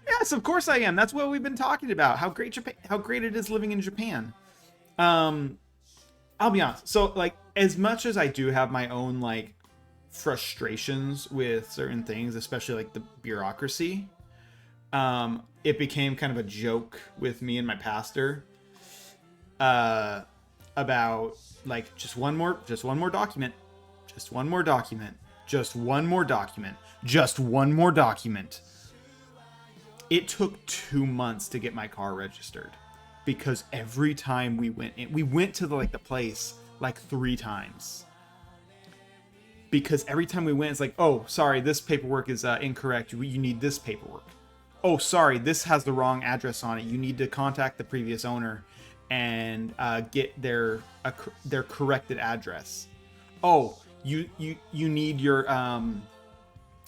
Yes, of course I am. That's what we've been talking about. How great it is living in Japan. I'll be honest. So, like, as much as I do have my own, like, frustrations with certain things, especially, like, the bureaucracy, it became kind of a joke with me and my pastor. About like just one more document. It took 2 months to get my car registered because every time we went to the place like 3 times. Because every time we went, it's like, oh, sorry, this paperwork is incorrect. You need this paperwork. Oh, sorry, this has the wrong address on it. You need to contact the previous owner and get their corrected address. Oh, you need your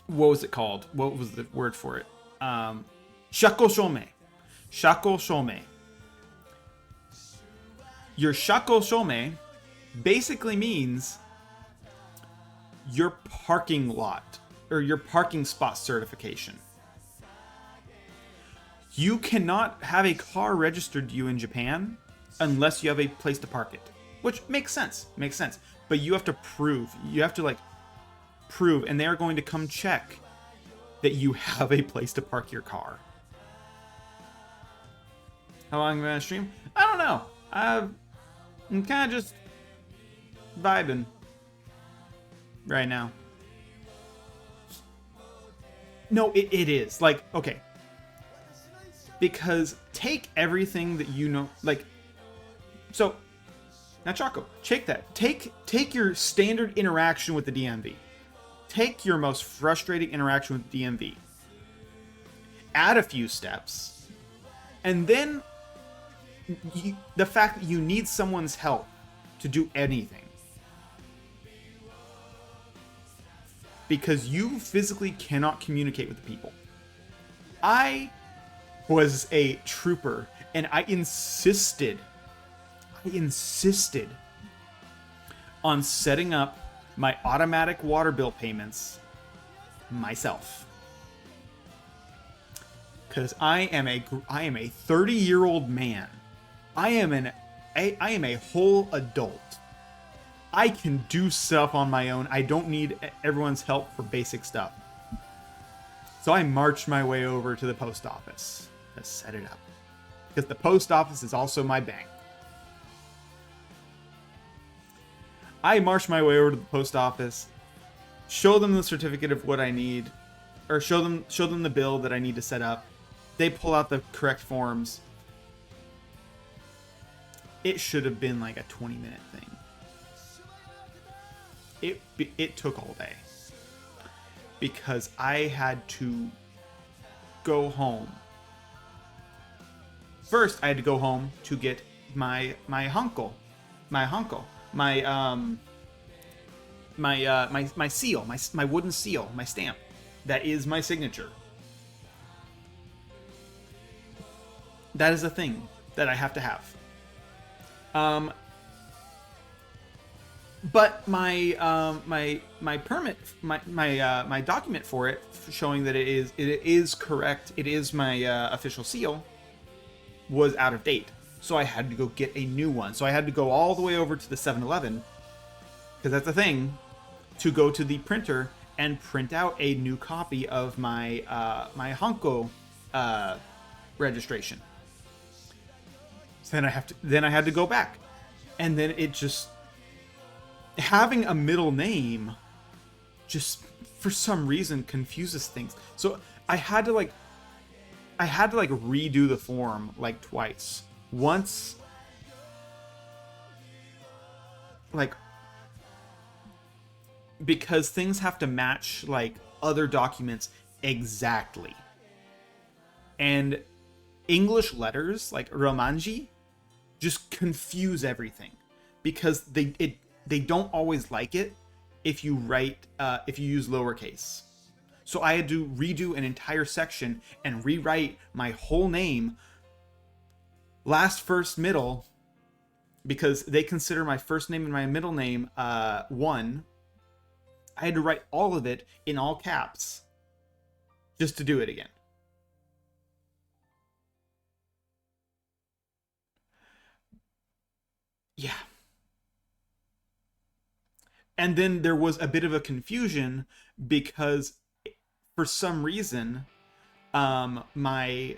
what was it called? What was the word for it? Shako shomei. Shako shomei. Your shako shomei basically means your parking lot or your parking spot certification. You cannot have a car registered to you in Japan unless you have a place to park it, which makes sense. But you have to prove, and they are going to come check that you have a place to park your car. How long am I going to stream? I don't know. I'm kind of just vibing right now. No, it is. Like, okay. Because take everything that you know, like, so, now Choco, take that. Take your standard interaction with the DMV. Take your most frustrating interaction with the DMV. Add a few steps. And then the fact that you need someone's help to do anything. Because you physically cannot communicate with the people. I was a trooper and I insisted on setting up my automatic water bill payments myself. Because I am a 30-year-old man. I am a whole adult. I can do stuff on my own. I don't need everyone's help for basic stuff. So I marched my way over to the post office to set it up. Because the post office is also my bank. I marched my way over to the post office, show them the certificate of what I need, or show them the bill that I need to set up. They pull out the correct forms. It should have been like a 20-minute thing. It took all day. Because I had to go home. First, I had to go home to get my hunko, my seal, my wooden seal, my stamp. That is my signature. That is a thing that I have to have. But my permit, my document for it, showing that it is correct, it is my official seal, was out of date. So I had to go get a new one. So I had to go all the way over to the 7-Eleven, because that's a thing, to go to the printer and print out a new copy of my my Hanko registration. So then I had to go back, and then it just, having a middle name just for some reason confuses things. So I had to redo the form like twice. Once, like, because things have to match like other documents exactly. And English letters like Romanji just confuse everything, because they don't always like it if you use lowercase. So I had to redo an entire section and rewrite my whole name, last, first, middle, because they consider my first name and my middle name one. I had to write all of it in all caps just to do it again. Yeah. And then there was a bit of a confusion because for some reason, my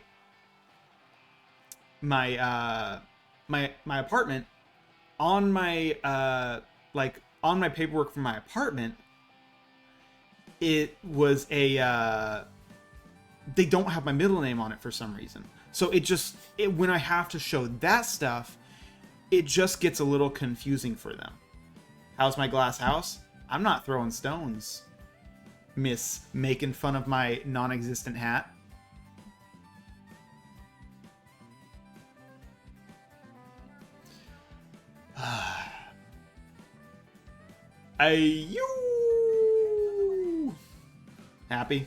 apartment, on my on my paperwork for my apartment, it was they don't have my middle name on it for some reason. So when I have to show that stuff, it just gets a little confusing for them. How's my glass house? I'm not throwing stones, miss making fun of my non-existent hat. You happy?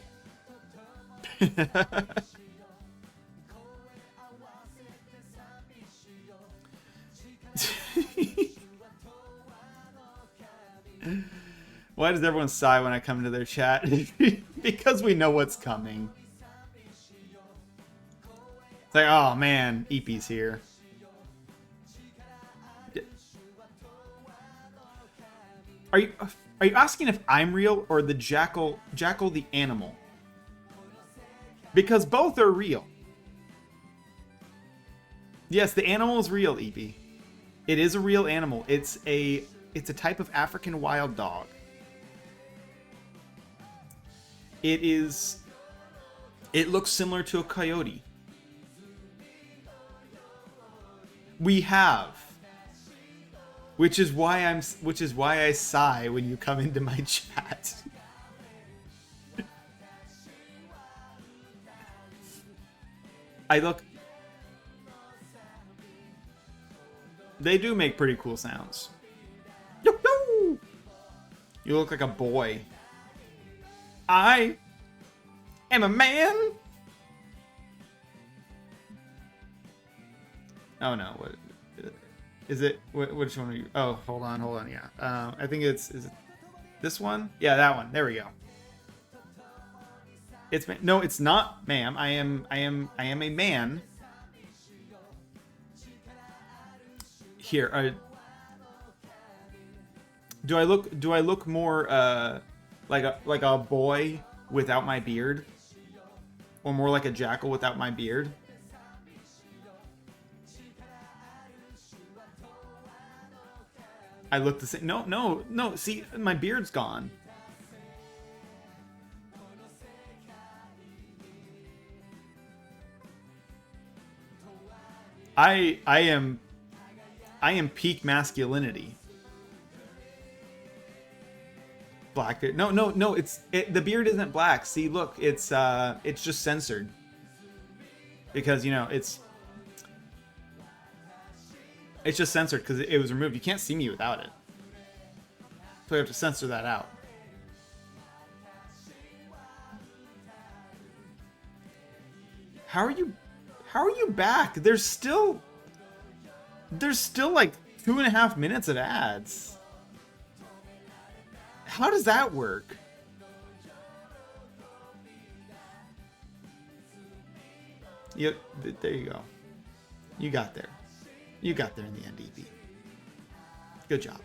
Why does everyone sigh when I come into their chat? Because we know what's coming. It's like, oh man, Eepee's here. Are you asking if I'm real or the Jackal the animal? Because both are real. Yes, the animal is real, Eepee. It is a real animal. It's a type of African wild dog. It looks similar to a coyote. We have. Which is why I sigh when you come into my chat. They do make pretty cool sounds. You look like a boy. I am a man. Oh no, what is it? Which one are you? Oh, hold on, yeah. I think is it this one? Yeah, that one. There we go. No, it's not, ma'am. I am a man. Here, do I look more like a boy without my beard, or more like a jackal without my beard? I look the same. No. See, my beard's gone. I am peak masculinity. Black beard. No. The beard isn't black. See, look, it's just censored. Because, you know, it's just censored because it was removed. You can't see me without it. So we have to censor that out. How are you back? There's still like 2.5 minutes of ads. How does that work? Yep, there you go. You got there. You got there in the end, EP. Good job.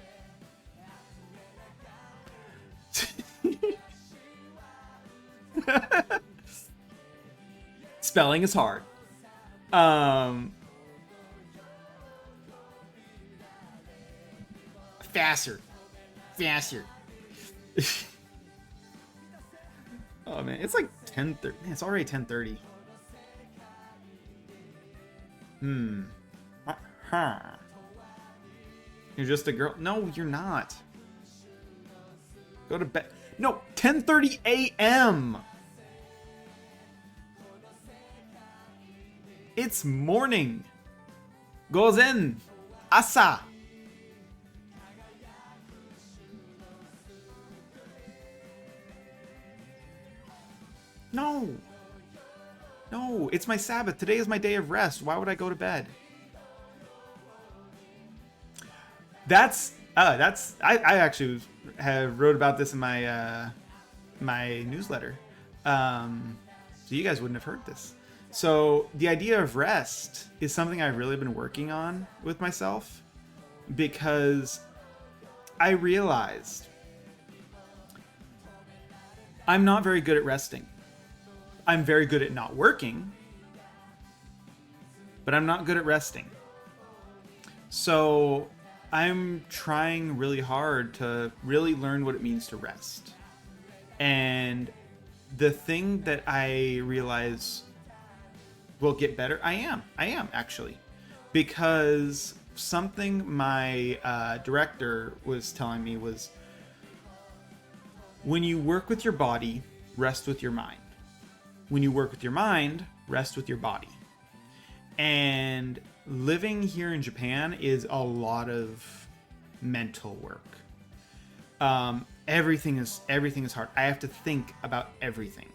Spelling is hard. Faster. Oh man, it's like 10:30. Man, it's already 10:30. You're just a girl. No, you're not. Go to bed. No, 10:30 a.m. It's morning. Gozen. Asa. No. No, it's my Sabbath. Today is my day of rest. Why would I go to bed? I actually have wrote about this in my my newsletter. So you guys wouldn't have heard this. So the idea of rest is something I've really been working on with myself, because I realized I'm not very good at resting. I'm very good at not working, but I'm not good at resting. So I'm trying really hard to really learn what it means to rest. And the thing that I realize will get better, I am actually, because something my director was telling me was, when you work with your body, rest with your mind. When you work with your mind, rest with your body. And living here in Japan is a lot of mental work. Everything is hard. I have to think about everything.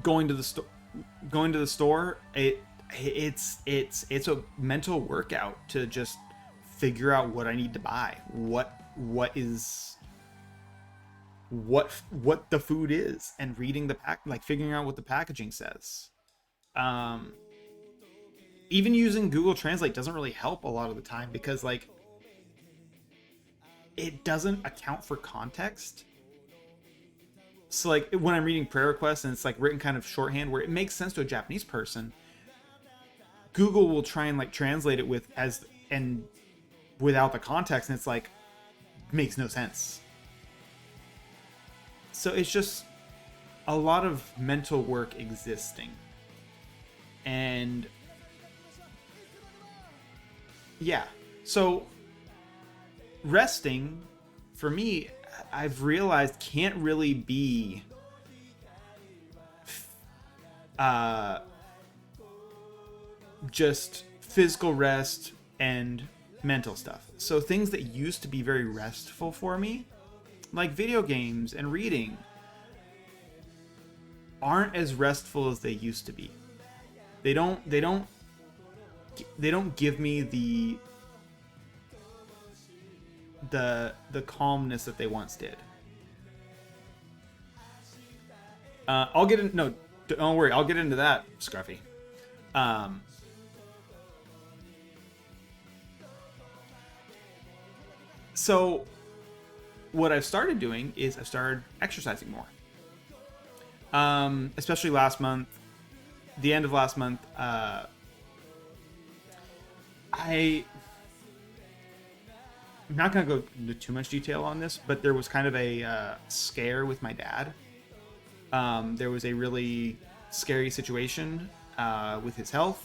Going to the store, it's a mental workout to just figure out what I need to buy, what the food is, and reading the pack, like figuring out what the packaging says. Even using Google Translate doesn't really help a lot of the time, because like it doesn't account for context. So like when I'm reading prayer requests and it's like written kind of shorthand where it makes sense to a Japanese person, Google will try and like translate it without the context, and it's like makes no sense. So it's just a lot of mental work existing. And yeah, so resting for me, I've realized can't really be just physical rest and mental stuff. So things that used to be very restful for me, like video games and reading, aren't as restful as they used to be. They don't give me the calmness that they once did. Don't worry, I'll get into that, Scruffy. So what I've started doing is I've started exercising more. Especially last month, the end of last month, I'm not going to go into too much detail on this, but there was kind of a scare with my dad. There was a really scary situation with his health,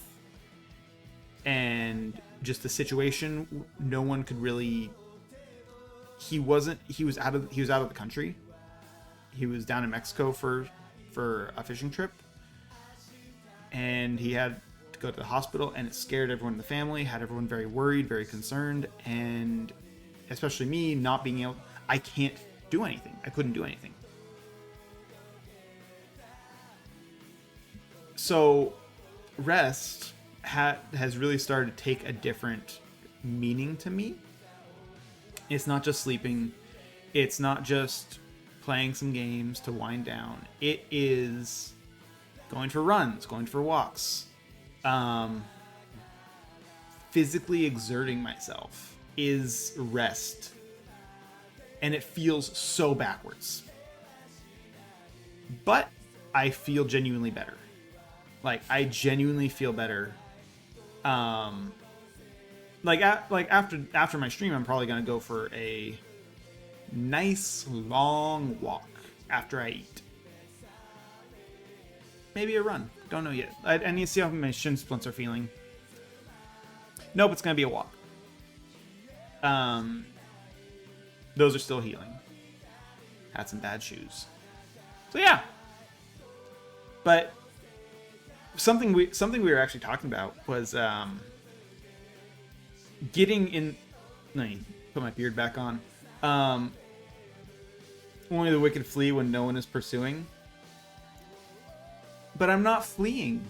and just the situation, no one could really. He was out of the country. He was down in Mexico for a fishing trip, and he had to go to the hospital, and it scared everyone in the family, had everyone very worried, very concerned, and especially me not being able. I can't do anything. I couldn't do anything. So rest has really started to take a different meaning to me. It's not just sleeping. It's not just playing some games to wind down. It is going for runs, going for walks, physically exerting myself is rest. And it feels so backwards. But I feel genuinely better. Like, I genuinely feel better. Like after my stream, I'm probably gonna go for a nice long walk after I eat. Maybe a run. Don't know yet. I need to see how my shin splints are feeling. Nope, it's gonna be a walk. Those are still healing. Had some bad shoes. So yeah. But something we were actually talking about was getting in. Let me put my beard back on. Only the wicked flee when no one is pursuing. But I'm not fleeing.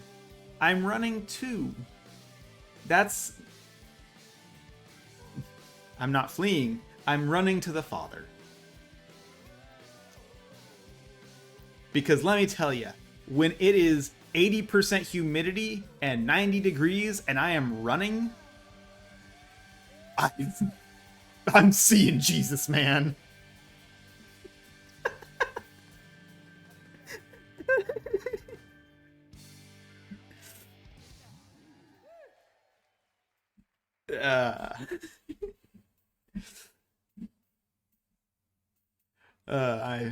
I'm running too. I'm not fleeing. I'm running to the Father. Because let me tell you, when it is 80% humidity and 90 degrees and I am running, I'm seeing Jesus, man.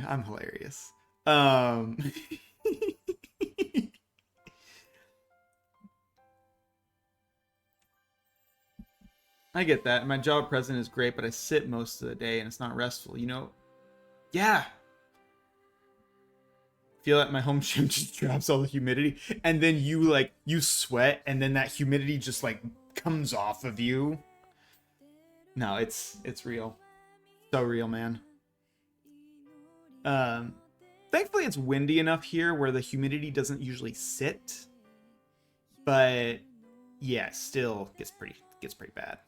I'm hilarious. I get that. My job present is great, but I sit most of the day and it's not restful. You know? Yeah. Feel like my home gym just traps all the humidity, and then you sweat, and then that humidity just like comes off of you. No, it's real. So real, man. Thankfully it's windy enough here where the humidity doesn't usually sit. But yeah, still gets pretty bad.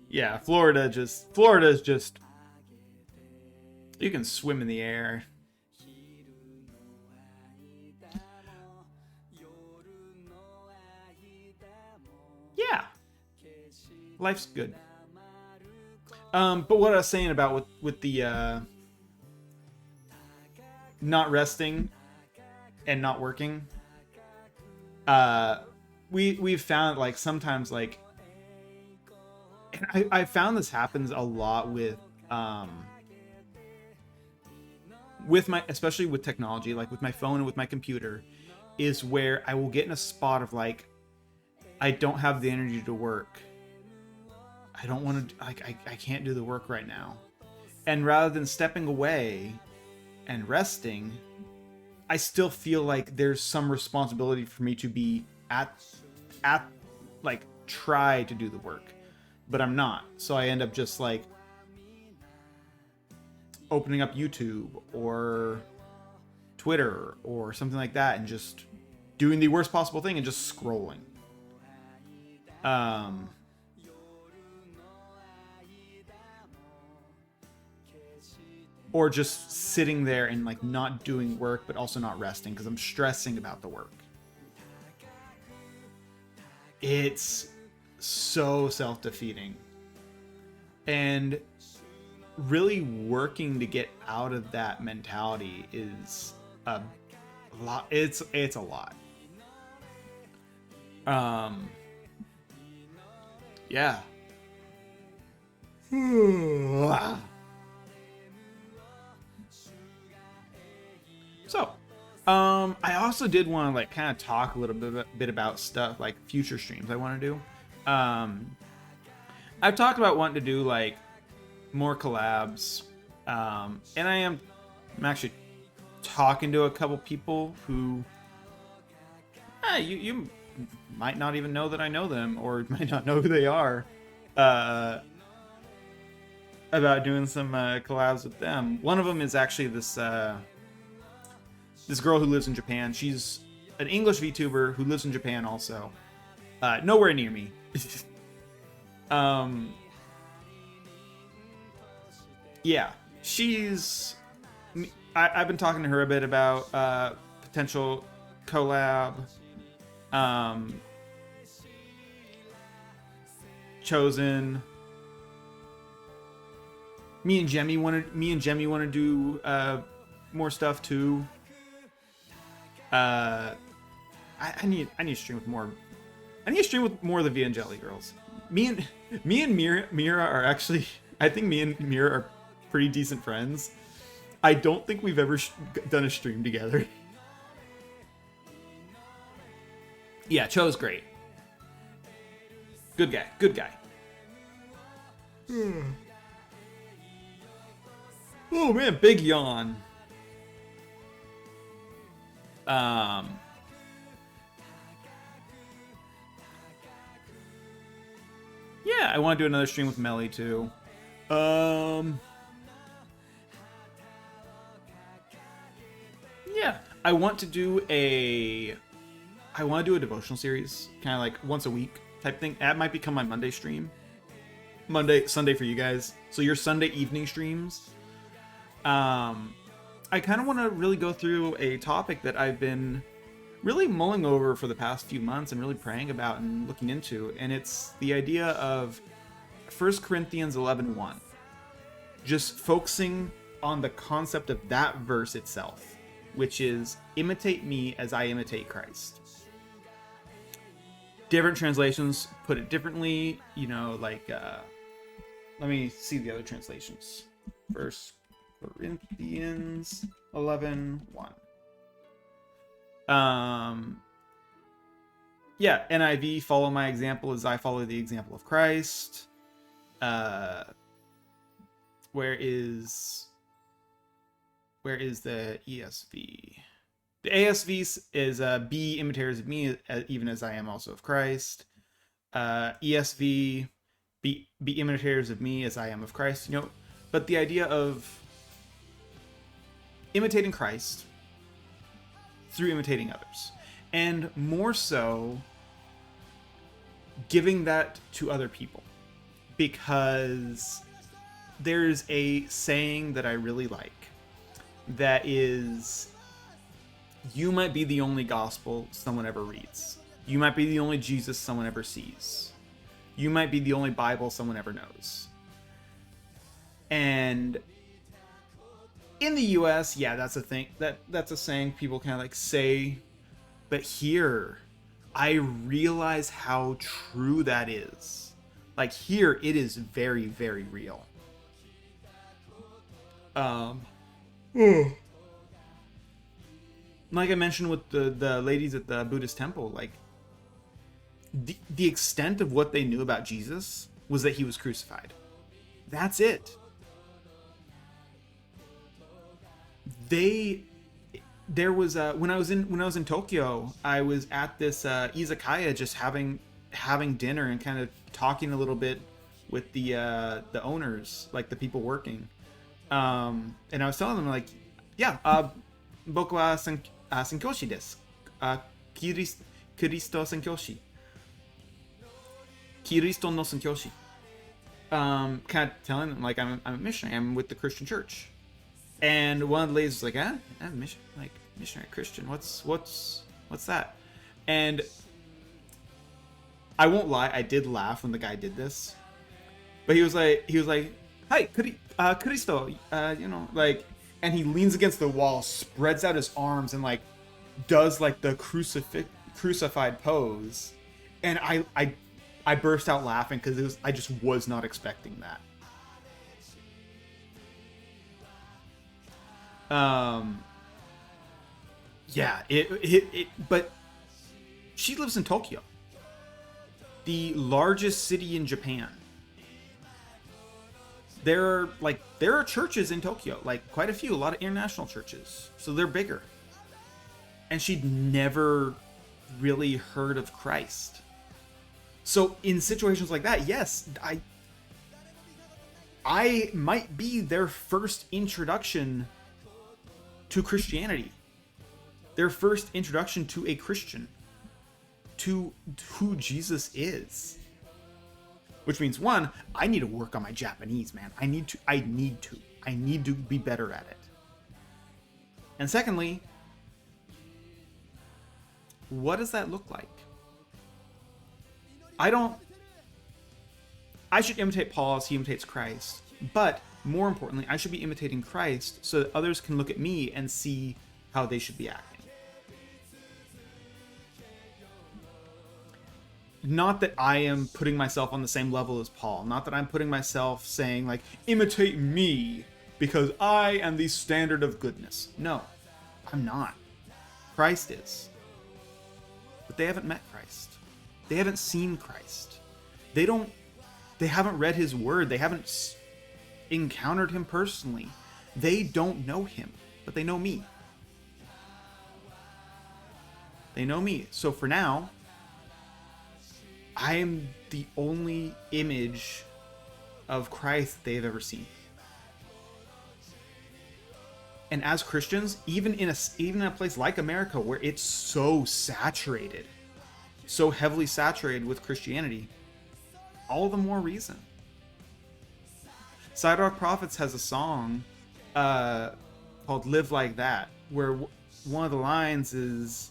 Yeah, Florida's just, you can swim in the air. Yeah, life's good. But what I was saying about with the not resting and not working, we've found like sometimes like, and I found this happens a lot with my, especially with technology, like with my phone and with my computer, is where I will get in a spot of like, I don't have the energy to work. I don't want to, like, I can't do the work right now. And rather than stepping away and resting, I still feel like there's some responsibility for me to be at like, try to do the work. But I'm not. So I end up just like opening up YouTube or Twitter or something like that and just doing the worst possible thing and just scrolling. Or just sitting there and like not doing work but also not resting because I'm stressing about the work. It's so self-defeating. And really working to get out of that mentality is a lot. It's a lot. Yeah. So, I also did want to like kind of talk a little bit about stuff like future streams I want to do. I've talked about wanting to do like more collabs, and I'm actually talking to a couple people who you might not even know that I know them or might not know who they are, about doing some collabs with them. One of them is actually this this girl who lives in Japan. She's an English VTuber who lives in Japan also. Nowhere near me. Yeah, I've been talking to her a bit about potential collab. Chosen. Me and Jemmy want to do more stuff too. I need to stream with more. I need to stream with more of the Vangeli girls. Me and Mira are actually. I think me and Mira are pretty decent friends. I don't think we've ever done a stream together. Yeah, Cho's great. Good guy. Good guy. Oh man, big yawn. Yeah, I want to do another stream with Melly too. Yeah, I want to do a devotional series, kind of like once a week type thing. That might become my Monday stream. Sunday for you guys. So your Sunday evening streams. I kind of want to really go through a topic that I've been really mulling over for the past few months and really praying about and looking into, and it's the idea of 1 Corinthians 11:1. Just focusing on the concept of that verse itself, which is imitate me as I imitate Christ. Different translations put it differently, like let me see the other translations. 1 Corinthians 11:1. Yeah, NIV, follow my example as I follow the example of Christ. Where is the ESV? The ASV is be imitators of me, even as I am also of Christ. ESV, be imitators of me as I am of Christ. But the idea of imitating Christ through imitating others, and more so giving that to other people, because there's a saying that I really like that is, you might be the only gospel someone ever reads. You might be the only Jesus someone ever sees. You might be the only Bible someone ever knows. And in the US, yeah, that's a thing. That's a saying people kind of like say. But here, I realize how true that is. Like here, it is very, very real. Like I mentioned with the ladies at the Buddhist temple, like the extent of what they knew about Jesus was that he was crucified. That's it. There was when I was in Tokyo, I was at this izakaya just having dinner and kind of talking a little bit with the owners, like the people working. And I was telling them like, yeah, boku wa senkyoshi desu. Kiristo senkyoshi. Kiristo no senkyoshi. Kind of telling them like I'm a missionary. I'm with the Christian church. And one of the ladies was like, I'm missionary Christian. What's that? And I won't lie, I did laugh when the guy did this. But he was like, "Hi, Christo," like, and he leans against the wall, spreads out his arms, and like does like the crucified pose. And I burst out laughing because I just was not expecting that. Yeah, but she lives in Tokyo, the largest city in Japan. There are churches in Tokyo, like quite a few, a lot of international churches, so they're bigger. And she'd never really heard of Christ. So in situations like that, yes, I might be their first introduction to Christianity. their first introduction to a Christian, to who Jesus is. Which means, one, I need to work on my Japanese, man. I need to be better at it. And secondly, what does that look like? I should imitate Paul as he imitates Christ, but more importantly, I should be imitating Christ so that others can look at me and see how they should be acting. Not that I am putting myself on the same level as Paul. Not that I'm putting myself saying, like, imitate me because I am the standard of goodness. No, I'm not. Christ is. But they haven't met Christ. They haven't seen Christ. They haven't read his word. They haven't encountered him personally. They don't know him, but they know me. They know me. So for now, I am the only image of Christ they've ever seen. And as Christians, even in a place like America where it's so saturated, so heavily saturated with Christianity, all the more reason. Sidewalk Prophets has a song called Live Like That, where one of the lines is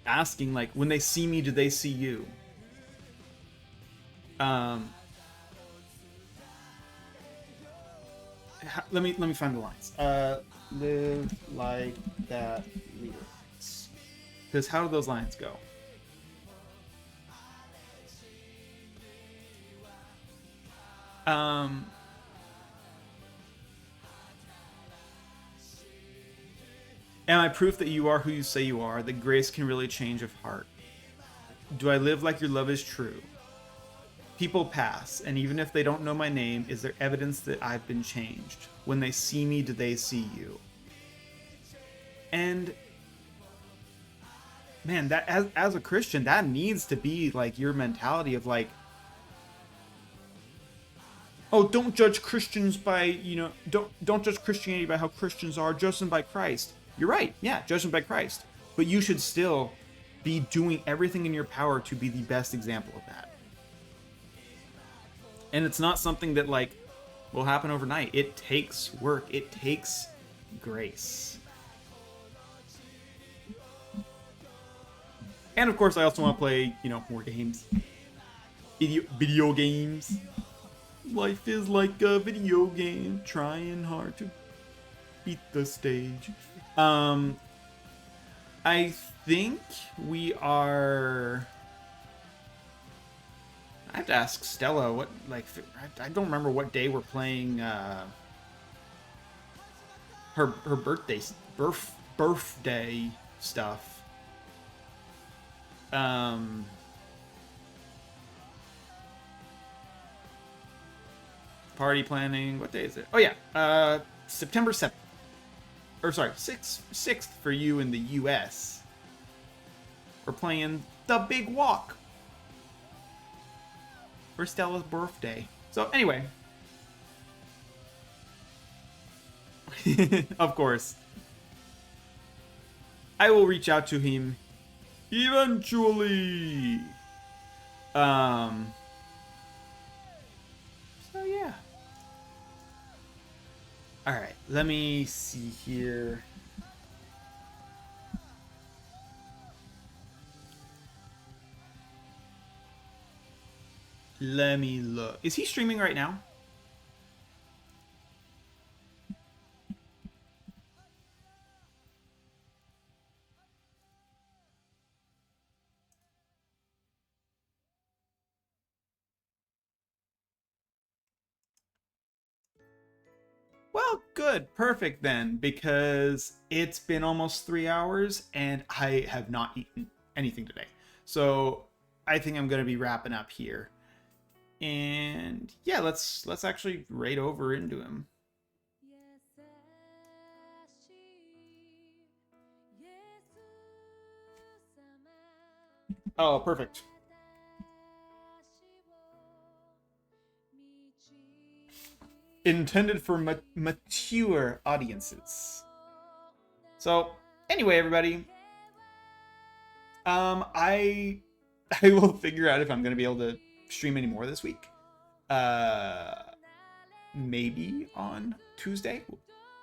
asking, like, when they see me, do they see you? Let me find the lines. Live like that lyrics. Because how do those lines go? Am I proof that you are who you say you are, that grace can really change of heart? Do I live like your love is true? People pass, and even if they don't know my name, is there evidence that I've been changed? When they see me, do they see you? And man, that as a Christian, that needs to be like your mentality of like, oh, don't judge Christians by, don't judge Christianity by how Christians are, judge them by Christ. You're right, yeah, judge them by Christ. But you should still be doing everything in your power to be the best example of that. And it's not something that, like, will happen overnight. It takes work. It takes grace. And, of course, I also want to play, more games. Video games. Life is like a video game, trying hard to beat the stage. I think we are... I have to ask Stella what, like, I don't remember what day we're playing her birthday stuff. Party planning. What day is it? Oh yeah, September 7th. Or sorry, 6th for you in the US. We're playing The Big Walk for Stella's birthday. So anyway, of course, I will reach out to him eventually. So yeah. All right, let me see here. Let me look. Is he streaming right now? Well, good. Perfect then, because it's been almost 3 hours and I have not eaten anything today. So I think I'm going to be wrapping up here. And yeah, let's actually raid over into him. Oh, perfect. Intended for mature audiences. So Anyway, everybody, I will figure out if I'm gonna be able to stream any more this week. Maybe on Tuesday,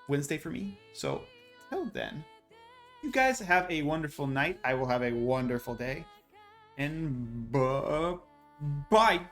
Wednesday for me. So till then, you guys have a wonderful night. I will have a wonderful day, and bye.